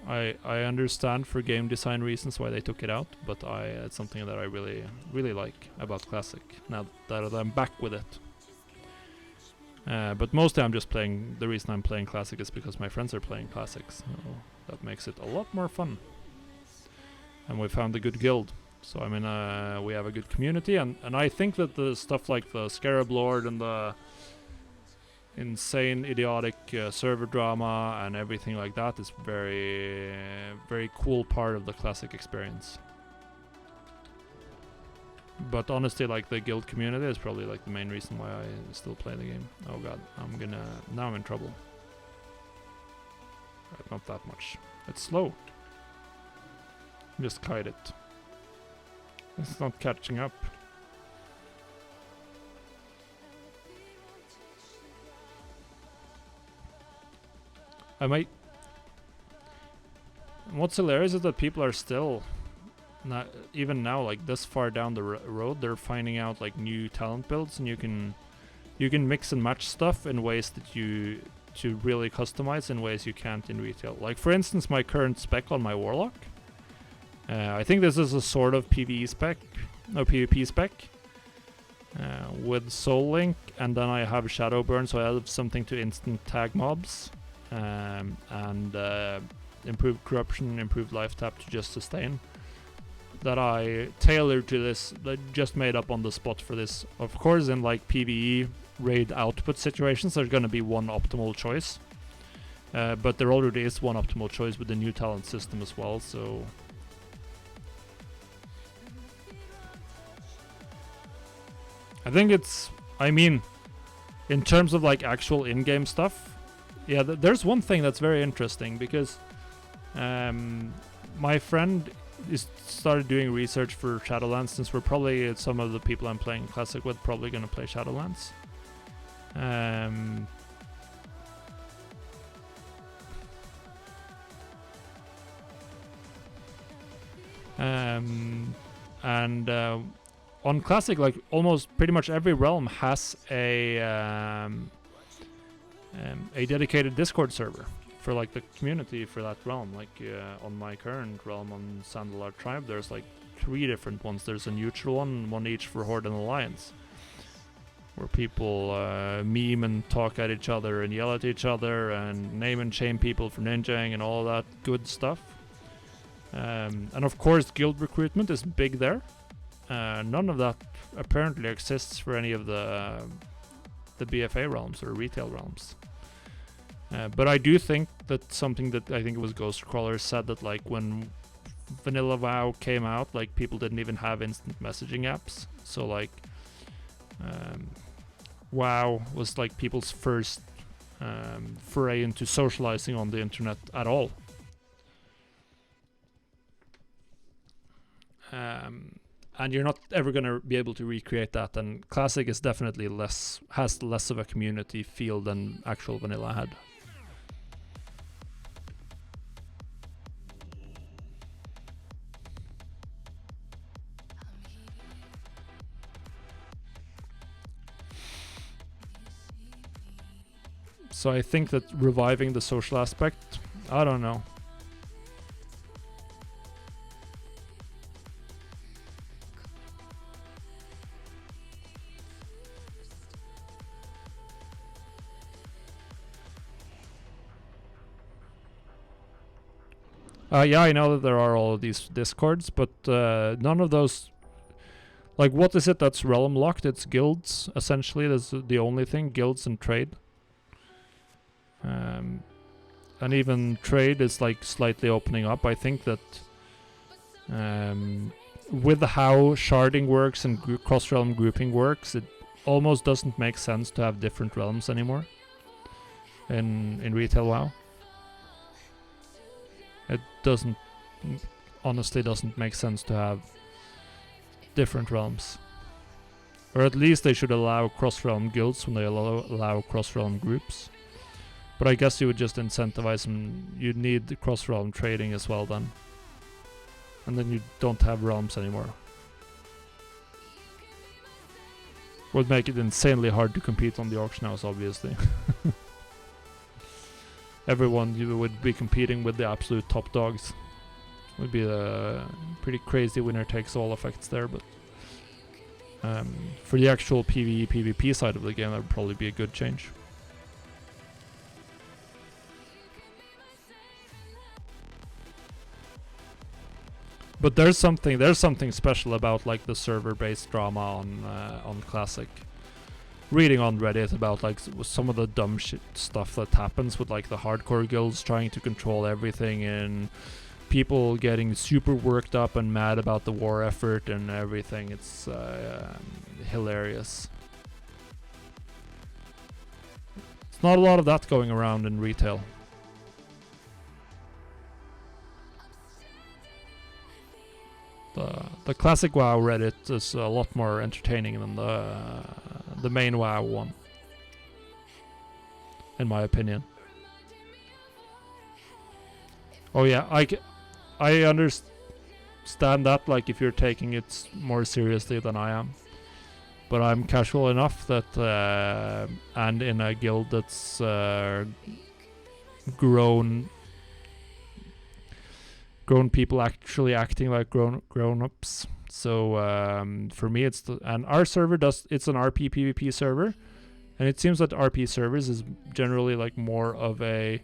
I understand for game design reasons why they took it out, but it's something that I really like about Classic now that I'm back with it. But mostly I'm just playing. The reason I'm playing Classic is because my friends are playing Classics, so that makes it a lot more fun. And we found a good guild, so I mean we have a good community, and I think that the stuff like the Scarab Lord and the insane idiotic server drama and everything like that is very cool part of the Classic experience. But honestly, like the guild community is probably like the main reason why I still play the game. Oh god, now I'm in trouble. Right, not that much. It's slow. Just kite it. It's not catching up. I might. What's hilarious is that people are still, not even now, like this far down the road, they're finding out like new talent builds, and you can mix and match stuff in ways that to really customize in ways you can't in retail. Like for instance, my current spec on my Warlock. I think this is a sort of PvE spec, no PvP spec, with Soul Link, and then I have Shadow Burn, so I have something to instant tag mobs. And improved corruption, improved life tap to just sustain, that I tailored to this, that just made up on the spot for this. Of course, in like PvE raid output situations, there's gonna be one optimal choice, but there already is one optimal choice with the new talent system as well, so I think it's, I mean, in terms of like actual in-game stuff, yeah, there's one thing that's very interesting, because my friend started doing research for Shadowlands, since we're probably, some of the people I'm playing Classic with probably going to play Shadowlands. On Classic, like almost pretty much every realm has a dedicated Discord server for like the community for that realm. Like on my current realm on Sandalar Tribe, there's like 3 different ones. There's a neutral one each for Horde and Alliance, where people meme and talk at each other and yell at each other and name and shame people for ninjaing and all that good stuff. And of course, guild recruitment is big there. None of that apparently exists for any of the BfA realms or retail realms. But I do think that something that I think it was Ghostcrawler said, that like when Vanilla WoW came out, like people didn't even have instant messaging apps. So like WoW was like people's first foray into socializing on the internet at all. And you're not ever going to be able to recreate that, and Classic is definitely has less of a community feel than actual vanilla had. So I think that reviving the social aspect, I don't know. Yeah, I know that there are all of these discords, but none of those. Like, what is it that's realm locked? It's guilds, essentially. That's the only thing. Guilds and trade. And even trade is like slightly opening up. I think that with how sharding works and cross-realm grouping works, it almost doesn't make sense to have different realms anymore in retail WoW. It doesn't, honestly doesn't make sense to have different realms. Or at least they should allow cross-realm guilds when they allow cross-realm groups. But I guess you would just incentivize them. You'd need the cross-realm trading as well then. And then you don't have realms anymore. Would make it insanely hard to compete on the auction house, obviously. Everyone you would be competing with the absolute top dogs. Would be a pretty crazy winner takes all effects there, but for the actual PvE PvP side of the game, that would probably be a good change. But there's something special about like the server-based drama on Classic. Reading on Reddit about like some of the dumb shit stuff that happens with like the hardcore guilds trying to control everything and people getting super worked up and mad about the war effort and everything. It's hilarious. It's not a lot of that going around in retail. The classic WoW Reddit is a lot more entertaining than the main WoW one, in my opinion. Oh yeah, I understand that, like if you're taking it more seriously than I am, but I'm casual enough that and in a guild that's grown people actually acting like grown-ups. So for me, and our server it's an RP PvP server, and it seems that RP servers is generally like more of a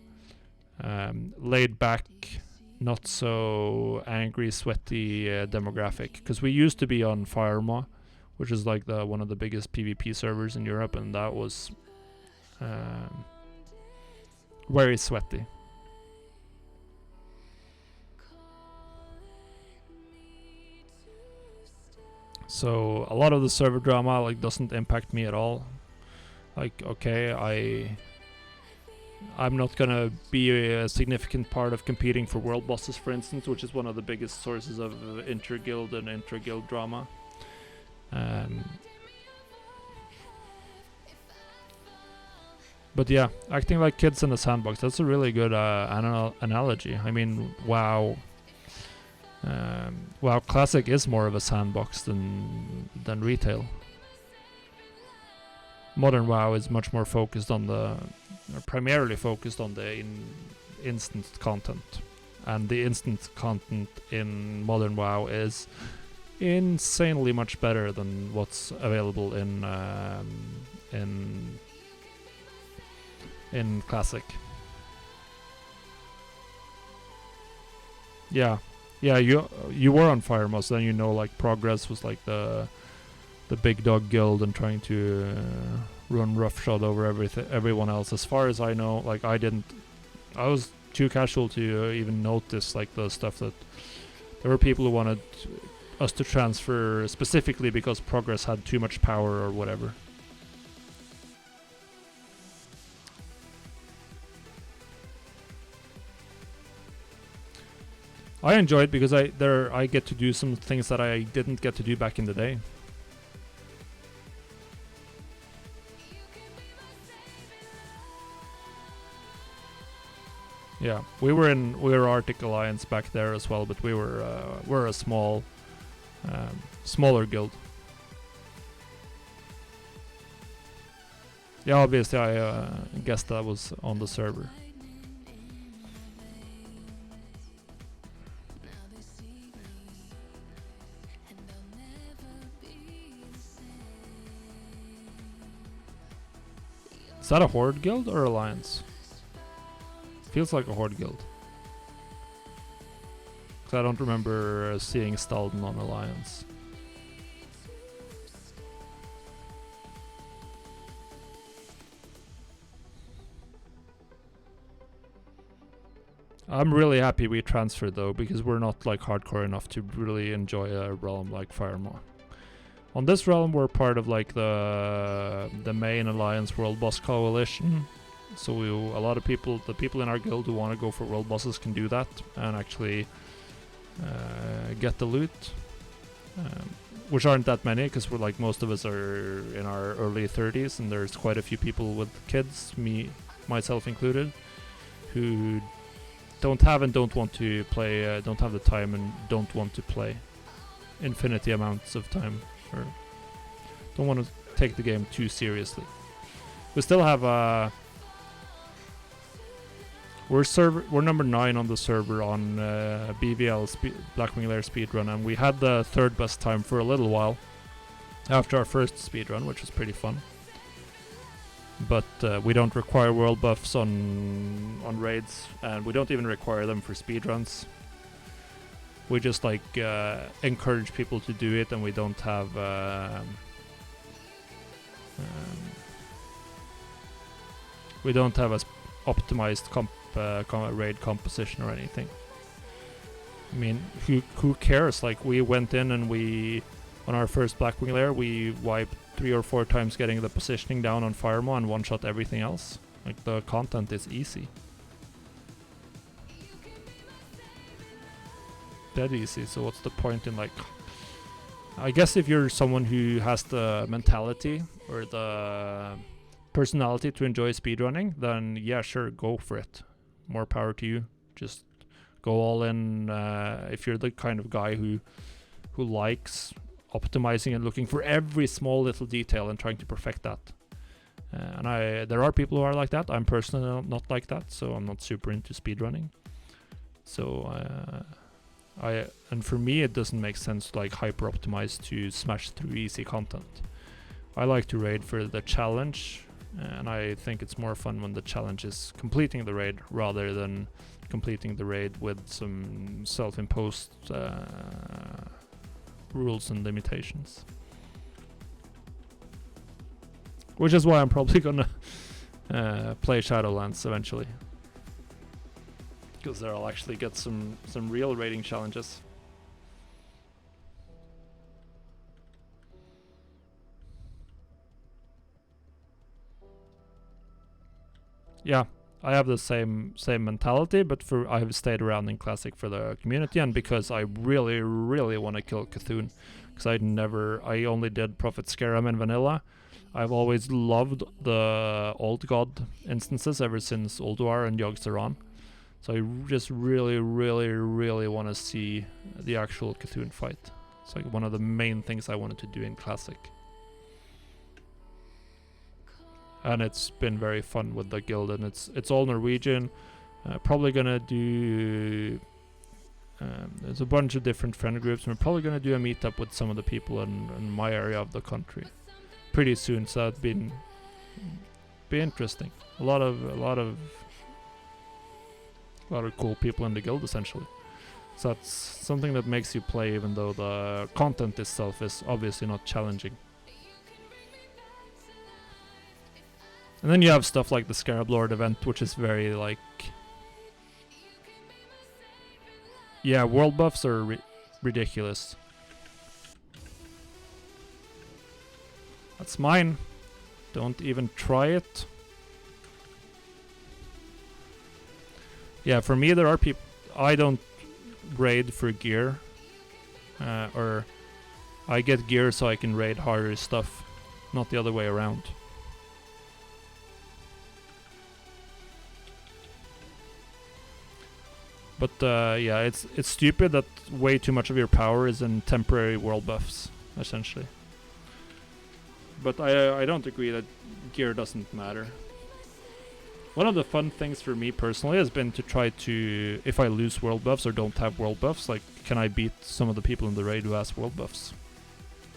laid back, not so angry, sweaty demographic. Because we used to be on Firema, which is like one of the biggest PvP servers in Europe, and that was very sweaty. So a lot of the server drama like doesn't impact me at all. Like, okay, I'm not gonna be a significant part of competing for world bosses, for instance, which is one of the biggest sources of inter-guild and intra-guild drama. But yeah, acting like kids in a sandbox, that's a really good analogy. I mean, WoW Classic is more of a sandbox than retail. Modern WoW is much more focused on primarily focused on the instant content, and the instant content in modern WoW is insanely much better than what's available in Classic. Yeah, you were on Firema, so then you know like Progress was like the big dog guild and trying to run roughshod over everyone else. As far as I know, like I was too casual to even notice like the stuff that there were people who wanted us to transfer specifically because Progress had too much power or whatever. I enjoy it because I get to do some things that I didn't get to do back in the day. Yeah, we were Arctic Alliance back there as well, but we're a smaller guild. Yeah, obviously I guessed that was on the server. Is that a Horde guild or Alliance? Feels like a Horde guild. Because I don't remember seeing Stalden on Alliance. I'm really happy we transferred though, because we're not like hardcore enough to really enjoy a realm like Firemaw. On this realm we're part of like the main Alliance World Boss Coalition. So a lot of people, the people in our guild who want to go for world bosses can do that and actually get the loot. Which aren't that many, because we're like, most of us are in our early 30s and there's quite a few people with kids, myself included, who don't have and don't want to play, don't have the time and don't want to play infinity amounts of time, or don't want to take the game too seriously. We still have we're number 9 on the server on BVL Blackwing Lair speedrun, and we had the 3rd best time for a little while after our first speedrun, which was pretty fun. But we don't require world buffs on raids, and we don't even require them for speedruns. We just like encourage people to do it, and we don't have a optimized raid composition or anything. I mean, who cares? Like, we went in and we, on our first Blackwing Lair, we wiped 3 or 4 times getting the positioning down on Firemaw and one-shot everything else. Like, the content is easy. Dead easy, so what's the point in, like... I guess if you're someone who has the mentality or the personality to enjoy speedrunning, then yeah, sure, go for it. More power to you. Just go all in. If you're the kind of guy who likes optimizing and looking for every small little detail and trying to perfect that. And there are people who are like that. I'm personally not like that, so I'm not super into speedrunning. So and for me it doesn't make sense to like hyper optimize to smash through easy content. I like to raid for the challenge, and I think it's more fun when the challenge is completing the raid rather than completing the raid with some self-imposed rules and limitations. Which is why I'm probably gonna play Shadowlands eventually, because there I'll actually get some real raiding challenges. Yeah, I have the same mentality, but I have stayed around in Classic for the community and because I really want to kill Cthulhu, because I only did Prophet Scarum in vanilla. I've always loved the Old God instances ever since Ulduar and Yogg-Saron. So I just really want to see the actual Cthulhu fight. It's like one of the main things I wanted to do in Classic. And it's been very fun with the guild, and it's all Norwegian. Probably gonna do... there's a bunch of different friend groups, and we're probably gonna do a meetup with some of the people in my area of the country pretty soon, so that'd be interesting. A lot of cool people in the guild, essentially. So that's something that makes you play, even though the content itself is obviously not challenging. And then you have stuff like the Scarab Lord event, which is very like... Yeah, world buffs are ridiculous. That's mine. Don't even try it. Yeah, for me there are people... I don't raid for gear. Or I get gear so I can raid harder stuff. Not the other way around. But yeah, it's stupid that way too much of your power is in temporary world buffs, essentially. But I don't agree that gear doesn't matter. One of the fun things for me personally has been to try to, if I lose world buffs or don't have world buffs, like, can I beat some of the people in the raid who has world buffs?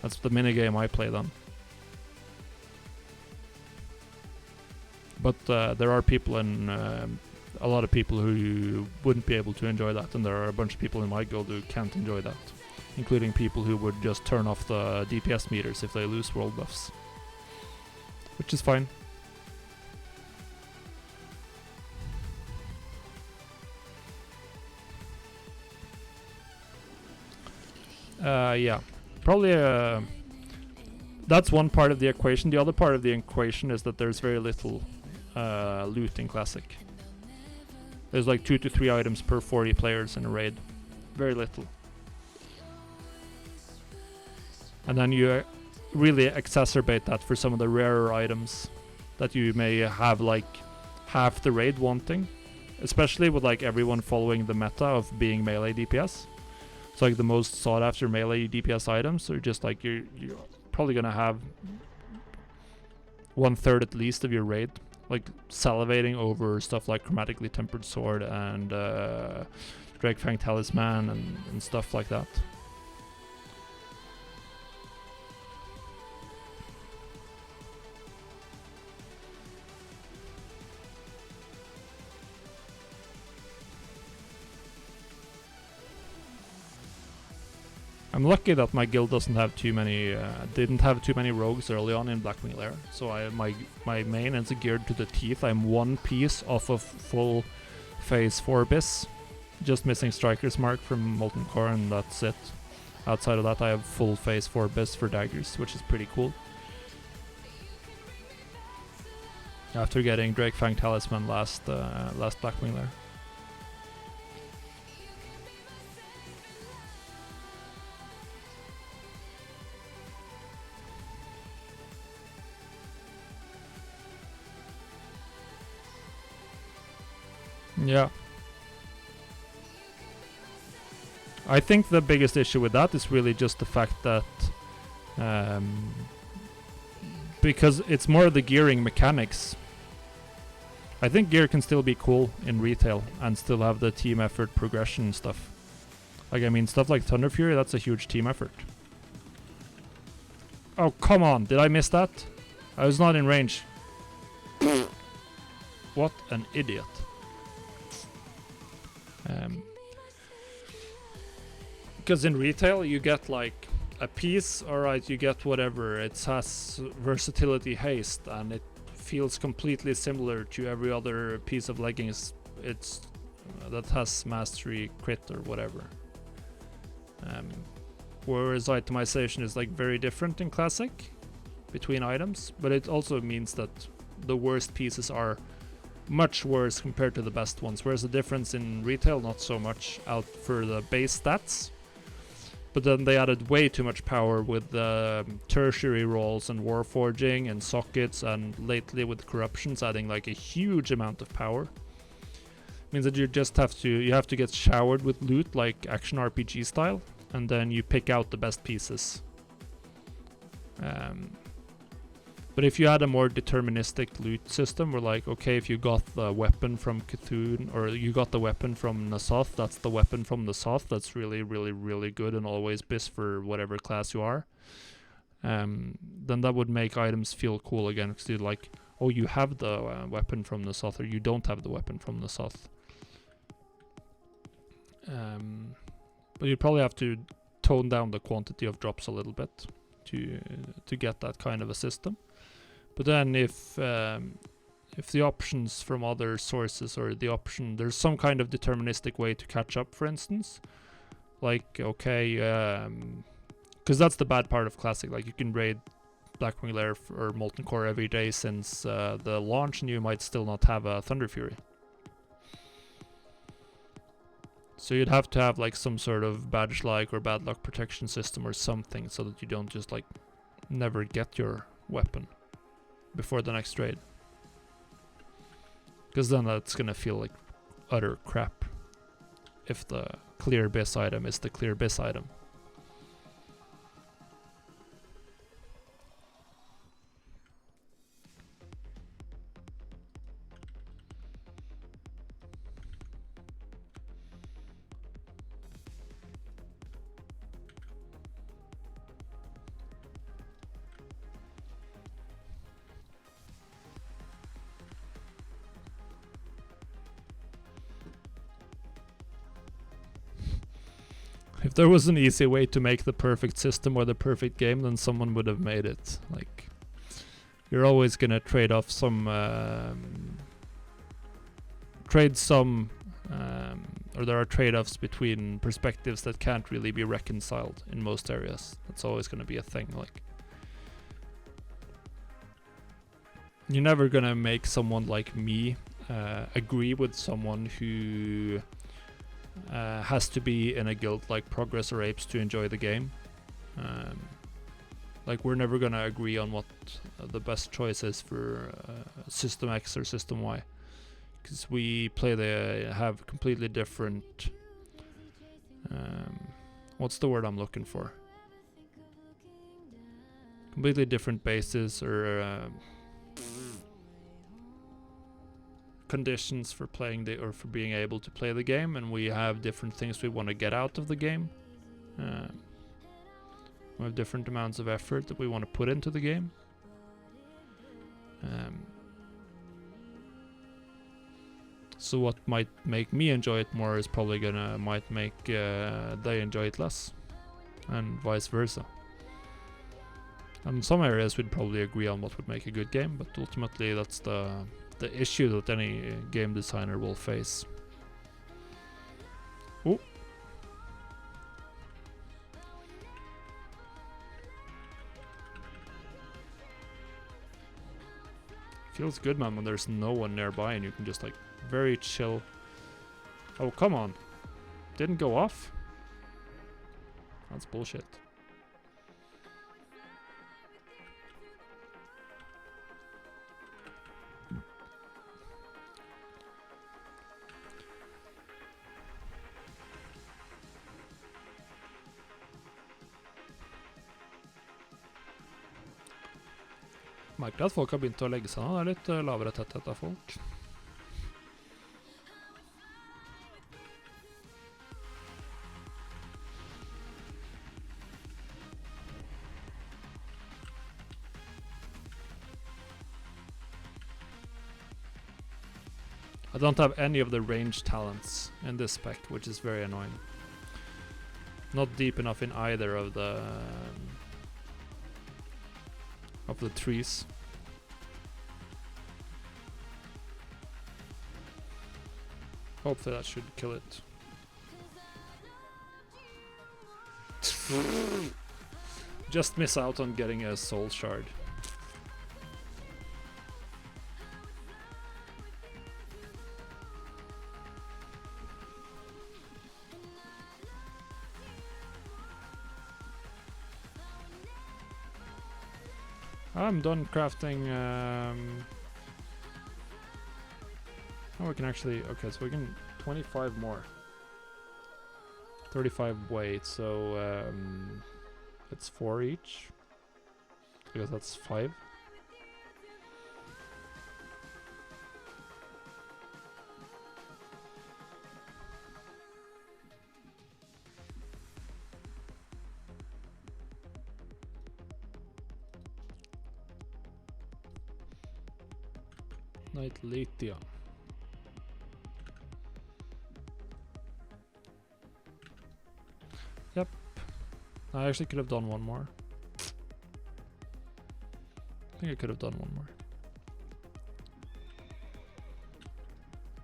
That's the minigame I played on. But there are people in, a lot of people who wouldn't be able to enjoy that, and there are a bunch of people in my guild who can't enjoy that, including people who would just turn off the DPS meters if they lose world buffs, which is fine. Yeah, probably that's one part of the equation. The other part of the equation is that there's very little loot in Classic. There's like 2 to 3 items per 40 players in a raid. Very little. And then you really exacerbate that for some of the rarer items that you may have like half the raid wanting, especially with like everyone following the meta of being melee DPS. It's like the most sought after melee DPS items are just like you're probably gonna have 1/3 at least of your raid like salivating over stuff like Chromatically Tempered Sword and Drakefang Talisman and stuff like that. I'm lucky that my guild doesn't have too many, didn't have too many rogues early on in Blackwing Lair. So my main is geared to the teeth. I'm one piece off of full phase 4 bis, just missing Striker's Mark from Molten Core, and that's it. Outside of that, I have full phase 4 bis for daggers, which is pretty cool. After getting Drakefang Talisman last Blackwing Lair. Yeah. I think the biggest issue with that is really just the fact that because it's more the gearing mechanics. I think gear can still be cool in retail and still have the team effort progression and stuff. Like, I mean, stuff like Thunder Fury, that's a huge team effort. Oh, come on, did I miss that? I was not in range. What an idiot. Because in retail you get like a piece, alright, you get whatever, it has versatility haste and it feels completely similar to every other piece of leggings it's that has mastery crit or whatever. Whereas itemization is like very different in Classic between items, but it also means that the worst pieces are much worse compared to the best ones, whereas the difference in retail not so much out for the base stats, but then they added way too much power with the tertiary rolls and warforging and sockets, and lately with corruptions adding like a huge amount of power. Means that you just have to get showered with loot like action RPG style, and then you pick out the best pieces. But if you had a more deterministic loot system, where like, okay, if you got the weapon from Cthulhu, or you got the weapon from Nasoth, that's the weapon from Nasoth, that's really, really, really good and always bis for whatever class you are. Then that would make items feel cool again, because you're like, oh, you have the weapon from Nasoth, or you don't have the weapon from Nasoth. But you probably have to tone down the quantity of drops a little bit to get that kind of a system. But then if the options from other sources, or there's some kind of deterministic way to catch up, for instance, like, okay, because that's the bad part of Classic, like you can raid Blackwing Lair or Molten Core every day since the launch, and you might still not have a Thunder Fury. So you'd have to have like some sort of badge-like or bad luck protection system or something, so that you don't just like never get your weapon before the next raid. Because then that's gonna feel like utter crap if the clear bis item is the clear bis item. If there was an easy way to make the perfect system or the perfect game, then someone would have made it. Like, you're always gonna trade off some, or there are trade-offs between perspectives that can't really be reconciled in most areas. That's always gonna be a thing. Like, you're never gonna make someone like me agree with someone who has to be in a guild like Progress or Apes to enjoy the game. Like, we're never gonna agree on what the best choice is for System X or System Y, because we have completely different. What's the word I'm looking for? Completely different bases or conditions for playing or for being able to play the game, and we have different things we want to get out of the game. We have different amounts of effort that we want to put into the game. So what might make me enjoy it more is probably might make they enjoy it less, and vice versa. In some areas we'd probably agree on what would make a good game, but ultimately that's the issue that any game designer will face. Ooh. Feels good, man, when there's no one nearby and you can just like very chill. Oh, come on. Didn't go off? That's bullshit. Merker at folk har begynt å legge seg nå. Det er litt lavere tetthet av folk. I don't have any of the range talents in this spec, which is very annoying. Not deep enough in either of the trees. Hopefully that should kill it. Just miss out on getting a soul shard. I'm done crafting. Oh, we can actually. Okay, so we can 25 more. 35 weight, so it's 4 each. I guess that's 5. Night lithium. Yep. I actually could have done one more. I think I could have done one more.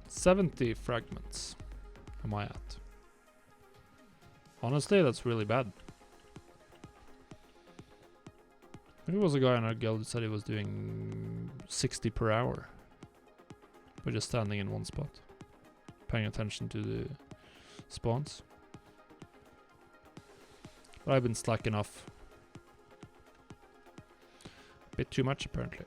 70 fragments am I at? Honestly, that's really bad. There was a guy in our guild who said he was doing 60 per hour. By just standing in one spot. Paying attention to the spawns. But I've been slacking off. A bit too much apparently.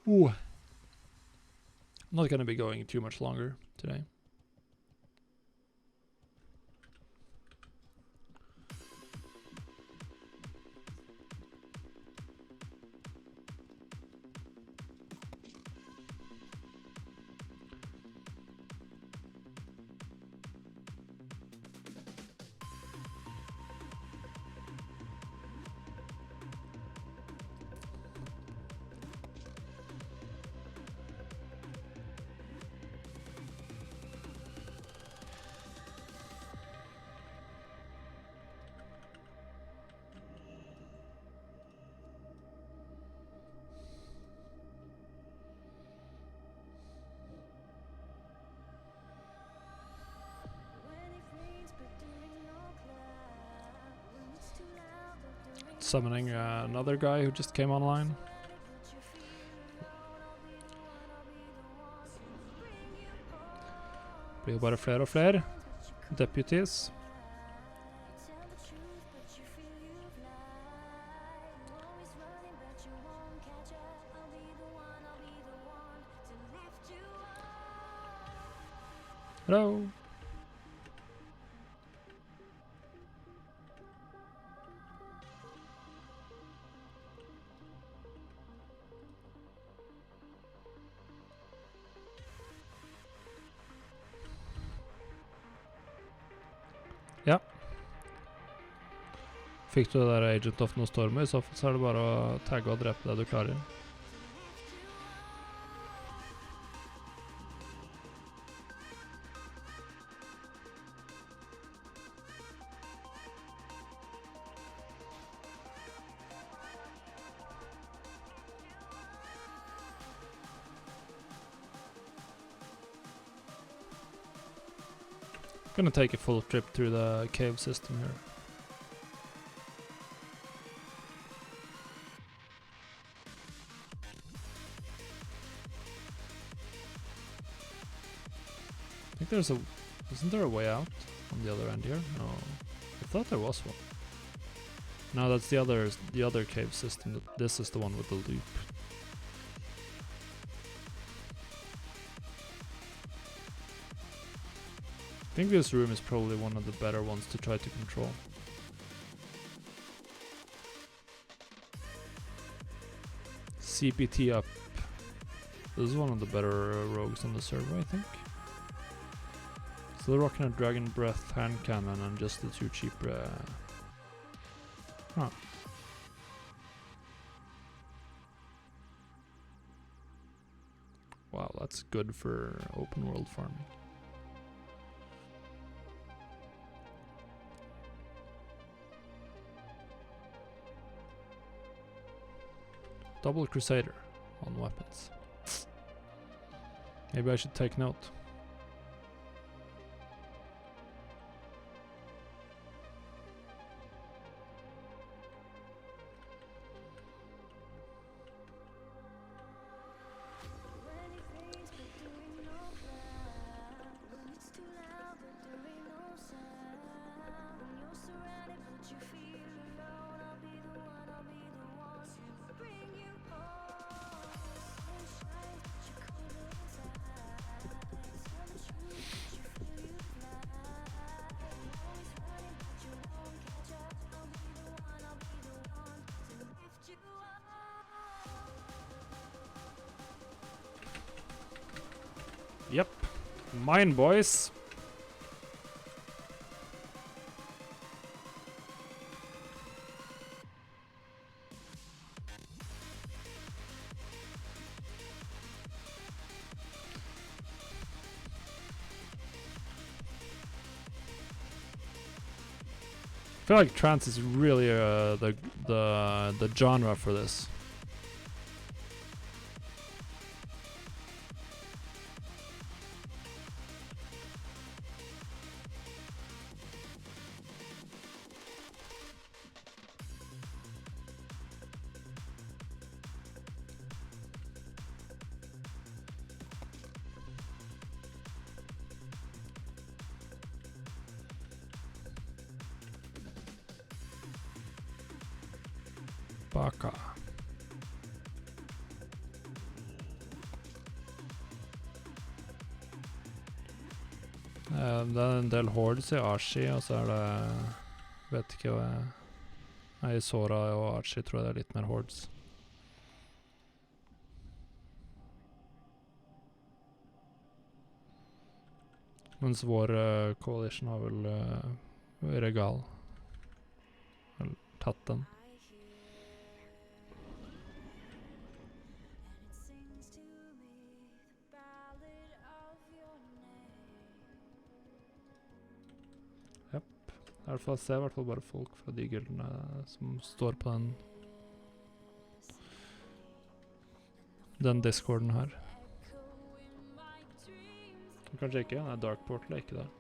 Ooh. I'm not gonna be going too much longer today. Summoning another guy who just came online. Blir jo bare flere og flere deputies. Hello. Ja. Fikk du det der Agent of Nostormo, i så fall så er det bare å tagge og drepe det du klarer. Gonna take a full trip through the cave system here. I think there's a... Isn't there a way out on the other end here? No. I thought there was one. No, that's the other cave system. This is the one with the loop. I think this room is probably one of the better ones to try to control. CPT up. This is one of the better rogues on the server, I think. Still rocking a Dragon Breath hand cannon and just the 2 cheap... Huh. Wow, that's good for open world farming. Double Crusader on weapons. Maybe I should take note. Yep, mine boys. I feel like trance is really the genre for this. Baka. Det er en del hordes i Archie, og så er det... Vet ikke hva jeg... Nei, i Sora og Archie tror jeg det er litt mer hordes. Mens vår coalition har vel regal. Eller tatt den. Jeg ser i hvert fall bare folk fra de guildene som står på den discorden her. Kanskje ikke, nei, Dark Portal er ikke der.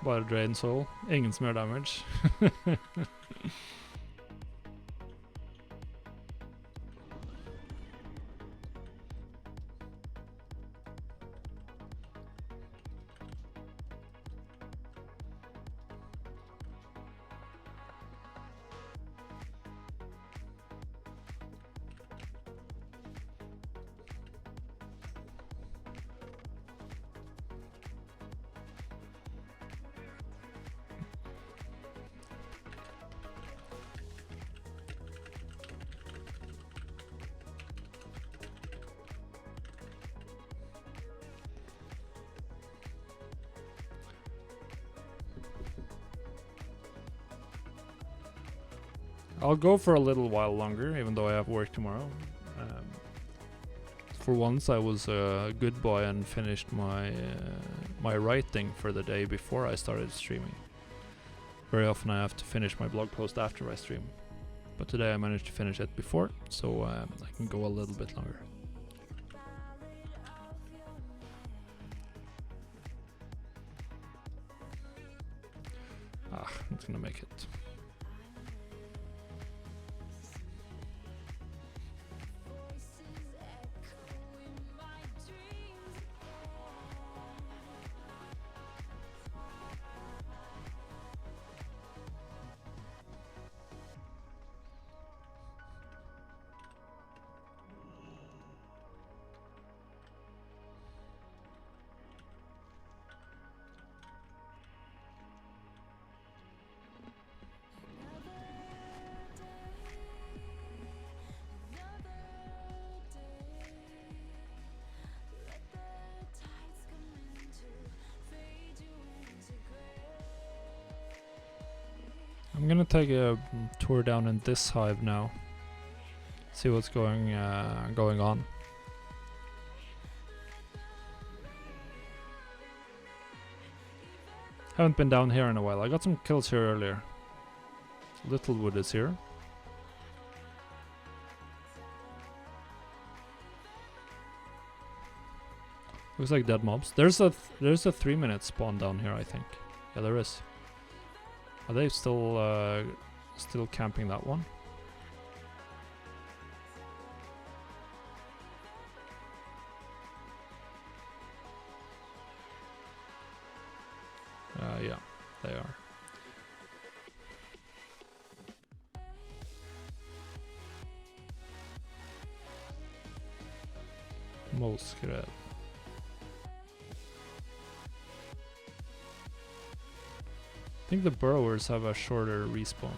Bare drain soul. Ingen som gjør damage. I'll go for a little while longer, even though I have work tomorrow. For once, I was a good boy and finished my writing for the day before I started streaming. Very often I have to finish my blog post after I stream, but today I managed to finish it before, so I can go a little bit longer. It's gonna make it. I'm gonna take a tour down in this hive now. See what's going on. Haven't been down here in a while. I got some kills here earlier. Littlewood is here. Looks like dead mobs. There's a 3-minute spawn down here, I think. Yeah, there is. Are they still camping that one? Yeah, they are. Målskred. I think the burrowers have a shorter respawn.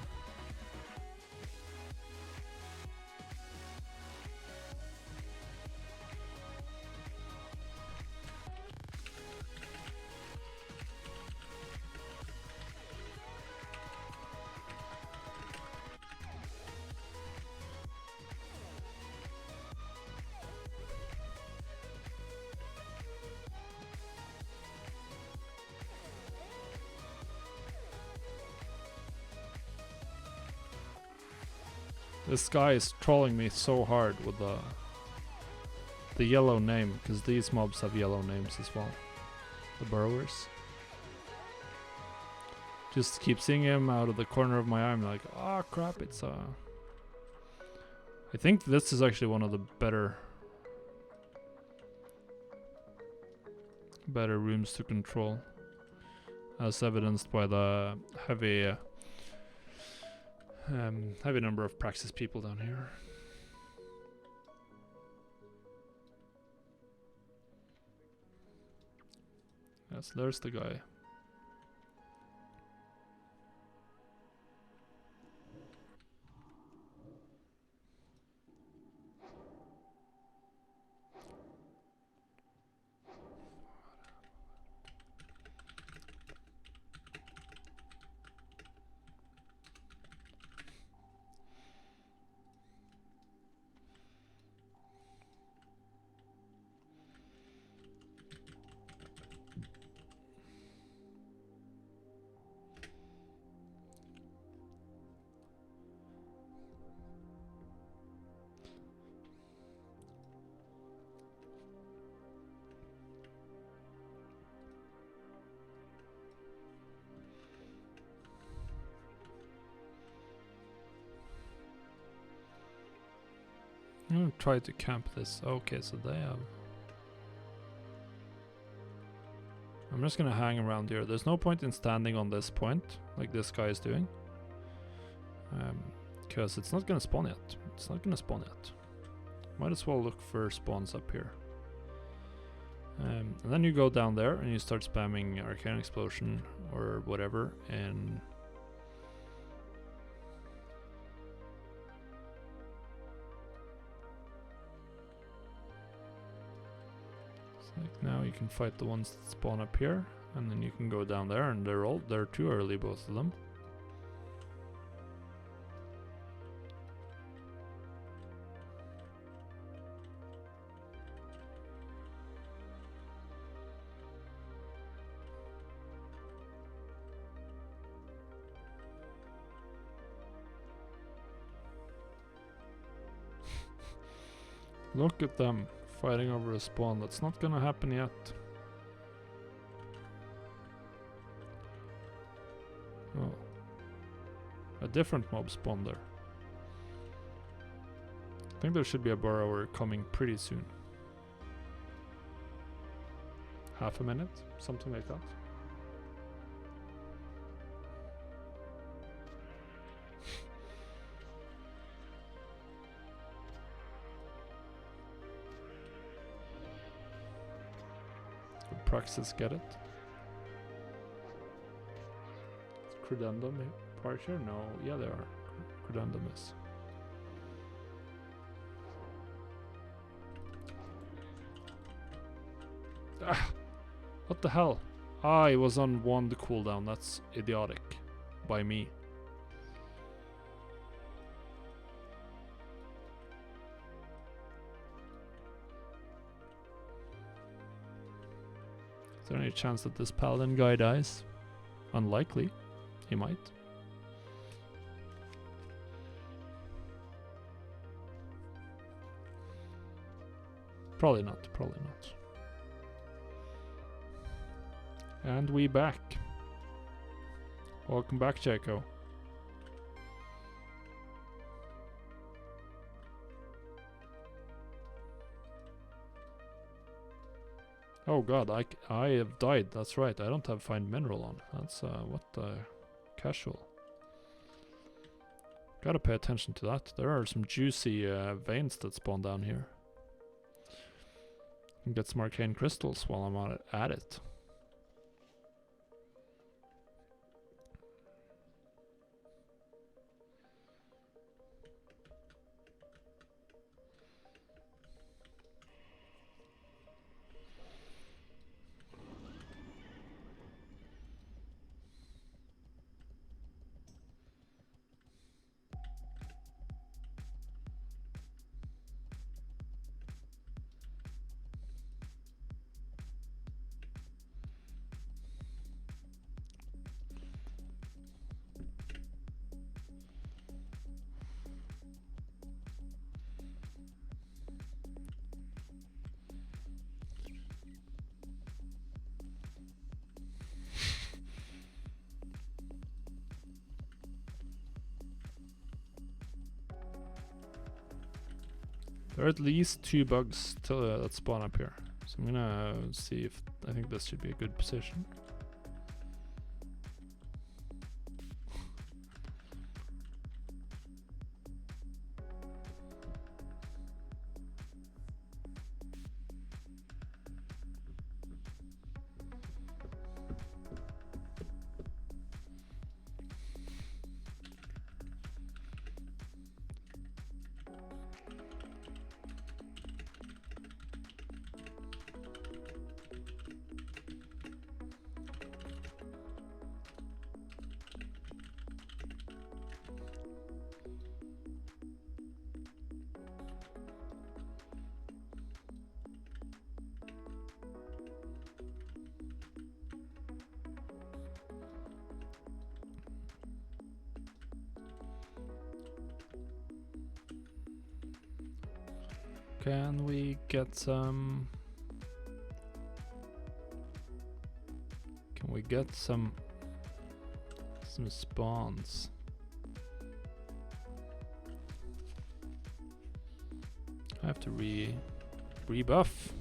This guy is trolling me so hard with the yellow name, because these mobs have yellow names as well. The burrowers. Just keep seeing him out of the corner of my eye. I'm like, oh crap, it's I think this is actually one of the better rooms to control, as evidenced by the heavy number of praxis people down here. Yes, there's the guy. I'm gonna try to camp this. Okay, so they have... I'm just gonna hang around here. There's no point in standing on this point, like this guy is doing. Because it's not gonna spawn yet. It's not gonna spawn yet. Might as well look for spawns up here. And then you go down there and you start spamming Arcane Explosion or whatever, and it's like now you can fight the ones that spawn up here, and then you can go down there, and they're too early, both of them. Look at them fighting over a spawn. That's not gonna happen yet. Oh. A different mob spawned there. I think there should be a burrower coming pretty soon. Half a minute? Something like that. Praxis get it? Credendum part here? No, yeah they are. Credendum is. Ah! What the hell? Ah, it was on wand cooldown. That's idiotic. By me. Is there any chance that this paladin guy dies? Unlikely. He might. Probably not. Probably not. And we back. Welcome back, Jaco. Oh god, I have died. That's right. I don't have find mineral on. That's what casual. Gotta pay attention to that. There are some juicy veins that spawn down here. Can get some arcane crystals while I'm at it. There are at least 2 bugs that spawn up here. So I'm gonna see if I think this should be a good position. Can we get some... Can we get some spawns? I have to rebuff.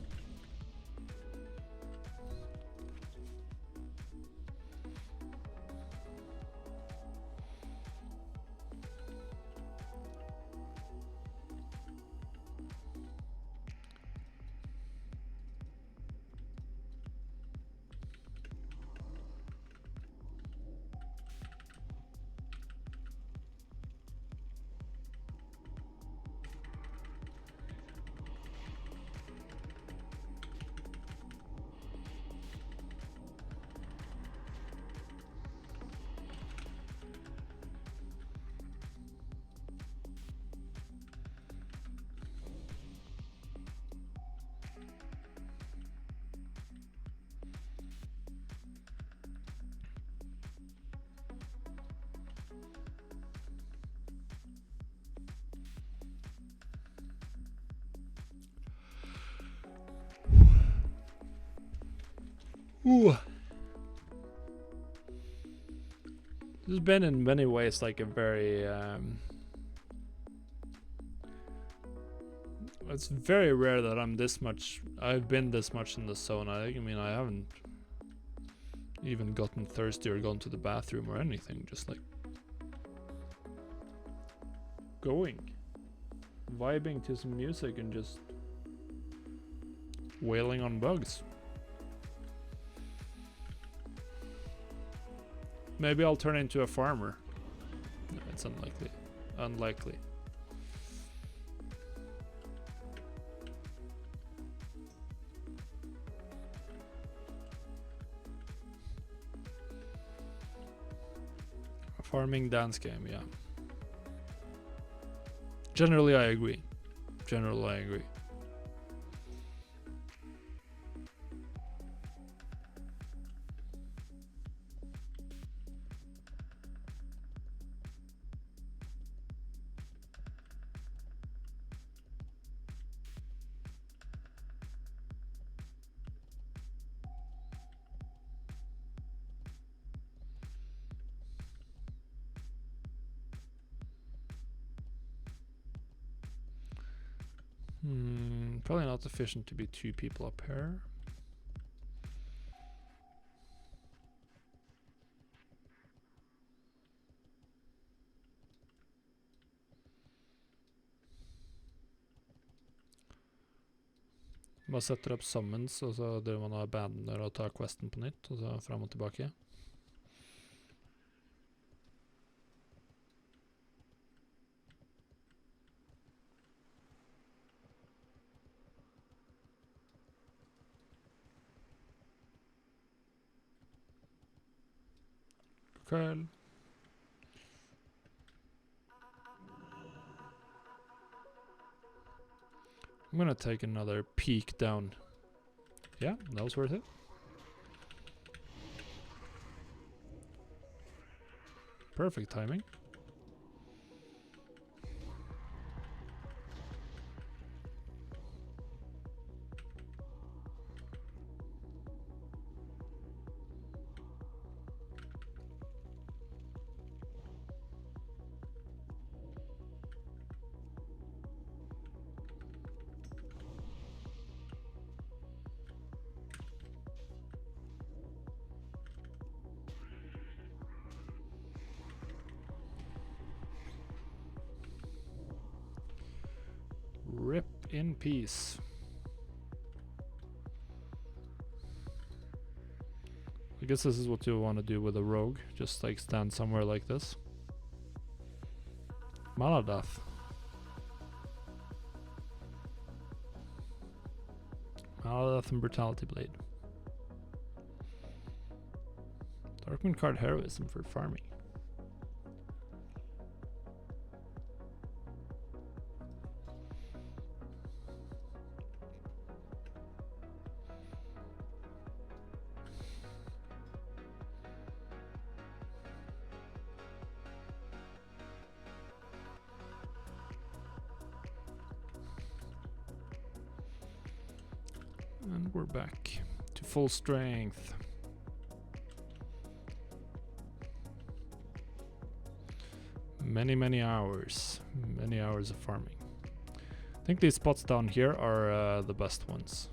Ooh. This has been in many ways like a very it's very rare that I've been this much in the zone. I mean, I haven't even gotten thirsty or gone to the bathroom or anything, just like going, vibing to some music and just wailing on bugs. Maybe I'll turn into a farmer. No, it's unlikely. Unlikely. A farming dance game, yeah. Generally, I agree. Generally, I agree. Probably not efficient to be 2 people up here. Bare setter opp summons, og så driver man og abandoner og tar questen på nytt, og så frem og tilbake. Kveld. I'm gonna take another peek down. Yeah, that was worth it. Perfect timing. Rip in peace. I guess this is what you want to do with a rogue. Just like stand somewhere like this. Mana death. Mana death and brutality blade. Darkmoon card heroism for farming. And we're back to full strength. Many hours of farming. think these spots down here are the best ones.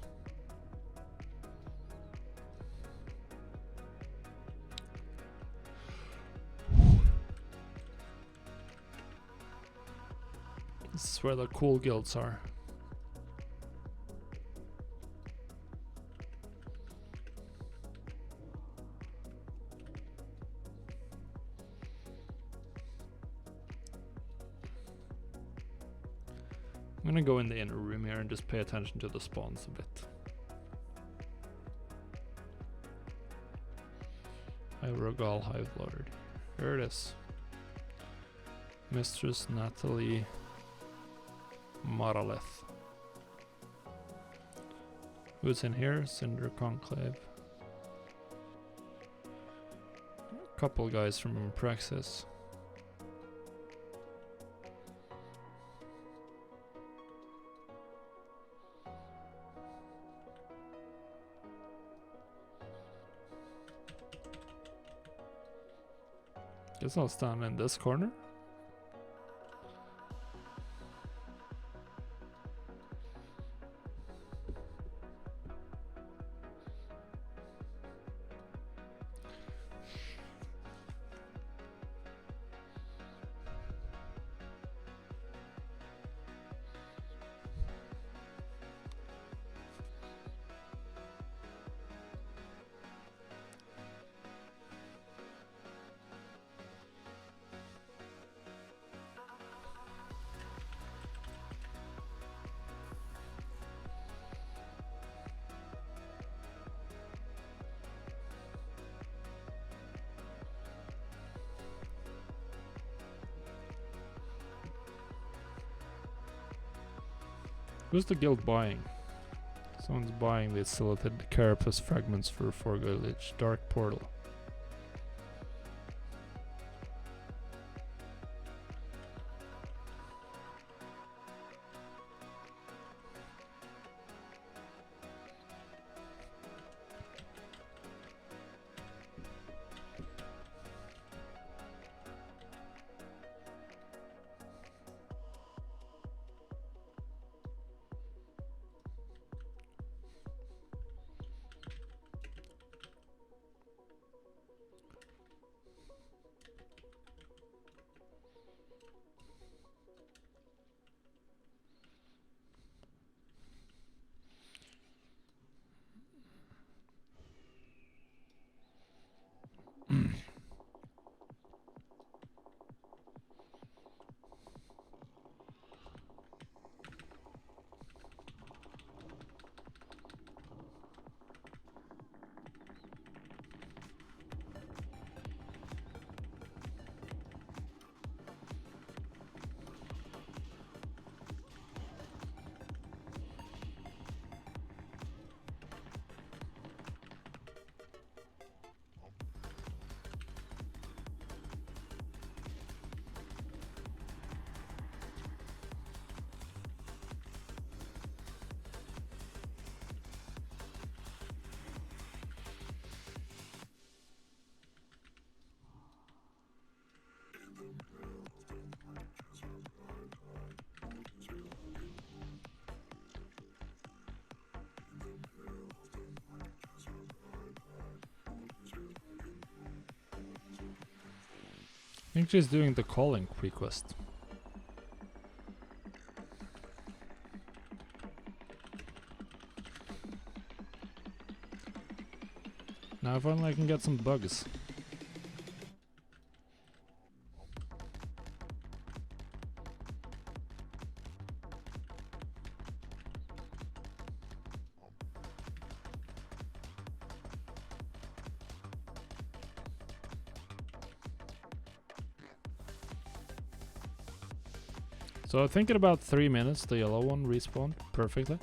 This is where the cool guilds are. I'm gonna go in the inner room here and just pay attention to the spawns a bit. Hive Rogal, Hive Lord. Here it is. Mistress Natalie Maraleth. Who's in here? Cinder Conclave. A couple guys from Praxis. Guess I'll stand in this corner. Who's the guild buying? Someone's buying the Silithid Carapace fragments for Forgolich Dark Portal. I think she's doing the calling request. Now finally I can get some bugs. So I think in about 3 minutes the yellow one respawned perfectly.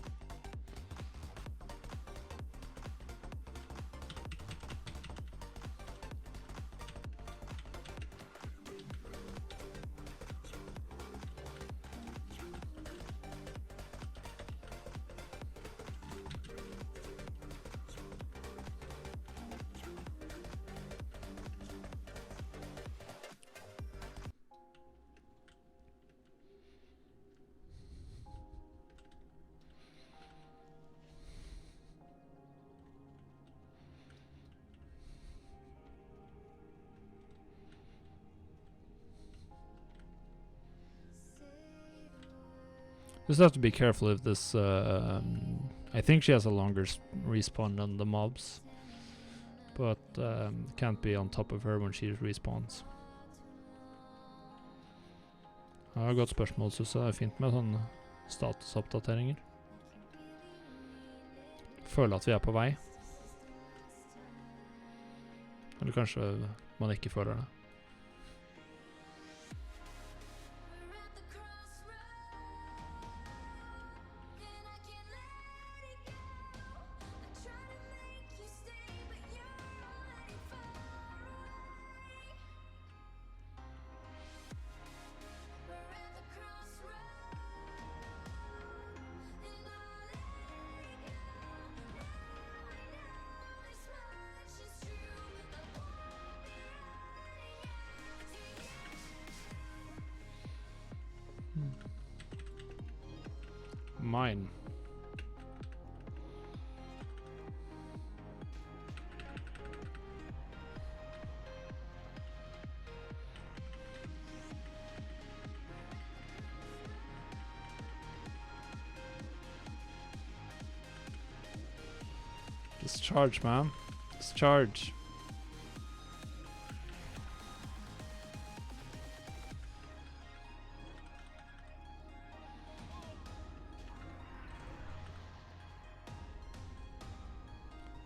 Just have to be careful if this. I think she has a longer respawn than the mobs, but can't be on top of her when she respawns. Godt spørsmål, synes jeg. Det er fint med sånne statusoppdateringer. Føler at vi er på vei. Eller kanskje man ikke føler det. Mine. Discharge, man. Discharge.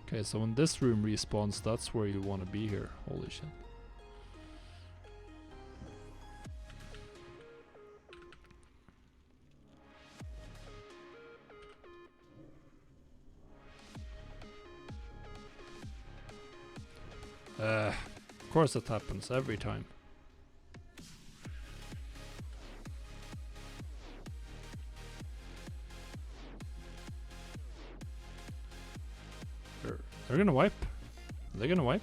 Okay, so when this room respawns, that's where you want to be here. Holy shit. Of course it happens every time. They're gonna wipe. Are they gonna wipe?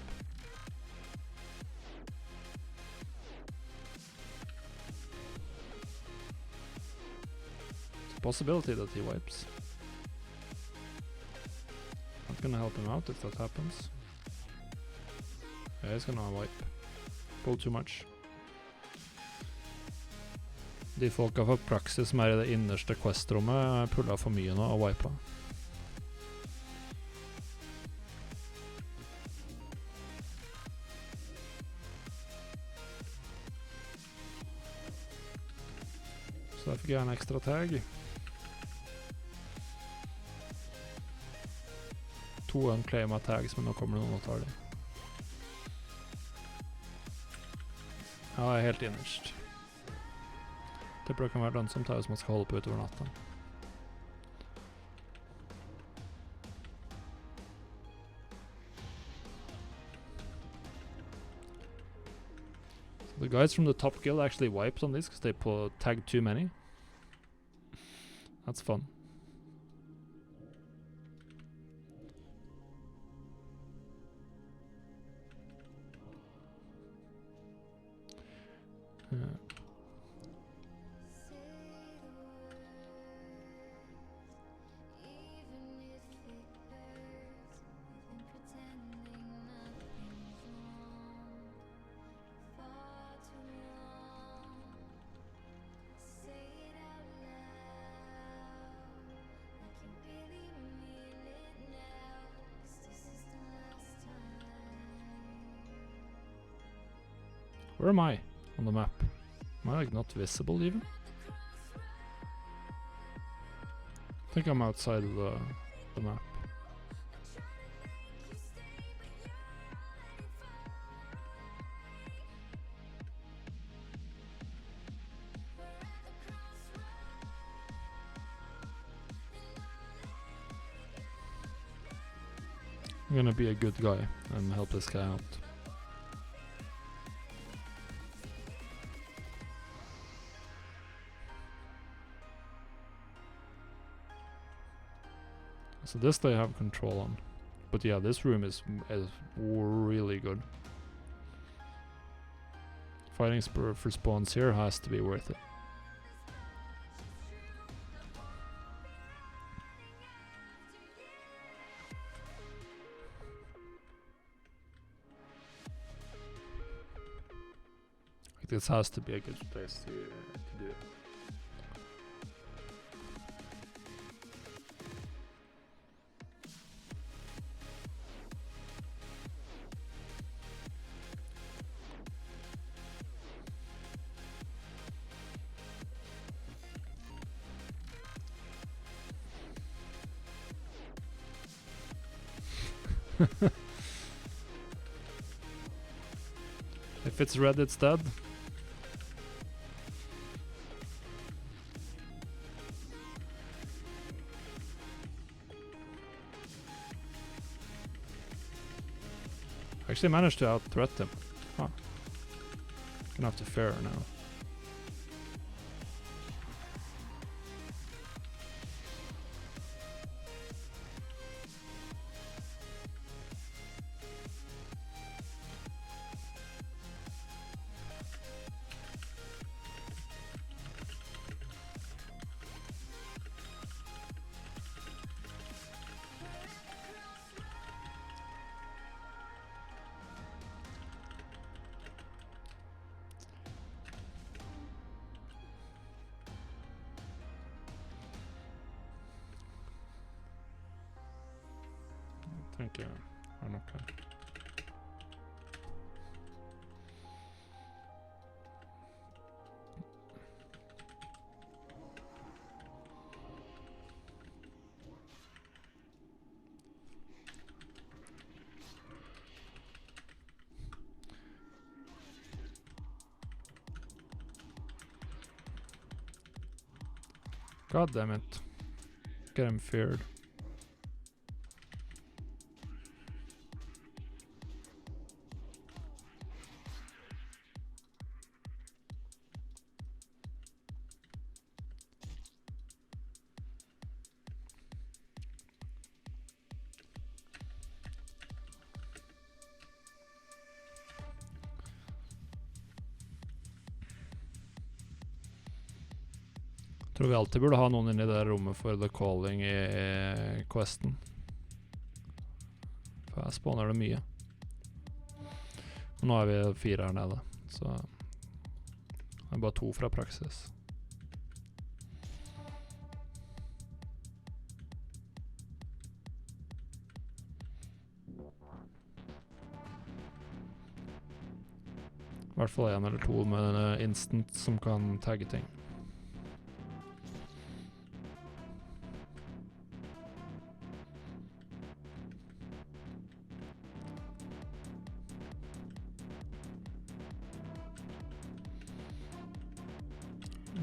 It's a possibility that he wipes. Not gonna help him out if that happens. Yeah, he's gonna wipe. Pull too much. De folka for praksis som er i det innerste questrommet pulla for mye nå og wipa. Så der fikk jeg en ekstra tag. 2 unclaima tags, men nå kommer det noen og tar det. Ja, jeg er helt innerst. Tipper det kan være lønnsomt her hvis man skal holde på utover natten. The guys from the top guild actually wiped on this because they tagged too many. That's fun. Where am I on the map? Am I like not visible even? I think I'm outside of the map. I'm gonna be a good guy and help this guy out. So this they have control on. But yeah, this room is really good. Fighting for spawns here has to be worth it. Like this has to be a good place to do it. If it's red, it's dead. Actually managed to out-threat him. Huh. Gonna have to fair now. Thank you. I'm okay. God damn it. Get him feared. Tror vi alltid burde ha noen inne i det rommet for the calling i questen. For her spawner det mye. Og nå er vi 4 her nede, så det er bare 2 fra praksis. I hvert fall 1 eller 2 med instant som kan tagge ting.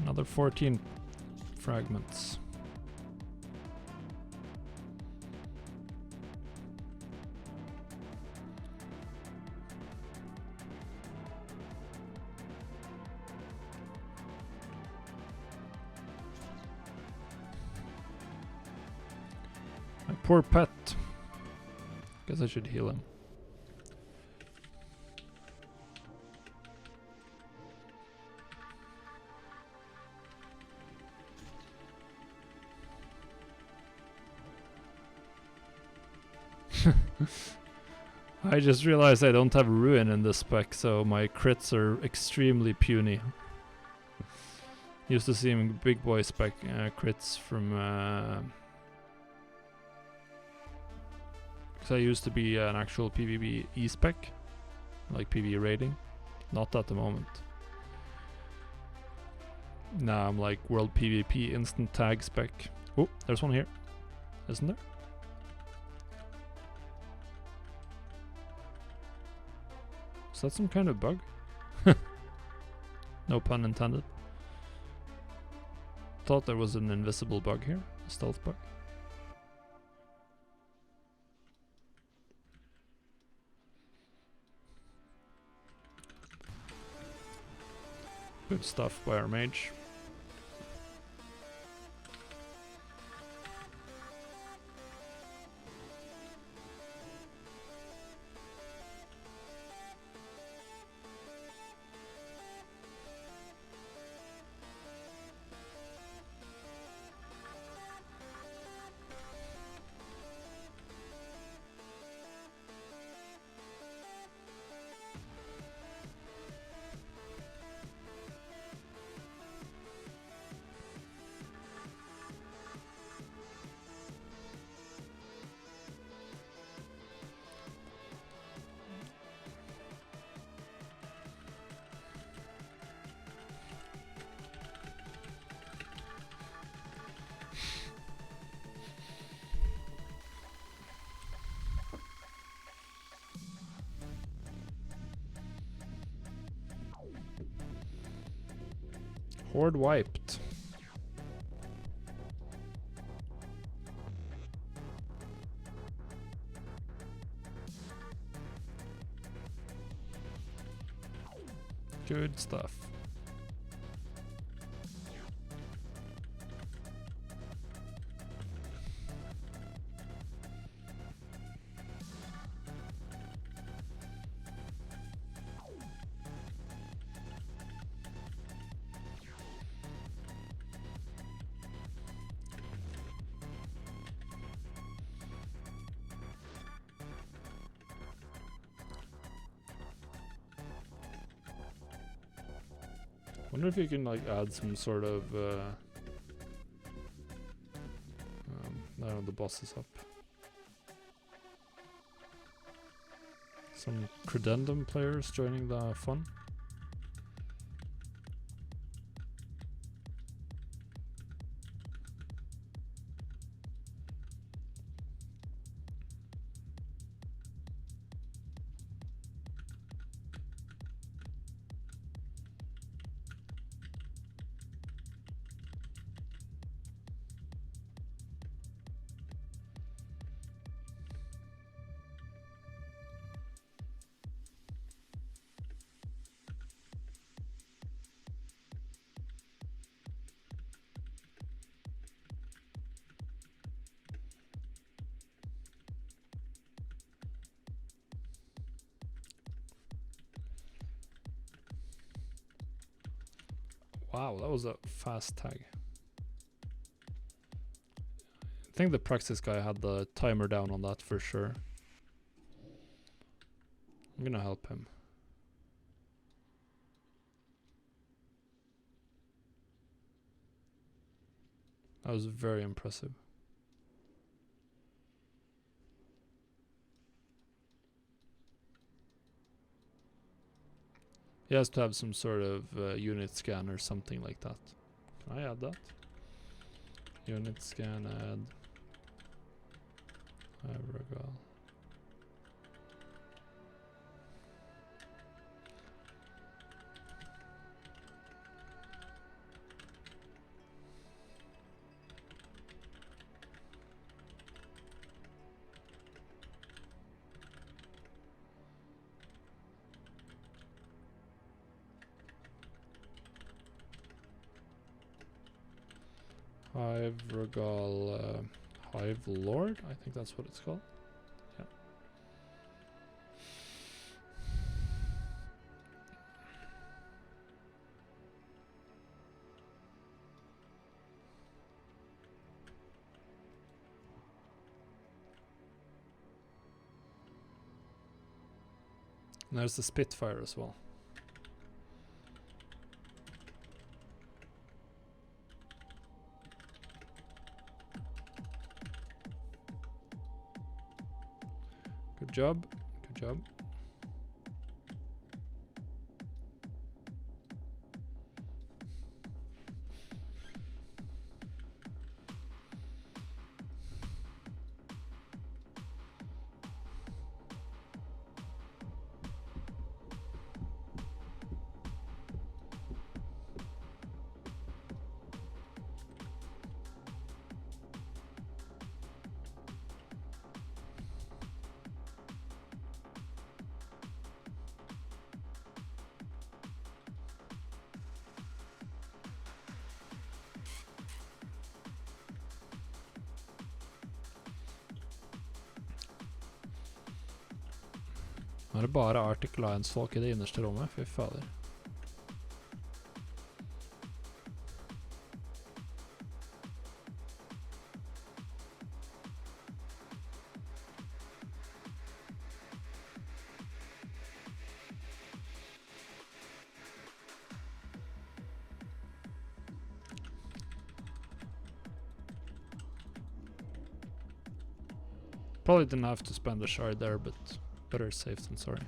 Another 14 fragments. My poor pet. Guess I should heal him. I just realized I don't have ruin in this spec, so my crits are extremely puny. Used to see big boy spec crits from because I used to be an actual PvP e-spec, like PvE rating. Not at the moment. Now I'm like world PvP instant tag spec. Oh, there's one here, isn't there? Is that some kind of bug? No pun intended. Thought there was an invisible bug here, a stealth bug. Good stuff by our mage. Horde wiped. Good stuff. Wonder if you can like add some sort of no, the boss is up. Some credendum players joining the fun. Wow, that was a fast tag. I think the Praxis guy had the timer down on that for sure. I'm gonna help him. That was very impressive. He has to have some sort of unit scan or something like that. Can I add that? Unit scan, add. Regal. Hive Regal, Hive Lord, I think that's what it's called. Yeah. And there's the Spitfire as well. Good job. Good job. Nå er det bare Arctic Lions-folk i det innerste rommet, fy fader. Probably didn't have to spend a shard there, but better safe than sorry.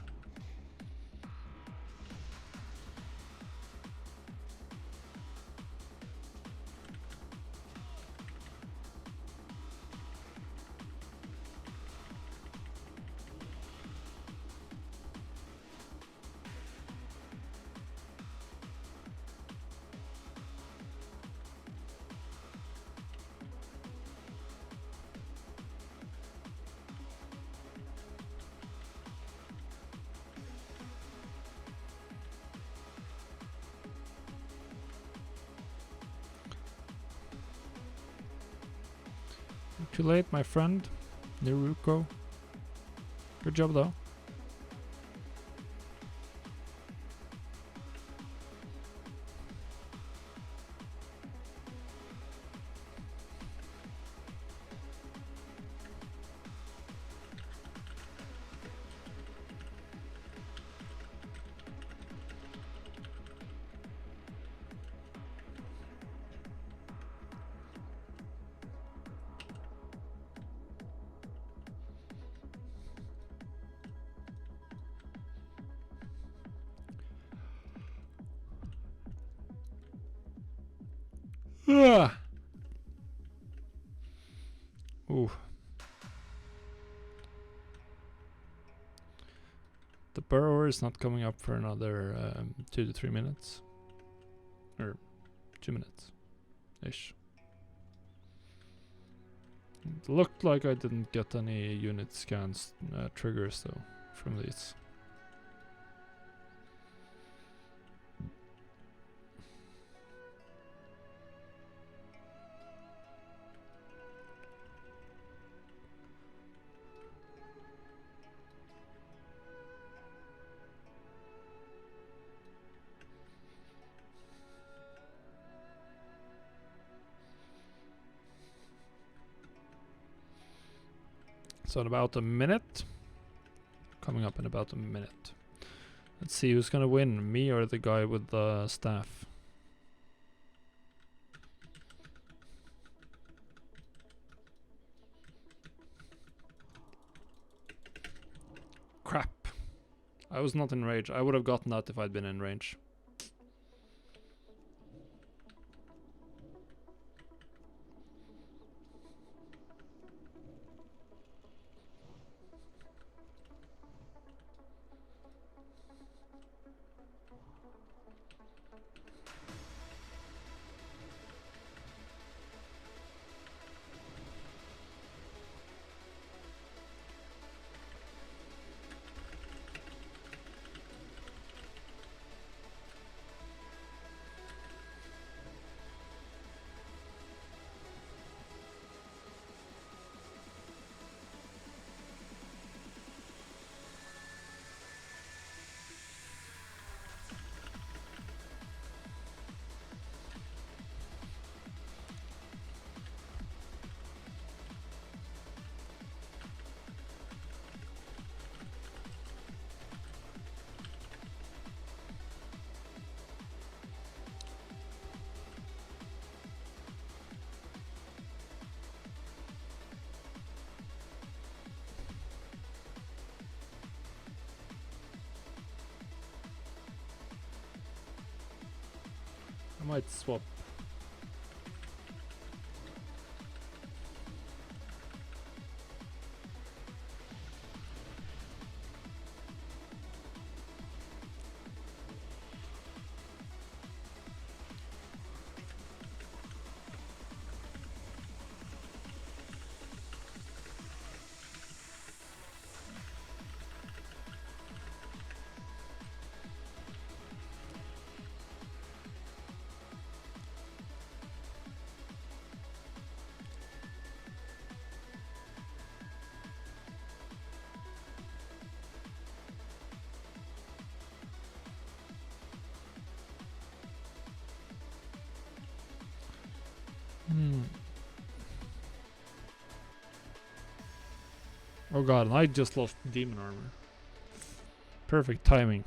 Too late, my friend. Niruko. Good job, though. Ah. Ooh. The burrower is not coming up for another 2 to 3 minutes. Or 2 minutes-ish. It looked like I didn't get any unit scans triggers though from these. So in about a minute. Coming up in about a minute. Let's see who's gonna win, me or the guy with the staff. Crap. I was not in range. I would have gotten that if I'd been in range. I might swap. Oh god, and I just lost demon armor. Perfect timing.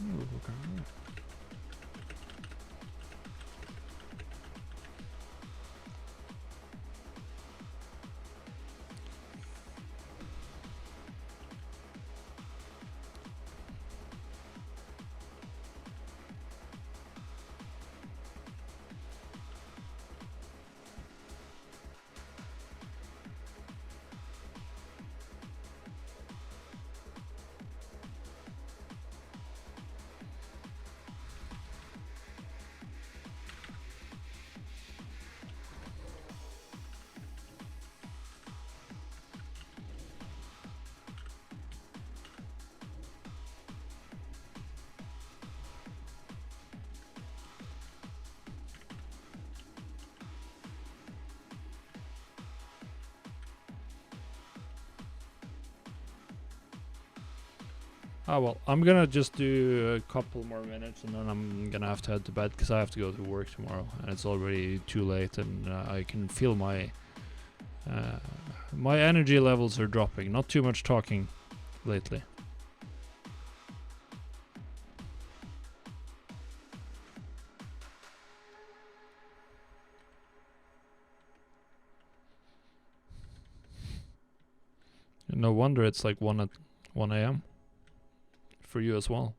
Ooh, okay. Ah well, I'm gonna just do a couple more minutes and then I'm gonna have to head to bed because I have to go to work tomorrow and it's already too late and I can feel my my energy levels are dropping. Not too much talking lately. No wonder it's like 1 a.m. for you as well.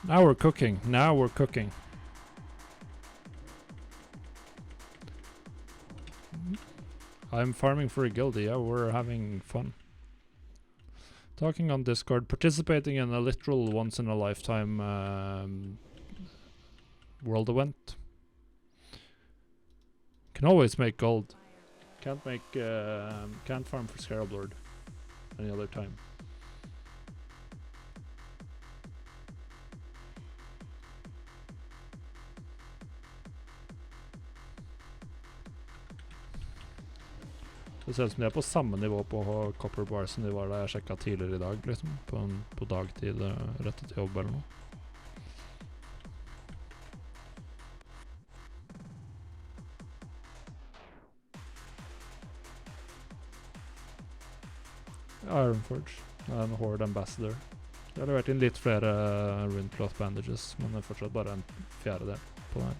Now we're cooking. Now we're cooking. I'm farming for a guild. Yeah, we're having fun. Talking on Discord, participating in a literal once in a lifetime world event. Can always make gold. Can't make can't farm for Scarab Lord any other time. Det ser ut som de er på samme nivå på Copper Bar som de var da jeg sjekket tidligere i dag, liksom. På dagtid, rett etter jobb eller noe. Ironforge. En Horde Ambassador. Jeg har levert inn litt flere Runecloth Bandages, men det er fortsatt bare en fjerdedel på den.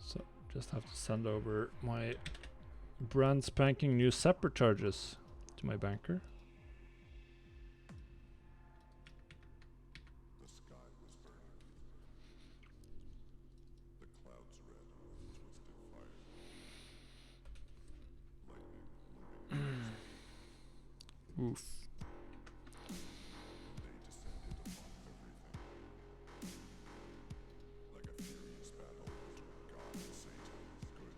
So, just have to send over my brand spanking new separate charges to my banker. The sky was burning. The clouds red with twisted fire. Lightning moving. Oof. They descended upon everything. Like a furious battle between God and Satan, good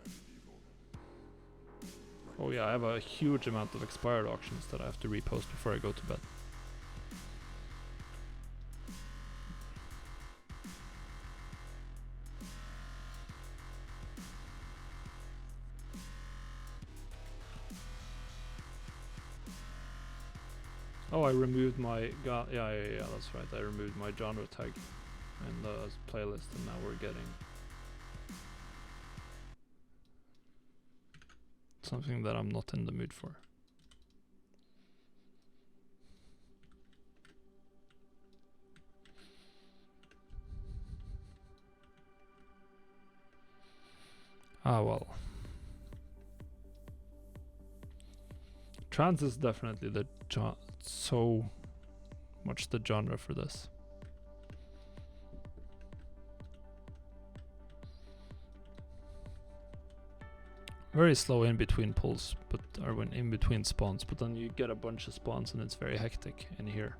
and evil. Oh yeah, I have a huge amount of expired auctions that I have to repost before I go to bed. Oh, I removed my yeah, that's right. I removed my genre tag in the playlist, and now we're getting something that I'm not in the mood for. Ah well. Trance is definitely the so much the genre for this. very slow in between pulls, but or when in between spawns, but then you get a bunch of spawns and it's very hectic in here.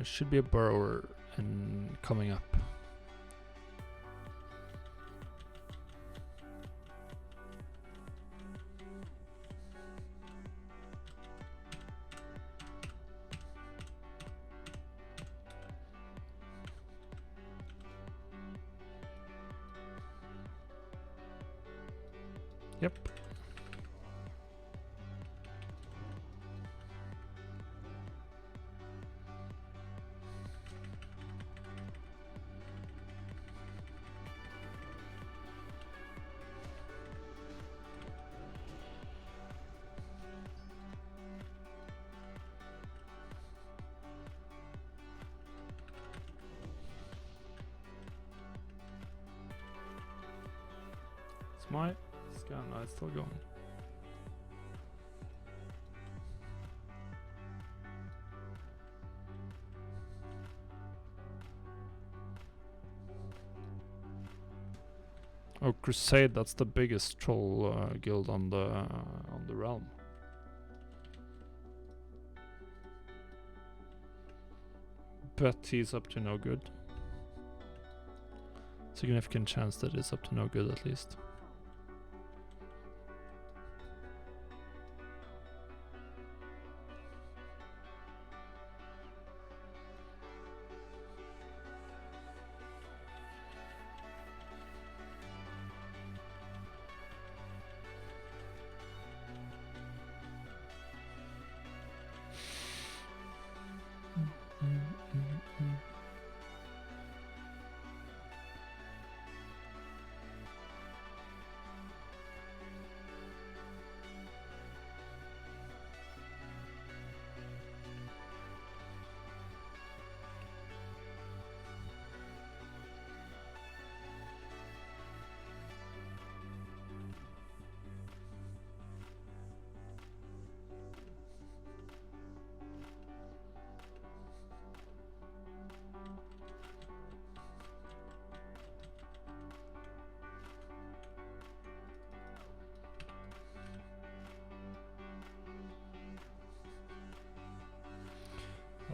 Should be a burrower and coming up. Yep. It's my scan. No, it's still going. Oh, Crusade, that's the biggest troll guild on the realm. Bet he's up to no good. Significant chance that it's up to no good at least.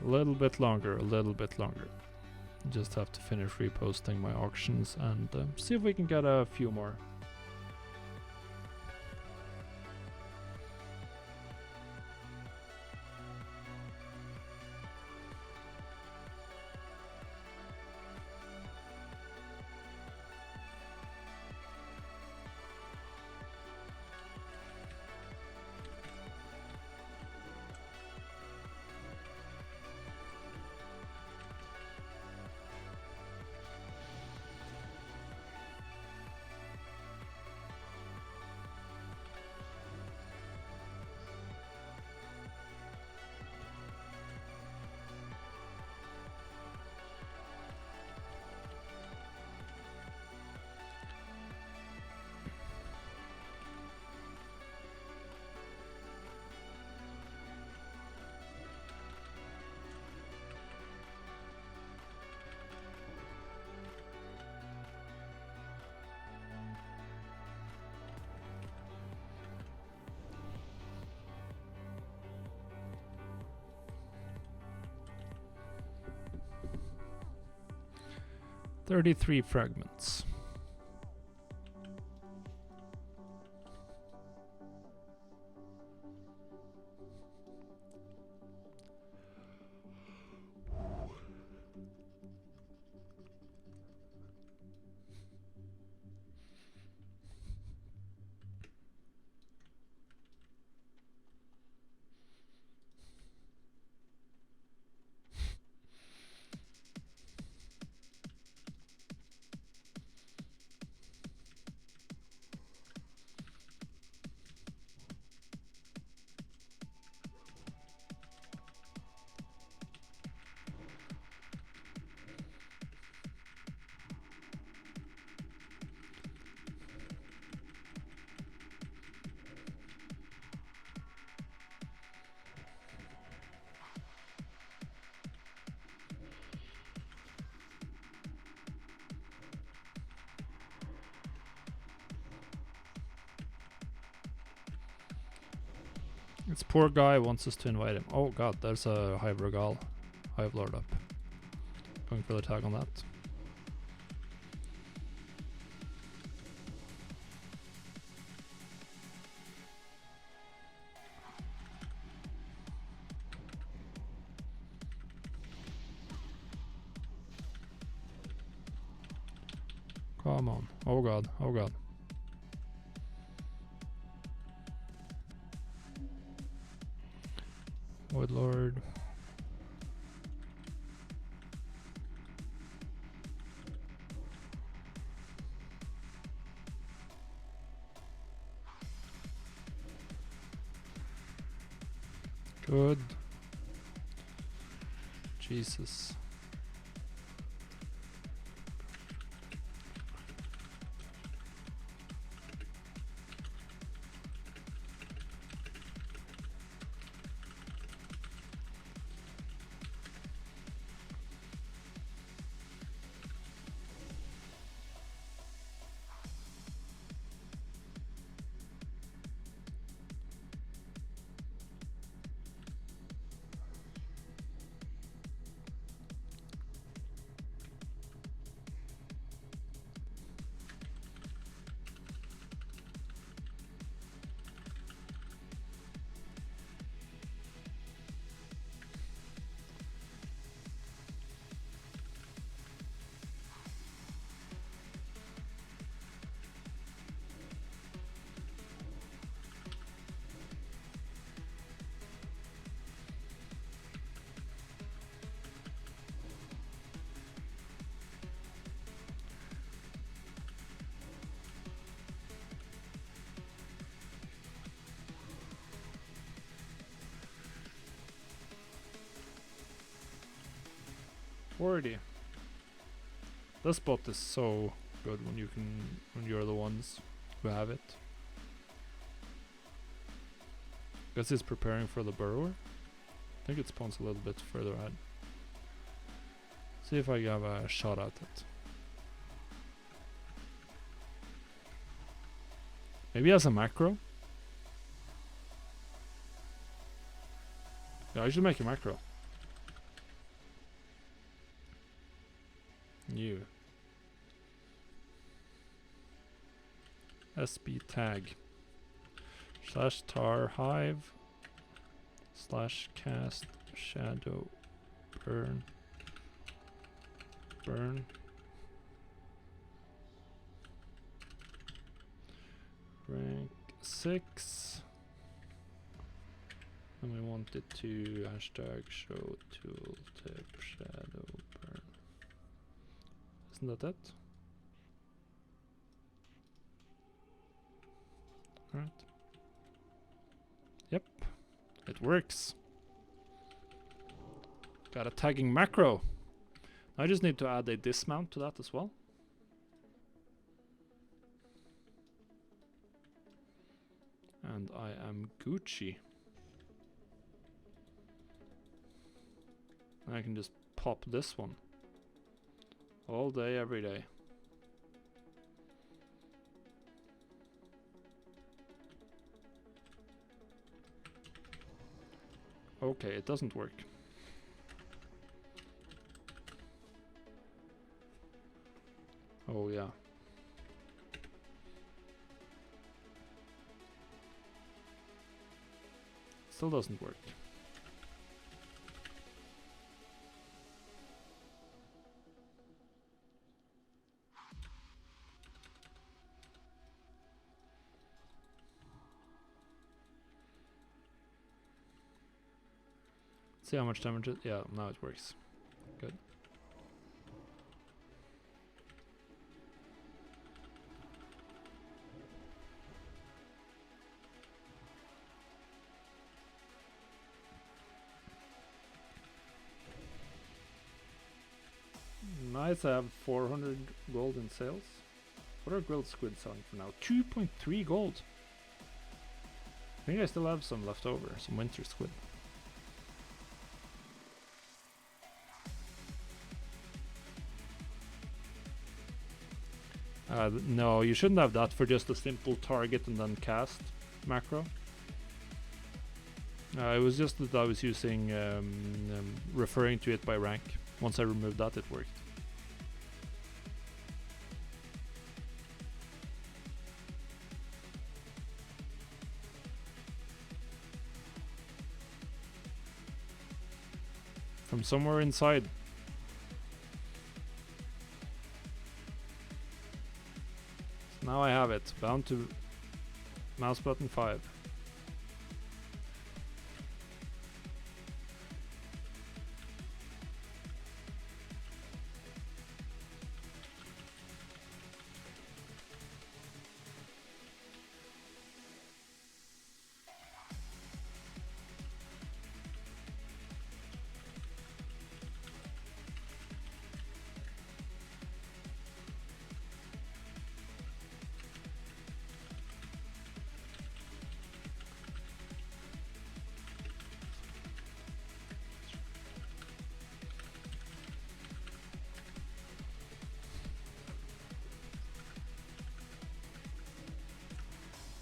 A little bit longer, a little bit longer. Just have to finish reposting my auctions and see if we can get a few more. "33 fragments. This poor guy wants us to invite him. Oh god, there's a Hive Regal. Hive Lord up. Going for the tag on that. Come on. Oh god, oh god. Void Lord. Good. Jesus. Already. This bot is so good when you're the ones who have it. Guess he's preparing for the burrower. I think it spawns a little bit further ahead. See if I have a shot at it. Maybe he has a macro. Yeah, I should make a macro. New SB tag /tar hive /cast shadow burn rank 6, and we want it to hashtag show tooltip shadow burn. Isn't that it? Alright. Yep. It works. Got a tagging macro. I just need to add a dismount to that as well. And I am Gucci. I can just pop this one. All day, every day. Okay, it doesn't work. Oh yeah. Still doesn't work. See how much damage it. Yeah, now it works. Good. Nice, I have 400 gold in sales. What are grilled squid selling for now? 2.3 gold. I think I still have some left over, some winter squid. No, you shouldn't have that for just a simple target and then cast macro. It was just that I was using referring to it by rank. Once I removed that, it worked. From somewhere inside. So now I have it. Bound to mouse button 5.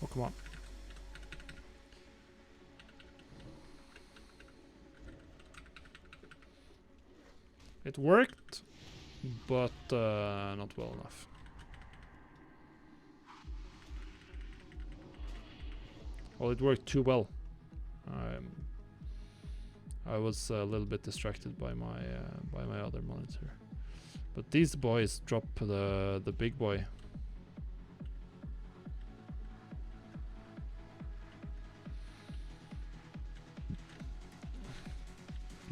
Oh, come on. It worked, but not well enough. Well, it worked too well. I was a little bit distracted by my other monitor. But these boys drop the big boy.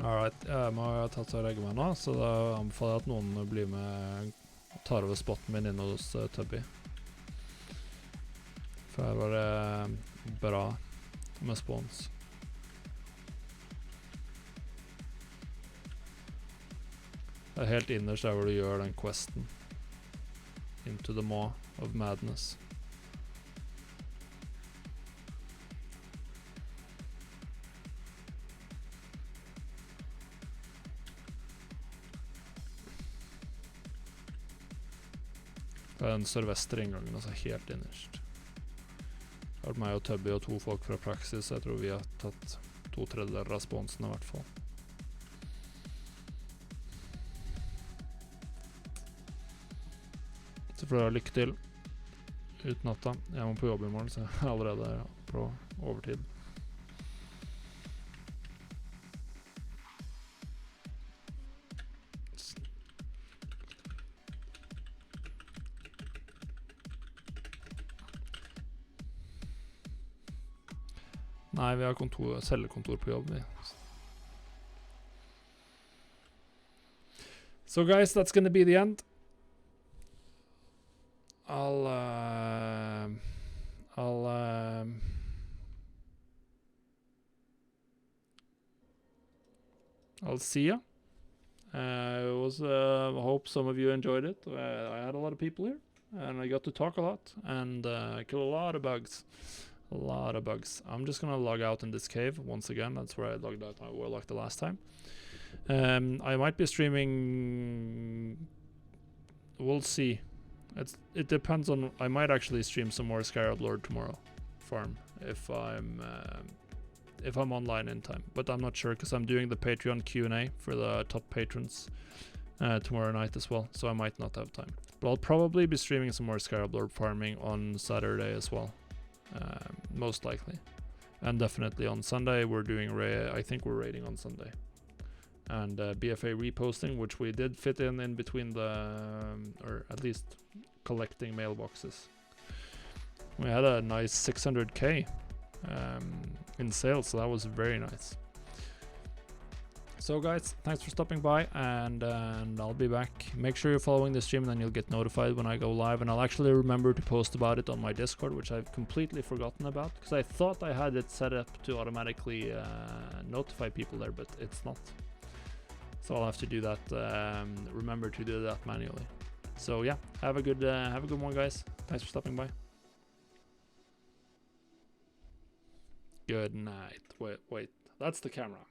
Alright, jeg må ha tatt og legge meg nå, så da anbefaler jeg at noen blir med og tar over spotten min inne hos Tubby. For her var det bra med spawns. Det er helt innerst der hvor du gjør den questen. Into the Maw of Madness. Det er den sørvestre inngangen, altså helt innerst. Det har vært meg og Tubby og 2 folk fra praksis, så jeg tror vi har tatt 2/3 av responsen i hvert fall. Så får dere lykke til ut natta. Jeg må på jobb i morgen, så jeg er allerede på overtid. Nei, vi har cellekontor på jobb. So guys, that's gonna be the end. I'll see ya. It was I hope some of you enjoyed it. I had a lot of people here, and I got to talk a lot and kill a lot of bugs. A lot of bugs. I'm just gonna log out in this cave once again. That's where I logged out my warlock the last time. I might be streaming. We'll see. It depends on. I might actually stream some more Scarab Lord tomorrow, farm if I'm online in time. But I'm not sure because I'm doing the Patreon Q&A for the top patrons tomorrow night as well. So I might not have time. But I'll probably be streaming some more Scarab Lord farming on Saturday as well. Most likely, and definitely on Sunday we're doing I think we're raiding on Sunday, and BfA reposting, which we did fit in between the or at least collecting mailboxes. We had a nice 600k in sales, so that was very nice. So guys, thanks for stopping by, and I'll be back. Make sure you're following the stream, and then you'll get notified when I go live, and I'll actually remember to post about it on my Discord, which I've completely forgotten about, because I thought I had it set up to automatically notify people there, but it's not. So I'll have to do that, remember to do that manually. So yeah, have a good one, guys. Thanks for stopping by. Good night. Wait, that's the camera.